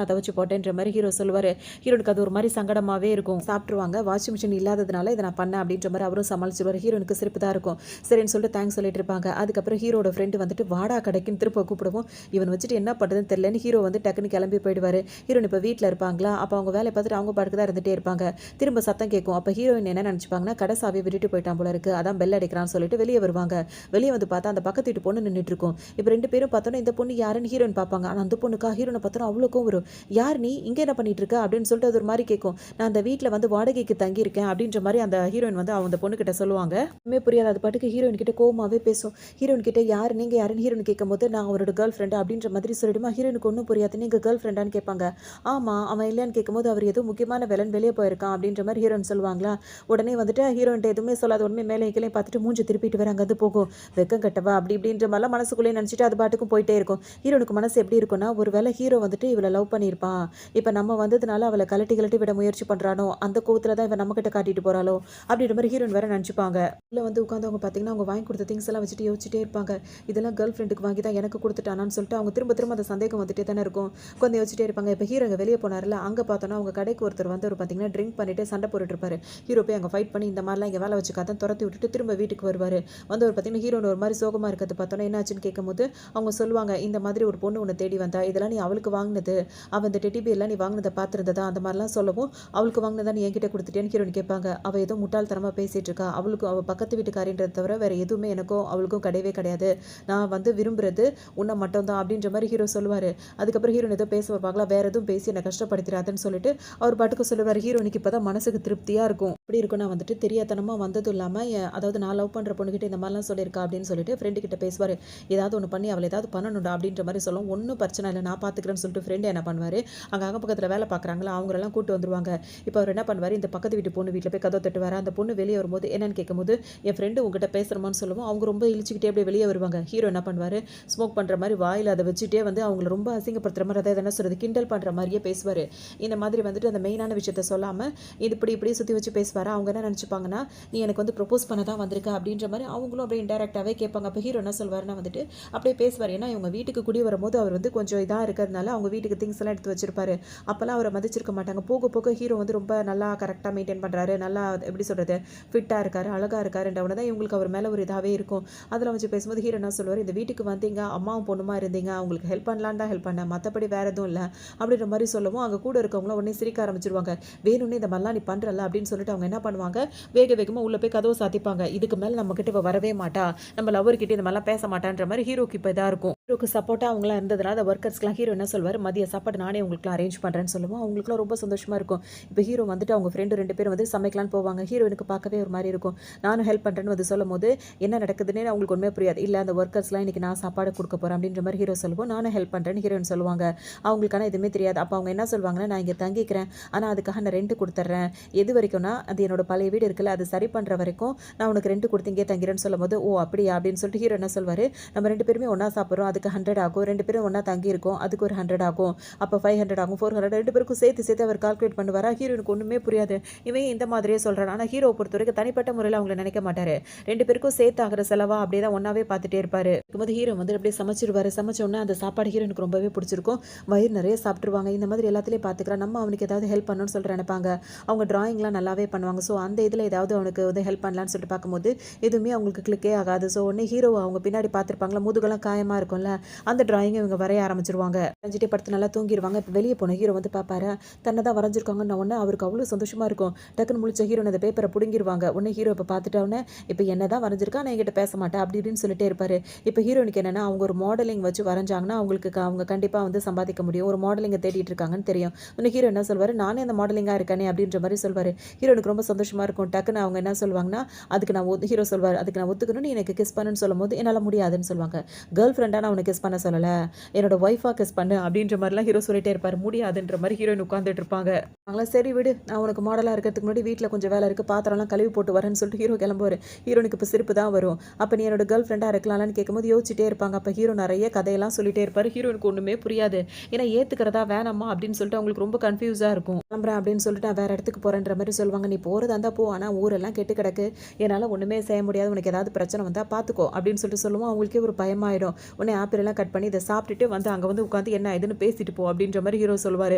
நான் துவச்சு போட்டேன்ற மாரி ஹீரோ சொல்லுவாரு. ஹீரோனுக்கு அது ஒரு மாரி சங்கடமாவே இருக்கும். சாப்பிட்டுருவாங்க. வாஷிங் மிஷின் இல்லாததுனால இத நான் பண்ணேன் அப்படின்ற மாரி அவரும் சமாளிச்சுருவாரு. ஹீரோனுக்கு சிரிப்பு தான் இருக்கும். சரின்னு சொல்லிட்டு தேங்க்ஸ் சொல்லிட்டு இருப்பாங்க. அதுக்கப்புறம் ஹீரோட ஃப்ரெண்ட் வந்துட்டு வாடா கடைக்குன்னு திரும்ப கூப்பிடுவோம். இவன் வச்சுட்டு என்ன பண்ணுறதுன்னு தெரியலன்னு ஹீரோ வந்து டக்குன்னு கிளம்பி போயிடுவார். ஹீரோயின் இப்போ வீட்டில் இருப்பாங்களா, அப்போ அவங்க வேலையை பார்த்துட்டு அவங்க பாட்டுக்கு தான் இருந்துகிட்டே இருப்பாங்க. திரும்ப சத்தம் கேட்கும். அப்போ ஹீரோயின் என்ன நினச்சிப்பாங்கன்னா கடை சாவியை விட்டுட்டு போயிட்டான் போல இருக்குது, அதான் பெல் அடிக்கிறான்னு சொல்லிட்டு வெளியே வருவாங்க. வெளியே வந்து பார்த்தா அந்த பக்கத்து வீட்டு பொண்ணு நின்றுட்டு இருக்கும். இப்போ 2 பேரும் பார்த்தோன்னா இந்த பொண்ணு யாருன்னு ஹீரோயின் பார்ப்பாங்க. ஆனால் அந்த பொண்ணுக்கா ஹீரோனை பார்த்தோன்னா அவ்வளோக்கும் வரும். யார் நீ இங்கே என்ன பண்ணிட்டு இருக்க அப்படின்னு சொல்லிட்டு அது ஒரு மாதிரி கேட்கும். நான் அந்த வீட்டில் வந்து வாடகைக்கு தங்கியிருக்கேன் அப்படின்ற மாதிரி அந்த ஹீரோயின் வந்து அந்த பொண்ணுக்கிட்ட சொல்லுவாங்க. ஒன்றுமே புரியாது. அது பாட்டுக்கு ஹீரோயின் கிட்ட கோவமாகவே பேசும். ஹீரோயின் கிட்ட யார் நீங்கள் யாருன்னு ஹீரோயின் கேட்கும்போது நான் அவரோட கேர்ள் ஃப்ரெண்டு அப்படின்ற மாதிரி சொல்லிடுமா. ஹீரோயினுக்கு ஒன்றும் புரியாது. நீங்கள் கேர்ள் ஃப்ரெண்டான்னு கேட்பாங்க. ஆமாம் அவன் இல்லையான்னு கேட்கும்போது அவர் ஏதோ முக்கியமான வேலைன்னு வெளியே போயிருக்கான் அப்படின்ற மாதிரி ஹீரோயின் சொல்லுவாங்களா. உடனே வந்துட்டு ஹீரோயின்ட்ட எதுவுமே சொல்லாத உடனே மேலே கீழே பார்த்துட்டு மூஞ்சி திருப்பிட்டு வர அங்கே போகும். வெக்கம் கட்டவா அப்படி இப்படின்ற மாதிரிலாம் மனசுக்குள்ளேயே நினச்சிட்டு அது பாட்டுக்கும் போயிட்டே இருக்கும். ஹீரோனுக்கு மனசு எப்படி இருக்குன்னா, ஒரு வேளை ஹீரோ வந்துட்டு இவளை லவ் பண்ணியிருப்பான், இப்போ நம்ம வந்ததுனால அவளை கலட்டி கலட்டி விட முயற்சி பண்ணுறானோ, அந்த கோவத்தில் தான் இவன் நம்மக்கிட்ட காட்டிட்டு போகிறாளோ அப்படின்ற மாதிரி ஹீரோயின் வேற நினச்சிப்பாங்க. இல்லை வந்து உட்காந்தவங்க பார்த்தீங்கன்னா அவங்க வாங்கி கொடுத்த திங்ஸ் எல்லாம் வச்சுட்டு யோசிச்சுட்டே இருப்பாங்க. இதெல்லாம் கேர்ள் ஃப்ரெண்டுக்கு வாங்கி தான் எனக்கு கொடுத்துட்டானான்னு சொல்லிட்டு அவங்க திரும்ப திரும்ப அந்த சந்தேகம் வந்துட்டே தானே இருக்கும். கொஞ்சம் யோசிச்சுட்டே இருப்பாங்க. இப்போ ஹீரோ இங்கே வெளியே போனார்ல, அங்கே பார்த்தோன்னா அவங்க கடைக்கு ஒருத்தர் வந்து ஒரு பார்த்தீங்கன்னா ட்ரிங்க் பண்ணிட்டு சண்டை போட்டுட்டு இருப்பாரு. ஹீரோ போய் அங்கே ஃபைட் பண்ணி இந்த மாதிரிலாம் இங்கே வேலை வச்சுக்காதான் துரத்தி விட்டுட்டு திரும்ப வீட்டுக்கு வருவார். வந்து ஒரு பார்த்தீங்கன்னா ஹீரோன்னு ஒரு மாதிரி சோகமாக இருக்கிறது பார்த்தோன்னா என்னாச்சுன்னு கேட்கும்போது அவங்க சொல்லுவாங்க, இந்த மாதிரி ஒரு பொண்ணு உன்னை தேடி வந்தா, இதெல்லாம் நீ அவளுக்கு வாங்கினது, அவள் இந்த டெட்டி பியர்லாம் நீ வாங்கினதை பார்த்துருந்ததா அந்த மாதிரிலாம் சொல்லவும், அவளுக்கு வாங்கினதா நீ என்கிட்ட கொடுத்துட்டேன்னு ஹீரோன்னு கேட்பாங்க. அவள் ஏதோ முட்டாள்தனமாக பேசிகிட்டு இருக்கா, அவளுக்கு அவள் பக்கத்து வீட்டுக்காரின்றதை தவிர வேறு எதுவுமே எனக்கும் அவளுக்கும் கிடையவே கிடையாது, நான் வந்து விரும்புறது உன்னை மட்டும் தான் அப்படின்ற மாதிரி ஹீரோ சொல்லுவார். அதுக்கப்புறம் ஹீரோன் ஏதோ பேச வைப்பாங்களா, வேறு எதுவும் பேசி என்னை கஷ்டப்படுத்திடாதுன்னு சொல்லிட்டு அவர் பாட்டுக்கு சொல்லுவார். ஹீரோனுக்கு இப்போ தான் மனசுக்கு திருப்தியாக இருக்கும். அப்படி இருக்குன்னா வந்துட்டு தெரியாதனமாக வந்ததும் இல்லாமல் அதாவது நான் லவ் பண்ணுற பொண்ணுக்கிட்ட இந்த மாதிரிலாம் சொல்லியிருக்கா அப்படின்னு சொல்லிட்டு ஃப்ரெண்டு கிட்ட பேசுவார். ஏதாவது ஒன்று பண்ணி அவளை ஏதாவது பண்ணணும்டா அப்படின்ற மாதிரி சொல்லும். ஒன்றும் பிரச்சனை இல்லை நான் பார்த்துக்கிறேன்னு சொல்லிட்டு ஃப்ரெண்டு என்ன பண்ணுவார், அங்கே பக்கத்தில் வேலை பார்க்குறாங்களா அவங்களெல்லாம் கூட்டு வந்துருவாங்க. இப்போ அவர் என்ன பண்ணுவார், இந்த பக்கத்து வீட்டு பொண்ணு வீட்டில் போய் கதவை தட்டுவார். அந்த பொண்ணு வெளியே வரும்போது என்னன்னு கேட்கும்போது என் ஃப்ரெண்டு உங்ககிட்ட பேசுகிறோமான்னு சொல்லுவோம். அவங்க ரொம்ப இழிச்சிக்கிட்டே அப்படியே வெளியே வருவாங்க. ஹீரோ என்ன பண்ணுவார், ஸ்மோக் பண்ணுற மாதிரி வாயில் அதை வச்சுட்டே வந்து அவங்கள ரொம்ப அசிங்கப்படுத்துகிற மாதிரி அதாவது என்ன சொல்கிறது கிண்டல் பண்ணுற மாதிரியே பேசுவார். இந்த மாதிரி வந்துட்டு அந்த மெயினான விஷயத்த சொல்லாமல் இது இப்படி சுற்றி வச்சு பேசுவார். அவங்க என்ன நினச்சிப்பாங்கன்னா, நீ எனக்கு வந்து ப்ரொப்போஸ் பண்ண தான் வந்திருக்க அப்படின்ற மாதிரி அவங்களும் அப்படியே இன்டெரக்டாகவே கேட்பாங்க. அப்போ ஹீரோ என்ன சொல்வார்னா வந்துட்டு அப்படியே பேசுவார். ஏன்னா இவங்க வீட்டுக்கு குடி வரும்போது அவர் வந்து கொஞ்சம் இதாக இருக்கிறதுனால அவங்க வீட்டுக்கு திங்ஸ் எல்லாம் எடுத்து வச்சிருப்பாரு. அப்போல்லாம் அவரை மதிச்சிருக்க மாட்டாங்க. போக போக ஹீரோ வந்து ரொம்ப நல்லா கரெக்டாக மெயின்டைன் பண்ணுறாரு, நல்லா எப்படி சொல்கிறது ஃபிட்டாக இருக்காரு, அழகாக இருக்காருன்றவன தான் இவங்களுக்கு அவர் மேலே ஒரு இதாகவே இருக்கும். அதில் வச்சு பேசும்போது ஹீரோ என்ன சொல்லுவார், இந்த வீட்டுக்கு வந்தீங்க அம்மாவும் பொண்ணுமா இருந்தீங்க, அவங்களுக்கு ஹெல்ப் பண்ணலான்னு தான் ஹெல்ப் பண்ணேன், மற்றபடி வேறு எதுவும் இல்லை அப்படின்ற மாதிரி சொல்லவும் அங்கே கூட இருக்கவங்களும் உடனே சிரிக்க ஆரம்பிச்சிருவாங்க. வேணும்னே இந்த மாதிரிலாம் நீ பண்ணுறல அப்படின்னு சொல்லிட்டு அவங்க என்ன பண்ணுவாங்க, வேகமாக உள்ளே போய் கதவை சாத்திப்பாங்க. இதுக்கு மேலே நம்மக்கிட்ட இவ வரவே மாட்டா, நம்ம லவர்கிட்ட இந்த மாதிரிலாம் பேச மாட்டான்ற மாதிரி ஹீரோக்கு இப்போ இதாக இருக்கும். ஹீரோக்கு சப்போர்ட்டாக அவங்களாம் இருந்ததுனால அந்த ஒர்க்கர்ஸ்க்குலாம் ஹீரோ என்ன சொல்வார், மதிய சாப்பாடு நானே உங்களுக்குலாம் அரேஞ்ச் பண்ணுறேன்னு சொல்லுவோம். அவங்களுக்குலாம் ரொம்ப சந்தோஷமாக இருக்கும். இப்போ ஹீரோ வந்துட்டு அவங்க ஃப்ரெண்டு 2 பேரும் வந்து சமைக்கலான்னு போவாங்க. ஹீரோயினுக்கு பார்க்கவே ஒரு மாதிரி இருக்கும். நானும் ஹெல்ப் பண்ணுறேன்னு வந்து சொல்லும் போது என்ன நடக்குதுன்னு அவங்களுக்கு ஒன்றுமே புரியாது. இல்லை அந்த ஒர்க்கர்ஸ்லாம் இன்றைக்கி நான் சாப்பாடு கொடுக்க போகிறேன் அப்படின்ற மாதிரி ஹீரோ சொல்லுவோம். நானும் ஹெல்ப் பண்ணுறேன்னு ஹீரோயின் சொல்லுவாங்க. அவங்களுக்கான எதுவுமே தெரியாது. அப்போ அவங்க என்ன சொல்லுவாங்கன்னா, நான் இங்கே தங்கிக்கிறேன், ஆனால் அதுக்காக நான் ரெண்ட் கொடுத்துட்றேன். எது வரைக்கும்னா அது என்னோட பழைய வீடு இருக்குல்ல, அது சரி பண்ணுற வரைக்கும் நான் உனக்கு ரெண்ட் கொடுத்து இங்கே தங்கிறேன்னு சொல்லும் போது ஓ அப்படியா அப்படின்னு சொல்லிட்டு ஹீரோ என்ன சொல்வார், நம்ம 2 பேருமே ஒன்றா சாப்பிட்றோம், அதுக்கு 100 ஆகும், 2 பேரும் ஒன்றா தங்கியிருக்கோம், அதுக்கு ஒரு 100 ஆகும், அப்போ 500 ஆகும், 400, 2 பேருக்கும் சேர்த்து அவர் கால்குலேட் பண்ணுவாரா. ஹீரோனுக்கு ஒன்றுமே புரியாது. இவன் இந்த மாதிரியே சொல்கிறான். ஆனால் ஹீரோ பொறுத்த வரைக்கும் தனிப்பட்ட முறையில் அவங்கள நினைக்க மாட்டார். 2 பேருக்கும் சேர்த்து ஆகிற செலவா அப்படியே தான் ஒன்றாவே பார்த்துட்டே இருப்பார். இருக்கும்போது ஹீரோ வந்து அப்படியே சமைச்சிருவார். சமைச்சோன்னா அந்த சாப்பாடு ஹீரோனுக்கு ரொம்பவே பிடிச்சிருக்கும். வயிறு நிறைய சாப்பிட்ருவாங்க. இந்த மாதிரி எல்லாத்துலேயும் பார்த்துக்கிறா, நம்ம அவனுக்கு ஏதாவது ஹெல்ப் பண்ணணும்னு சொல்லிட்டு நினைப்பாங்க. அவங்க டிராயிங்லாம் நல்லாவே பண்ணுவாங்க. ஸோ அந்த இதில் ஏதாவது அவனுக்கு வந்து ஹெல்ப் பண்ணலான்னு சொல்லிட்டு பார்க்கும்போது எதுவுமே அவங்களுக்கு கிளிக்கே ஆகாது. ஸோ உடனே ஹீரோ அவங்க பின்னாடி பார்த்துருப்பாங்களா, முதுகெல்லாம் காயமாக இருக்கும்ல, அந்த டிராயிங்கை இவங்க வரைய ஆரம்பிச்சிருவாங்க. வரைஞ்சிட்டே படுத்து நல்லா தூங்கிடுவாங்க. இப்போ வெளியே போன ஹீரோ வந்து பார்ப்பாரு, தன்னை தான் வரைஞ்சிருக்காங்கன்னு உடனே அவருக்கு அவ்வளோ சந்தோஷமாக இருக்கும். டக்குன்னு முழிச்ச ஹீரோ அந்த பேப்பரை பிடுங்கிடுவாங்க. உடனே ஹீரோ இப்போ பார்த்துட்டோன்னே இப்போ என்ன தான் வரைஞ்சிருக்கா, நான் என்கிட்ட பேச மாட்டேன் அப்படி இப்படின்னு சொல்லிட்டே இருப்பார். இப்போ ஹீரோனுக்கு என்னென்னா, அவங்க ஒரு மாடலிங் வச்சு வரைஞ்சாங்கன்னா அவங்களுக்கு அவங்க கண்டிப்பாக வந்து சம்பாதிக்க முடியும், ஒரு மாடலிங்கை தேடிட்டு இருக்காங்கன்னு தெரியும். உடனே ஹீரோ என்ன சொல்வார், நானே அந்த மாடலிங்காக இருக்கேனே அப்படின்ற மாதிரி சொல்வார். ஹீரோனுக்கு ரொம்ப சந்தோஷமாக இருக்கும். டக்குன்னு அவங்க என்ன சொல்லுவாங்கன்னா, அதுக்கு நான் ஹீரோ சொல்வார், அதுக்கு நான் ஒத்துக்கணும், நீ எனக்கு கிஸ் பண்ணுன்னு சொல்லும் போது என்னால் முடியாதுன்னு சொல்லுவாங்க. கேர்ள் ஃப்ரெண்டாக நான் உனக்கு கிஸ் பண்ண சொல்லலை, என்னோட ஒய்ஃபாக கிஸ் பண்ணு அப்படின்ற மாதிரிலாம் ஹீரோ சொல்லிட்டே இருப்பார். முடியாதுன்ற மாதிரி ஹீரோயின் உட்காந்துட்டு இருப்பாங்க. அவங்களா சரி விடு, நான் உனக்கு மாடலாக இருக்கிறதுக்கு முன்னாடி வீட்டில் கொஞ்சம் வேலை இருக்குது, பாத்திரம்லாம் கழுவி போட்டு வரேன்னு சொல்லிட்டு ஹீரோ கிளம்புவார். ஹீரோனுக்கு இப்போ சிரிப்பு தான் வரும். அப்போ நீ என்னோட கேர்ள் ஃப்ரெண்டாக இருக்கலாம்னு கேட்கும்போது யோசிச்சுட்டே இருப்பாங்க. அப்போ ஹீரோ நிறைய கதையெல்லாம் சொல்லிட்டே இருப்பார். ஹீரோனுக்கு ஒன்றுமே புரியாது. ஏன்னா ஏற்றுக்கிறதா வேணாமா அப்படின்னு சொல்லிட்டு அவங்களுக்கு ரொம்ப கன்ஃபியூஸாக இருக்கும். கிளம்புறேன் அப்படின்னு சொல்லிட்டு நான் வேறு இடத்துக்கு போகிறேன்ற மாதிரி சொல்லுவாங்க. நீ போகிறதா இருந்தால் போ, ஆனால் ஊரெல்லாம் கெட்டு கிடக்கு, என்னால் ஒன்றுமே செய்ய முடியாது, உனக்கு ஏதாவது பிரச்சனை வந்தால் பார்த்துக்கோ அப்படின்னு சொல்லிட்டு சொல்லுவோம். அவங்களுக்கே ஒரு பயமாயிடும். உடனே ஆப்பிள் எல்லாம் கட் பண்ணி இதை சாப்பிட்டுட்டு வந்து அங்கே வந்து உட்காந்து என்ன இதுன்னு பேசிட்டு போ அப்படின்ற மாதிரி ஹீரோ சொல்லுவார்.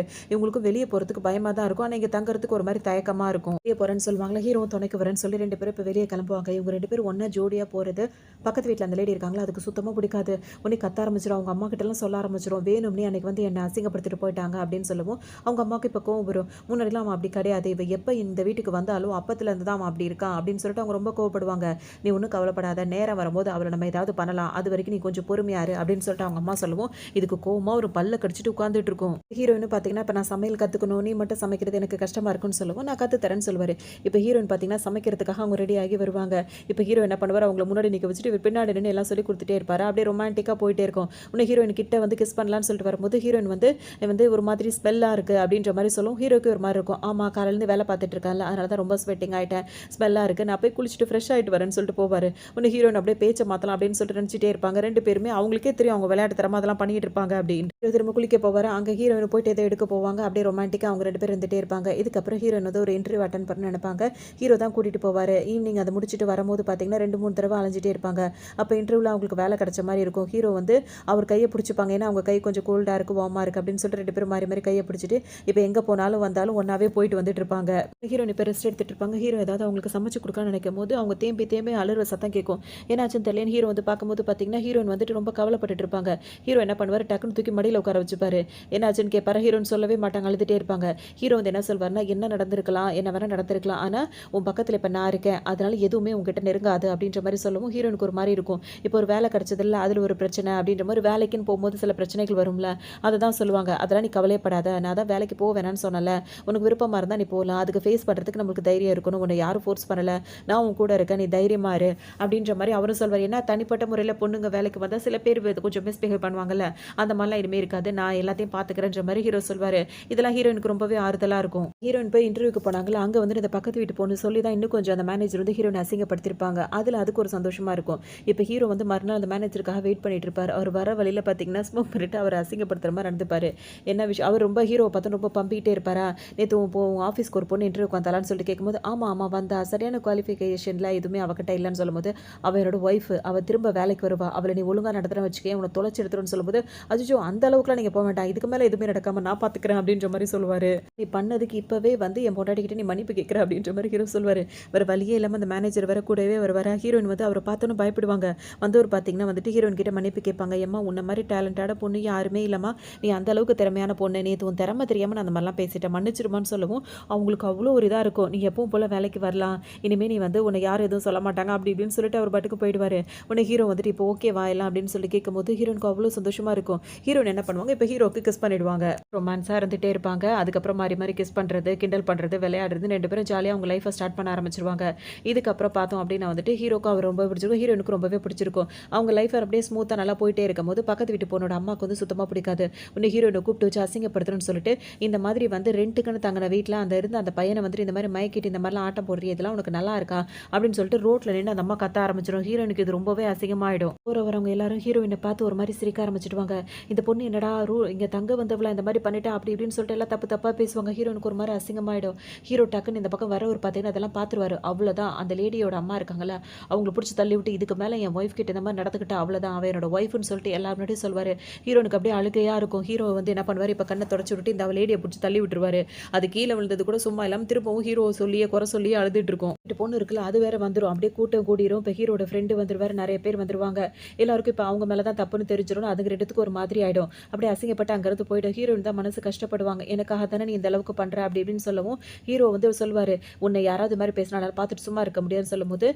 இவங்களுக்கும் வெளியே போகிறதுக்கு பயமாக தான் இருக்கும். ஆனால் இங்கே தங்குறதுக்கு ஒரு மாதிரி தயக்கமாக இருக்கும். வெளியே போகிறேன்னு சொல்லுவாங்களா, ஹீரோ துணைக்கு வரேன்னு சொல்லி 2 பேரும் இப்போ வெளியே கிளம்புவாங்க. இவங்க 2 பேரும் ஒன்றா ஜோடியாக போகிறது பக்கத்து வீட்டில் அந்த லேடி இருக்காங்களா அதுக்கு சுத்தமாக பிடிக்காது. உடனே கத்த ஆரம்பிச்சிடும். அவங்க அம்மா கிட்டலாம் சொல்ல ஆரம்பிச்சிடும். வேணும்னே அன்றைக்கி வந்து என்னை அசிங்கப்படுத்திட்டு போயிட்டாங்க அப்படின்னு சொல்லவும் அவங்க அம்மாவுக்கு இப்போ கோவம் வரும். முன்னாடிலாம் அவன் அப்படி கிடையாது, இவ எப்போ இந்த வீட்டுக்கு வந்தாலும் அப்பத்துலேருந்து தான் அவன் அப்படி இருக்கான் அப்படின்னு சொல்லிட்டு அவங்க ரொம்ப கோவப்படுவாங்க. நீ ஒன்றும் கவலைப்படாத, நேரம் வரும்போது அவளை நம்ம ஏதாவது பண்ணலாம், அது வரைக்கும் நீ கொஞ்சம் பொறுமையாரு அப்படின்னு சொல்லிட்டு அவங்க அம்மா சொல்லுவோம். இதுக்கு கோவமாக ஒரு பல்ல கடிச்சிட்டு உட்காந்துட்டு இருக்கும். ஹீரோயின் பார்த்தீங்கன்னா இப்போ நான் சமையல் கற்றுக்கணும், நீ மட்டும் சமைக்கிறது எனக்கு கஷ்டமாக இருக்குன்னு சொல்லுவோம். நான் கற்றுத்தரேன்னு சொல்லுவார். இப்போ ஹீரோயின் பார்த்தீங்கன்னா சமைக்கிறதுக்காக அவங்க ரெடி ஆகி வருவாங்க. இப்போ ஹீரோ என்ன பண்ணுவார், அவங்கள முன்னாடி நிற்க வச்சுட்டு இவர் பின்னாடி நின்று எல்லாம் சொல்லி கொடுத்துட்டே இருப்பார். அப்படியே ரொமான்டிக்காக போயிட்டே இருக்கும். இன்னும் ஹீரோயின் கிட்ட வந்து கிஸ் பண்ணலான்னு சொல்லிட்டு வரும்போது ஹீரோயின் வந்து ஒரு மாதிரி ஸ்மெல்லாக இருக்குது அப்படின்ற மாதிரி சொல்லும். ஹீரோக்கு ஒரு மாதிரி இருக்கும். ஆமாம், காலையிலேருந்து வேலை பார்த்துட்டு இருக்கான்ல, அதனால தான் ரொம்ப ஸ்வெட்டிங் ஆகிட்டேன், ஸ்மெல்லாக இருக்குது, நான் போய் குளிச்சுட்டு ஃப்ரெஷ் ஆகிட்டு வரேன்னு சொல்லிட்டு போவார். இன்னும் ஹீரோயின் அப்படியே பேச்சை மாற்றலாம் அப்படின்னு சொல்லிட்டு நினச்சிட்டே இருப்பாங்க. 2 பேருமே அவங்களுக்கே தெரியும் அவங்க விளையாட்டு தரமாக அதெல்லாம் பண்ணிட்டு இருப்பாங்க அப்படின்னு. திரும்ப குளிக்க போவார். அங்கே ஹீரோயின் போயிட்டு எதை எடுக்க போவாங்க. அப்படியே ரொமான்டிக்காக அவங்க 2 பேர் இருந்துகிட்டே இருப்பாங்க. இதுக்கப்புறம் ஹீரோயின் வந்து ஒரு இன்டர்வியூ அட்டன் பண்ண நினைப்பாங்க. ஹீரோ தான் கூட்டிகிட்டு போவார். ஈவினிங் அதை முடிச்சுட்டு வரும்போது பார்த்தீங்கன்னா 2-3 தடவை அலைஞ்சிட்டே இருப்பாங்க. அப்போ இன்டர்வியூவில் அவங்களுக்கு வேலை கிடைச்ச மாதிரி இருக்கும். ஹீரோ வந்து அவர் கையை பிடிச்சிப்பாங்க. ஏன்னா அவங்க கை கொஞ்சம் கோல்டாக இருக்குது, வார்மாக இருக்குது அப்படின்னு சொல்லிட்டு 2 பேரும் மாறி கையை பிடிச்சிட்டு இப்போ எங்கே போனாலும் வந்தாலும் ஒன்றாவே போயிட்டு வந்துட்டு இருப்பாங்க. ஹீரோயின் இப்போ ரெஸ்ட் எடுத்துகிட்டு இருப்பாங்க. ஹீரோ ஏதாவது அவங்களுக்கு சமைச்சு கொடுக்கணும்னு நினைக்கும் போது அவங்க தேம்பி தேம்பி அழுற சத்தம் கேட்கும். ஏன்னாச்சுன்னு தெரியல. ஹீரோ வந்து பார்க்கும்போது பார்த்தீங்கன்னா ஹீரோயின் வந்துட்டு ரொம்ப கவலைப்பட்டு இருப்பாங்க. ஹீரோ என்ன பண்ணுவார், டக்குன்னு தூக்கி மடியில் உட்கார வச்சுப்பாரு. என்னாச்சுன்னு கேட்பாரு. ஹீரோயின் சொல்லவே மாட்டாங்க, அழுதுகிட்டே இருப்பாங்க. ஹீரோ வந்து என்ன சொல்வார்னா, என்ன நடந்திருக்கலாம், என்ன வேணால் நடந்திருக்கலாம், ஆனால் உன் பக்கத்தில் இப்போ நான் இருக்கேன், அதனால எதுவுமே உங்ககிட்ட நெருங்காது அப்படின்ற மாதிரி சொல்லவும் ஹீரோனுக்கு ஒரு மாதிரி இருக்கும். இப்போ ஒரு வேலை கிடைச்சதில்ல, அதில் ஒரு பிரச்சனை அப்படின்ற மாதிரி வேலைக்குன்னு போகும்போது சில பிரச்சனைகள் வரும்ல, அதை தான் சொல்லுவாங்க. அதெல்லாம் நீ கவலைப்படாத, நான் தான் வேலைக்கு போக வேணான்னு சொன்னல, உனக்கு விருப்பமாக இருந்தால் நீ போகலாம், அதுக்கு ஃபேஸ் பண்ணுறதுக்கு நம்மளுக்கு தைரியம் இருக்கணும், உன்னை யாரும் ஃபோர்ஸ் பண்ணலை, நான் உன் கூட இருக்கேன், நீ தைரியமா இரு அப்படின்ற மாதிரி அவரும் சொல்வார். ஏன்னா தனிப்பட்ட முறையில் பொண்ணுங்க வேலைக்கு வந்தால் சில பேர் கொஞ்சம் மிஸ்பிஹேவ் பண்ணுவாங்கல்ல, அந்த மாதிரிலாம் இனிமேல் இருக்காது, நான் எல்லாத்தையும் பார்த்துக்கிறேன்ற மாதிரி ஹீரோ சொல்வார். இதெல்லாம் ஹீரோயினுக்கு ரொம்பவே ஆறுதலாக இருக்கும். ஹீரோயின் போய் இன்டர்வியூக்கு போனாங்களா, அங்கே வந்து இந்த பக்கத்து வீட்டு பொண்ணு சொல்லி தான் இன்னும் கொஞ்சம் அந்த மேனேஜர் வந்து ஹீரோயின் அசிங்கப்படுத்திருப்பாங்க. அதில் அதுக்கு ஒரு சந்தோஷமாக இருக்கும். இப்போ ஹீரோ வந்து மறுநாள் அந்த மேனேஜருக்காக வெயிட் பண்ணிட்டு இருப்பார். அவர் வர வழியில் பார்த்தீங்கன்னா ஸ்மோக் பண்ணிட்டு அவர் அசிங்கப்படுத்துற மாதிரி நடந்துப்பார். என்ன விஷயம், அவர் ரொம்ப ஹீரோவை பார்த்து ரொம்ப பம்பிக்கிட்டே இருப்பாரா. நேற்று உன் ஆஃபீஸ்க்கு ஒரு பொண்ணு இன்டர்வியூக்கு வந்தாலான்னு சொல்லிட்டு கேட்கும்போது ஆமாம் வந்தா, சரியான குவாலிஃபிகேஷனில் எதுவுமே அவகிட்ட இல்லைன்னு சொல்லும்போது அவரோட ஒய்ஃப் அவள் திரும்ப வேலைக்கு வருவா, அவளை நீ ஒழுங்காக நடத்துகிற வச்சுக்கே, உன்னை தொலைச்சி எடுத்துருன்னு சொல்லும்போது அஜிஜோ அந்த அளவுக்குலாம் நீங்கள் போக வேண்டாம், இதுக்கு மேலே எதுவுமே நடக்காமல் நான் பார்த்துக்கிறேன் அப்படின்ற மாதிரி சொல்லுவார். நீ பண்ணதுக்கு இப்போவே வந்து என் பொண்டாட்டிக்கிட்ட நீ மன்னிப்பு கேட்குற அப்படின்ற மாதிரி ஹீரோ சொல்வார். வேறு வழியே இல்லாமல் அந்த மேனேஜர் வர கூடவே வர ஹீரோயின் வந்து அவரை பார்த்தோன்னு பயப்படுவாங்க. வந்தவர் பார்த்தீங்கன்னா வந்துட்டு ஹீரோயின் கிட்ட மன்னிப்பு கேட்பாங்க. ஏம்மா உன்ன மாதிரி டேலண்டான பொண்ணு யாருமே இல்லைம்மா, நீ அந்த அளவுக்கு திறமையான பொண்ணு, நீ உன் திறமை தெரியாமல் நான் அந்த மாதிரிலாம் பேசிட்டேன், மன்னிச்சிருமான்னு சொல்லவும் அவங்களுக்கு அவ்வளோ ஒரு இதாக இருக்கும். நீ எப்பவும் போல் வேலைக்கு வரலாம், இனிமேல் நீ வந்து உன்னை யாரும் எதுவும் சொல்ல மாட்டாங்க அப்படி இப்படின்னு சொல்லிட்டு அவர் பாட்டுக்கு போயிடுவார். உன்னை ஹீரோ வந்துட்டு இப்போ ஓகேவா எல்லாம் அப்படின்னு சொல்லி கேட்கும்போது ஹீரோனுக்கு அவ்வளோ சந்தோஷமாக இருக்கும். ஹீரோயின் என்ன பண்ணுவாங்க, இப்போ ஹீரோக்கு கிஸ் பண்ணிடுவாங்க. ரொமான்ஸாக இருந்துகிட்டே இருப்பாங்க. அதுக்கப்புறம் மாறி கிஸ் பண்ணுறது, கிண்டல் பண்ணுறது, விளையாடுறது, 2 பேரும் ஜாலியாக அவங்க லைஃப்பை ஸ்டார்ட் பண்ண ஆரம்பிச்சிருவாங்க. இதுக்கப்புறம் பார்த்தோம் அப்படின்னா வந்துட்டு ஹீரோக்கு அவர் ரொம்ப பிடிச்சிருக்கும், ஹீரோனுக்கு ரொம்பவே பிடிச்சிருக்கும். அவங்க லைஃப் அப்படியே ஸ்மூத்தாக நல்லா போயிட்டே இருக்கும்போது பக்கத்து வீட்டு பொண்ணோட அம்மாவுக்கு வந்து சுத்தமாக பிடிக்காது. உன்னை ஹீரோனை கூப்பிட்டு வச்சு அசிங்கப்படுத்தணும்னு சொல்லிட்டு இந்த மாதிரி வந்து ரெண்ட்டுக்குன்னு தங்கின வீட்டில் அந்த பையனை வந்துட்டு இந்த மாதிரி மயக்கிட்டு இந்த மாதிரிலாம் ஆட்டம் போடுறீ, இதெல்லாம் உனக்கு நல்லா இருக்கா அப்படின்னு சொல்லிட்டு ரோட்டில் நின்று அந்த அம்மா கத்த ஆரம்பிச்சிடும். ஹீரோனுக்கு இது ரொம்பவே அசிங்கமாயிடும். வரவங்க எல்லாரும் ஹீரோயினை பார்த்து ஒரு மாதிரி சிரிக்க ஆரம்பிச்சிடுவாங்க. இந்த பொண்ணு என்னடா இங்கே தங்க வந்தவளா இந்த மாதிரி பண்ணிட்டா அப்படி இப்படின்னு சொல்லிட்டு எல்லாம் தப்பாக பேசுவாங்க. ஹீரோனுக்கு ஒரு மாதிரி அசிங்கமாயிடும். ஹீரோ டக்குன்னு இந்த பக்கம் வர ஒரு பார்த்தீங்கன்னா அதெல்லாம் பார்த்துருவாரு. அவ்வளோதான், அந்த லேடியோட அம்மா இருக்காங்களா அவங்களை பிடிச்சி தள்ளி விட்டு இதுக்கு மேலே என் ஒய்ஃப் கிட்ட இந்த மாதிரி நடந்துக்கிட்டா அவ்வளோதான், அவன் என்னோட ஒய்ஃப்னு சொல்லிட்டு எல்லா முன்னாடியும் சொல்வார். ஹீரோனுக்கு அப்படியே அழுகையாக இருக்கும். ஹீரோ வந்து என்ன பண்ணுவார், இப்போ கண்ணை தொடச்சி விட்டு இந்த லேடியை பிடிச்சி தள்ளி விட்டுருவாரு. அது கீழே விழுந்தது கூட சும்மா இல்லாமல் திரும்பவும் ஹீரோ சொல்லியே குறை சொல்லியே அழுதுட்டு இருக்கும். பொண்ணு இருக்குல்ல அது வேற வந்துடும். அப்படியே கூட்டம் கூடிரும். இப்போ ஹீரோட ஃப்ரெண்டு வந்துருவாரு, நிறைய பேர் வந்துருவாங்க. எல்லாருக்கும் இப்போ அவங்க மேலே தான் தப்புன்னு தெரிஞ்சிடும். அதுக்கு 2த்துக்கு ஒரு மாதிரி ஆகிடும். அப்படியே அசிங்கப்பட்டு அங்கேருந்து போய்டும். ஹீரோயின் தான் மனசு கஷ்டப்படுவாங்க. எனக்காக தானே நீ இந்த அளவுக்கு பண்ணுற அப்படி இப்படின்னு சொல்லவும் ஹீரோ வந்து சொல்வார், உன்னை யாராவது மாதிரி பேசினா பார்த்துட்டு சும்மா இருக்க முடியாதுன்னு சொல்லும்போது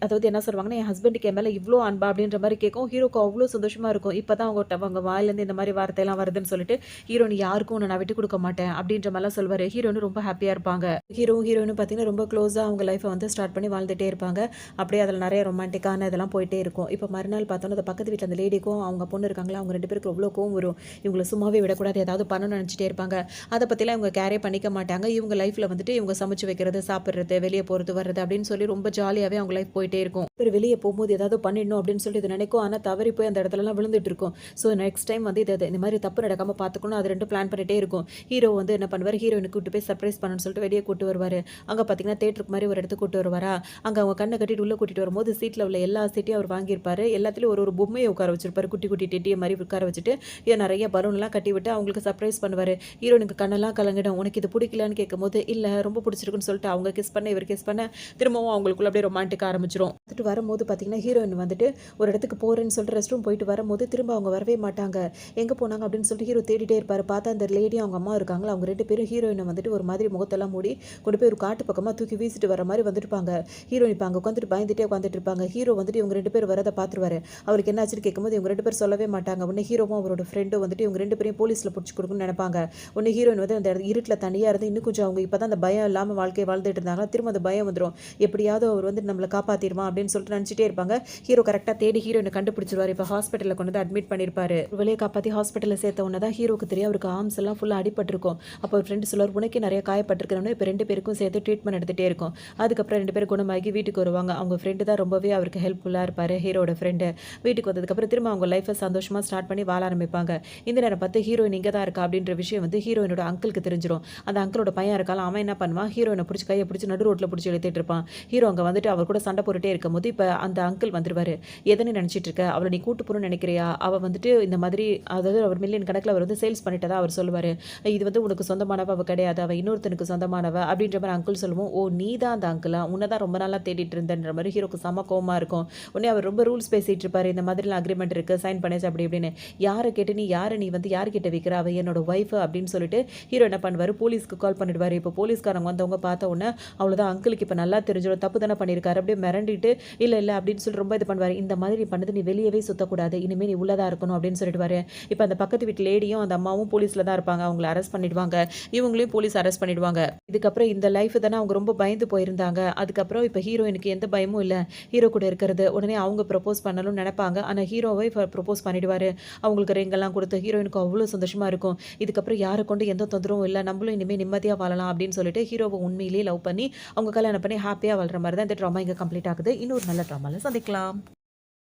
அதாவது என்ன சொல்லுவாங்கன்னா, என் ஹஸ்பண்டுக்கு என் மேலே இவ்வளோ அன்பா அப்படின்ற மாதிரி கேட்கும். ஹீரோக்கு அவ்வளோ சந்தோஷமாக இருக்கும். இப்போ தான் அவங்க வாயிலேருந்து இந்த மாதிரி வார்த்தையெல்லாம் வருதுன்னு சொல்லிட்டு ஹீரோயின் யாருக்கும் உன்னை நான் விட்டு கொடுக்க மாட்டேன் அப்படின்ற மாதிரிலாம் சொல்வார். ஹீரோனு ரொம்ப ஹாப்பியாக இருப்பாங்க. ஹீரோயின் பார்த்தீங்கன்னா ரொம்ப க்ளோஸாக அவங்க லைஃப்பை வந்து ஸ்டார்ட் பண்ணி வாழ்ந்துகிட்டே இருப்பாங்க. அப்படியே அதில் நிறைய ரொமான்டிக்கான இதெல்லாம் போயிட்டே இருக்கும். இப்போ மறுநாள் பார்த்தோன்னா அந்த பக்கத்து வீட்டில் அந்த லேடிக்கும் அவங்க பொண்ணு இருக்காங்களா அவங்க 2 பேருக்கு எவ்வளோ கோவம் வரும். இவங்களை சும்மாவே விடக்கூடாது, ஏதாவது பண்ணணும்னு நினச்சிட்டே இருப்பாங்க. அதை பற்றிலாம் இவங்க கேரே பண்ணிக்க மாட்டாங்க. இவங்க லைஃப்பில் வந்துட்டு இவங்க சமைச்சு வைக்கிறது, சாப்பிட்றது, வெளியே போகிறது வர்றது அப்படின்னு சொல்லி ரொம்ப ஜாலியாகவே அவங்க லைஃப் போயிட்டே இருக்கும். ஒரு வெளியே போகும்போது ஏதாவது பண்ணிடணும் அப்படின்னு சொல்லி இது நினைக்கும். ஆனால் தவறி போய் அந்த இடத்துலலாம் விழுந்துட்டு இருக்கும். ஸோ நெக்ஸ்ட் டைம் வந்து இந்த மாதிரி தப்பு நடக்காமல் பார்த்துக்கணும், அது 2 பிளான் பண்ணிட்டே இருக்கும். ஹீரோ வந்து என்ன பண்ணுவார், ஹீரோயினுக்கு கூட்டு போய் சர்ப்ரைஸ் பண்ணணும்னு சொல்லிட்டு வெளியே கூட்டு வருவார். அங்கே பார்த்தீங்கன்னா தேட்டருக்கு மாதிரி ஒரு இடத்துக்கு கூட்டு வருவாரா. அங்கே அவங்க கண்ணை கட்டிட்டு உள்ளே கூட்டிட்டு வரும்போது சீட்டில் உள்ள எல்லா சீட்டையும் அவர் வாங்கியிருப்பாரு. எல்லாத்துலேயும் ஒரு பொம்மையை உட்கார வச்சிருப்பாரு. குட்டி குட்டி டெட்டிய மாரி உட்கார வச்சுட்டு, நெறைய பலூன்லாம் கட்டி விட்டு அவங்களுக்கு சர்ப்ரைஸ் பண்ணுவாரு. ஹீரோயினுக்கு கண்ணெல்லாம் கலங்கிடும். "உனக்கு இது பிடிக்கலன்னு?" கேட்கும்போது, "இல்ல ரொம்ப பிடிச்சிருக்குன்னு" சொல்லிட்டு அவங்க கிஸ் பண்ண, இவர் கிஸ் பண்ண, திரும்பவும் அவங்களுக்குள்ள அப்படியே ரொமான்டிக் ஆரம்பிச்சுரும். வந்துட்டு வரும்போது பார்த்தீங்கன்னா, ஹீரோயின் வந்துட்டு ஒரு இடத்துக்கு போறேன்னு சொல்லிட்டு ரெஸ்ட் ரூம் போயிட்டு வரும்போது, திரும்ப அவங்க வரவே மாட்டாங்க. எங்க போனாங்க அப்படின்னு சொல்லிட்டு ஹீரோ தேடிட்டே இருப்பாரு. பார்த்தா அந்த லேடியும் அவங்க அம்மா இருக்காங்களா, அவங்க 2 பேரும் ஹீரோயின வந்துட்டு ஒரு மாதிரி முகத்தெல்லாம் மூடி கொண்டு போய் ஒரு காட்டு பக்கமா தூக்கி வீசிட்டு வர மாரி வந்துருப்பாங்க. ஹீரோயின் இப்ப அங்க உட்காந்துட்டு பயந்துட்டே உட்காந்துட்டு இருப்பாங்க. ஹீரோ வந்துட்டு இவங்க 2 பேர் வரத பார்த்துருவாரு. அவருக்கு என்ன ஆச்சுன்னு கேட்கும்போது இவங்க 2 பேரும் சொல்லவே மாட்டாங்க. உடனே ஹீரோவும் அவரோட ஃப்ரெண்டும் வந்துட்டு இவங்க 2 பேரையும் போலீஸ்ல புடிச்சு குடுக்கணும்னு நெனைப்பாங்க. உடனே ஹீரோயின் வந்து அந்த இருட்டுல தனியா இருந்து இன்னும் கொஞ்சம் அவங்க இப்பதான் அந்த பயம் இல்லாம வாழ்க்கைய வாழ்ந்துட்டு இருந்தாங்களா, திரும்ப அந்த பயம் வந்துரும். எப்படியாவது அவர் வந்து நம்மள காப்பாத்திருவான் அப்படின்னு சொல்லிட்டு நினைச்சிட்டே இருப்பாங்க. ஹீரோ கரெக்ட்டா தேடி ஹீரோயின கண்டுபிடிச்சிருவாரு. இப்ப ஹாஸ்பிட்டல்ல கொண்டு வந்து அட்மிட் பண்ணியிருப்பாரு. ஒரு வழியா காப்பாத்தி ஹாஸ்பிட்டல்ல சேர்த்த உடனே தான் ஹீரோக்கு தெரியும் அவருக்கு ஆர்ம்ஸ் எல்லாம் ஃபுல்லா அடிபட்டிருக்கும். அப்போ ஒரு ஃப்ரெண்ட் சொல்லுவார், "உனக்கே நெறைய காயப்பட்டிருக்குன்னு." இப்ப 2 பேருக்கும் சேர்த்து ட்ரீட்மெண்ட் எடுத்துட்டே இருக்கும். அதுக்கப்புறம் 2 பேரும் குணமாகி வீட்டுக்கு வருவாங்க. அவங்க ஃப்ரெண்டு தான் ரொம்பவே அவருக்கு ஹெல்ப்ஃபுல்லா இருப்பாரு. ஹீரோட ஃப்ரெண்டு. வீட்டுக்கு வந்ததுக்கப்புறம் திரும்ப அவங்க லைஃப்ப சந்தோஷமா ஸ்டார்ட் பண்ணி வாழ ஆரம்பிப்பாங்க. இந்த நேரம் பார்த்து ஹீரோயின் இங்க தான் இருக்கா அப்படின்ற விஷயம் வந்து ஹீரோயினோட அங்கிளுக்கு தெரிஞ்சிரும். அந்த அங்கிளோட பையன் இருக்கான்ல, அவன் என்ன பண்ணுவான், ஹீரோயின புடிச்சு கைய புடிச்சு நடு ரோட்ல புடிச்சு இழுத்துட்டு இருப்பான். ஹீரோ அங்க வந்துட்டு அவர் கூட சண்டை போட்டுட்டே இருக்கும்போது, இப்ப அந்த அங்கிள் வந்துருவாரு. "எதன்னு நெனச்சிட்டு இருக்க? அவள நீ கூட்டு போணும்னு நெனைக்கிறியா? அவ வந்துட்டு இந்த மாதிரி" அதாவது அவர் மில்லியன் கணக்குல அவர் வந்து சேல்ஸ் பண்ணிட்டதா அவர் சொல்லுவாரு. "இது வந்து உனக்கு சொந்தமானவ அவ கிடையாது. அவ இன்னொருத்தனுக்கு சொந்தமானவ" அப்படின்ற மாரி அங்கிள் சொல்லவும், "ஓ! நீ தான் அந்த அங்கிளா? உன்ன தான் ரொம்ப நாளா தேடிட்டு இருந்தேன்ற" மாரி ஹீரோக்கு செம கோவமா இருக்கும். உடனே அவர் ரொம்ப ரூல்ஸ் பேசிட்டு இருப்பாரு. இந்த மாதிரிலாம் அக்ரீமெண்ட் இருக்கு. சைன் பண்ணியாச்சு அப்படி இப்படின்னு. "யார கேட்டு நீ வந்து யார்கிட்ட விக்கிற? அவ என்னோட ஒய்ஃப்" அப்படின்னு சொல்லிட்டு ஹீரோ என்ன பண்ணுவாரு, போலீஸ்க்கு கால் பண்ணிடுவாரு. இப்போ போலீஸ்காரங்க வந்தவங்க பார்த்த உடனே, அவ்வளோதான் அங்கிளுக்கு இப்ப நல்லா தெரிஞ்சிரும். தப்பு தானே பண்ணியிருக்காரு. அப்படியே மிரண்டிட்டு, "இல்ல, இல்ல" அப்படின்னு சொல்லி ரொம்ப இது பண்ணுவாரு. "இந்த மாதிரி நீ பண்ணது நீ வெளியவே சுத்தக்கூடாது. இனிமே நீ உள்ள தான் இருக்கணும்" அப்படின்னு சொல்லிடுவாரு. இப்ப அந்த பக்கத்து வீட்டு லேடியும் அந்த அம்மாவும் போலீஸ்ல தான் இருப்பாங்க. அவங்கள அரெஸ்ட் பண்ணிடுவாங்க. இவங்களையும் போலீஸ் அரெஸ்ட் பண்ணிடுவாங்க. இதுக்கப்புறம் இந்த லைஃப் தானே அவங்க ரொம்ப பயந்து போயிருந்தாங்க. அதுக்கப்புறம் இப்ப ஹீரோயினுக்கு எந்த பயமும் இல்ல. ஹீரோ கூட இருக்கிறது. உடனே அவங்க ப்ரப்போஸ் பண்ணணும்னு நெனைப்பாங்க. ஆனா ஹீரோவே ப்ரப்போஸ் பண்ணிடுவாரு. அவங்களுக்கு ரிங் எல்லாம் குடுத்து ஹீரோயினுக்கு அவ்ளோ சந்தோஷமா இருக்கும். இதுக்கப்புறம் யார கொண்டு எந்த தொந்தரவும் இல்ல. நம்மளும் இனிமே நிம்மதியா வாழலாம் அப்படின்னு சொல்லிட்டு ஹீரோவ உண்மையிலேயே லவ் பண்ணி அவங்க கல்யாணம் பண்ணி ஹேப்பியா வாழ்ற மாரி தான் இந்த ட்ராமா இங்க கம்ப்ளீட் ஆகுது. இன்னொரு நல்ல ட்ராமால சந்திக்கலாம்.